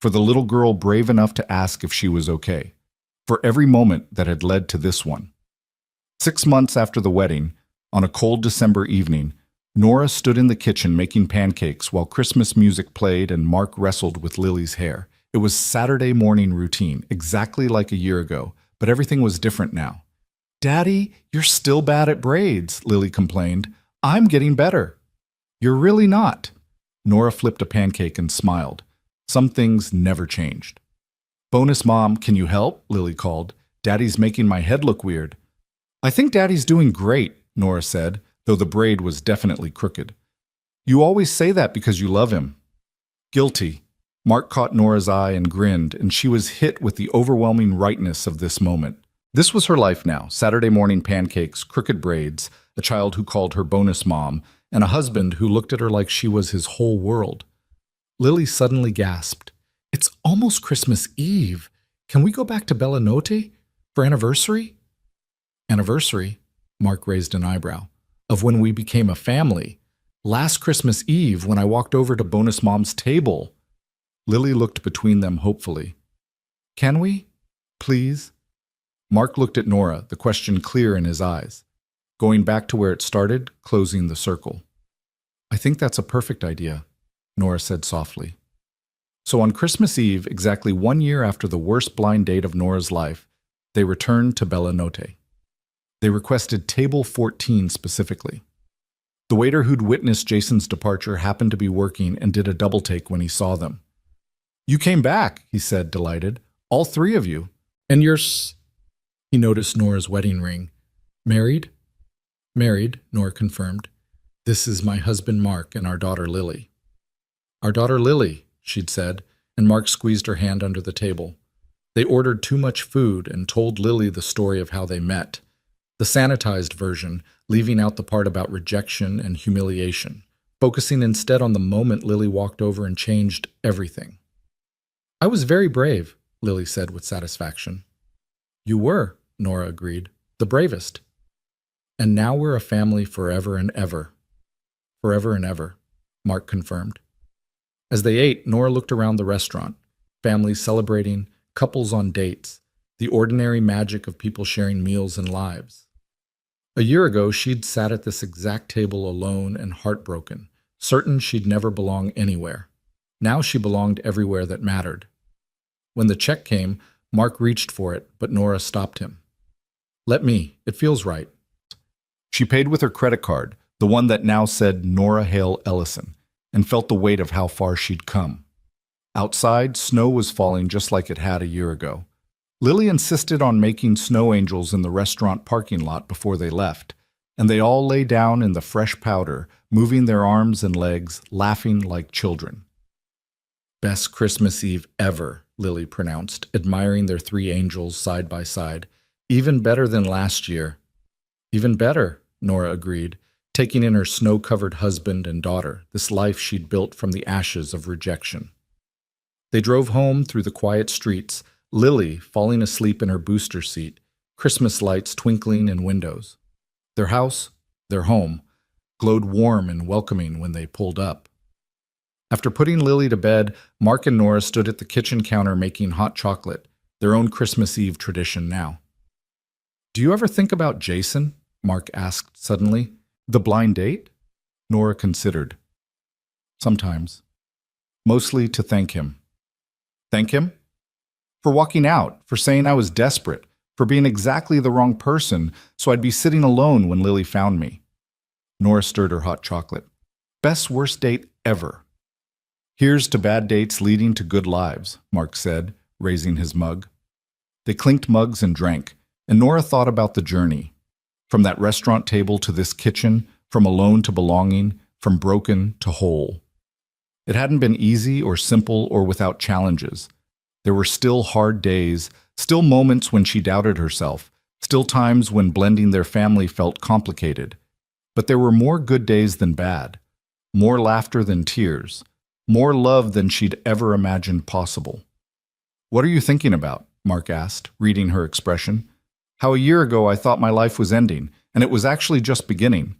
for the little girl brave enough to ask if she was okay, for every moment that had led to this one. 6 months after the wedding, on a cold December evening, Nora stood in the kitchen making pancakes while Christmas music played and Mark wrestled with Lily's hair. It was Saturday morning routine, exactly like a year ago, but everything was different now. "Daddy, you're still bad at braids," Lily complained. "I'm getting better." "You're really not." Nora flipped a pancake and smiled. Some things never changed. "Bonus Mom, can you help?" Lily called. "Daddy's making my head look weird." "I think Daddy's doing great," Nora said, though the braid was definitely crooked. "You always say that because you love him." "Guilty." Mark caught Nora's eye and grinned, and she was hit with the overwhelming rightness of this moment. This was her life now: Saturday morning pancakes, crooked braids, a child who called her bonus mom, and a husband who looked at her like she was his whole world. Lily suddenly gasped. "It's almost Christmas Eve. Can we go back to Bellanote for anniversary?" "Anniversary?" Mark raised an eyebrow. "Of when we became a family. Last Christmas Eve when I walked over to Bonus Mom's table." Lily looked between them hopefully. "Can we? Please?" Mark looked at Nora, the question clear in his eyes. "Going back to where it started, closing the circle." "I think that's a perfect idea," Nora said softly. So on Christmas Eve, exactly 1 year after the worst blind date of Nora's life, they returned to Bellanote. They requested table 14 specifically. The waiter who'd witnessed Jason's departure happened to be working and did a double take when he saw them. "You came back," he said, delighted. "All 3 of you. And you're He noticed Nora's wedding ring. "Married?" "Married," Nora confirmed. "This is my husband Mark and our daughter Lily." "Our daughter Lily," she'd said, and Mark squeezed her hand under the table. They ordered too much food and told Lily the story of how they met. The sanitized version, leaving out the part about rejection and humiliation, focusing instead on the moment Lily walked over and changed everything. "I was very brave," Lily said with satisfaction. "You were," Nora agreed. "The bravest." "And now we're a family forever and ever." "Forever and ever," Mark confirmed. As they ate, Nora looked around the restaurant, families celebrating, couples on dates, the ordinary magic of people sharing meals and lives. A year ago, she'd sat at this exact table alone and heartbroken, certain she'd never belong anywhere. Now she belonged everywhere that mattered. When the check came, Mark reached for it, but Nora stopped him. "Let me. It feels right." She paid with her credit card, the one that now said Nora Hale Ellison, and felt the weight of how far she'd come. Outside, snow was falling just like it had a year ago. Lily insisted on making snow angels in the restaurant parking lot before they left, and they all lay down in the fresh powder, moving their arms and legs, laughing like children. "Best Christmas Eve ever," Lily pronounced, admiring their 3 angels side by side. Even better than last year. Even better, Nora agreed, taking in her snow-covered husband and daughter, this life she'd built from the ashes of rejection. They drove home through the quiet streets, Lily falling asleep in her booster seat, Christmas lights twinkling in windows. Their house, their home, glowed warm and welcoming when they pulled up. After putting Lily to bed, Mark and Nora stood at the kitchen counter making hot chocolate, their own Christmas Eve tradition now. "Do you ever think about Jason?" Mark asked suddenly. "The blind date?" Nora considered. "Sometimes. Mostly to thank him." "Thank him?" "For walking out, for saying I was desperate, for being exactly the wrong person so I'd be sitting alone when Lily found me." Nora stirred her hot chocolate. "Best worst date ever." "Here's to bad dates leading to good lives," Mark said, raising his mug. They clinked mugs and drank, and Nora thought about the journey. From that restaurant table to this kitchen, from alone to belonging, from broken to whole. It hadn't been easy or simple or without challenges. There were still hard days, still moments when she doubted herself, still times when blending their family felt complicated. But there were more good days than bad, more laughter than tears, more love than she'd ever imagined possible. "What are you thinking about?" Mark asked, reading her expression. "How a year ago I thought my life was ending, and it was actually just beginning."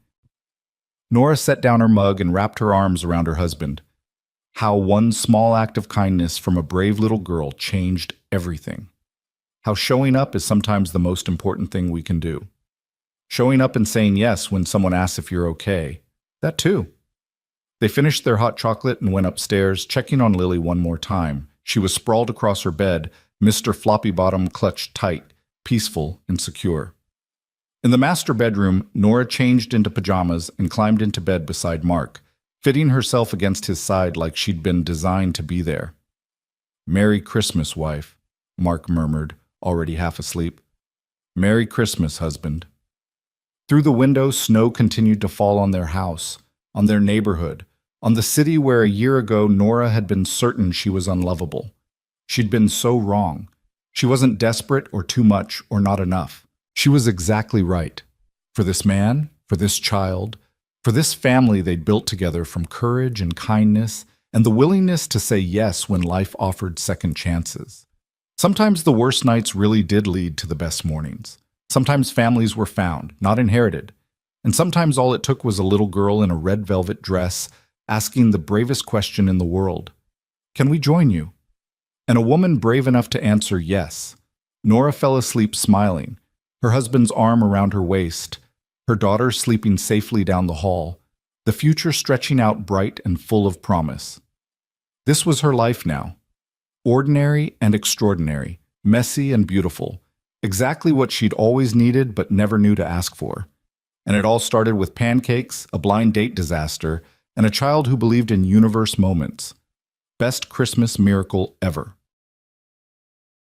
Nora set down her mug and wrapped her arms around her husband. How one small act of kindness from a brave little girl changed everything. How showing up is sometimes the most important thing we can do. Showing up and saying yes when someone asks if you're okay. That too. They finished their hot chocolate and went upstairs, checking on Lily one more time. She was sprawled across her bed, Mr. Floppy Bottom clutched tight, peaceful and secure. In the master bedroom, Nora changed into pajamas and climbed into bed beside Mark, fitting herself against his side like she'd been designed to be there. "Merry Christmas, wife," Mark murmured, already half asleep. "Merry Christmas, husband." Through the window, snow continued to fall on their house, on their neighborhood, on the city where a year ago Nora had been certain she was unlovable. She'd been so wrong. She wasn't desperate or too much or not enough. She was exactly right. For this man, for this child, for this family they'd built together from courage and kindness and the willingness to say yes when life offered second chances. Sometimes the worst nights really did lead to the best mornings. Sometimes families were found, not inherited. And sometimes all it took was a little girl in a red velvet dress asking the bravest question in the world. "Can we join you?" And a woman brave enough to answer yes. Nora fell asleep smiling, her husband's arm around her waist, her daughter sleeping safely down the hall, the future stretching out bright and full of promise. This was her life now. Ordinary and extraordinary, messy and beautiful, exactly what she'd always needed but never knew to ask for. And it all started with pancakes, a blind date disaster, and a child who believed in universe moments. Best Christmas miracle ever.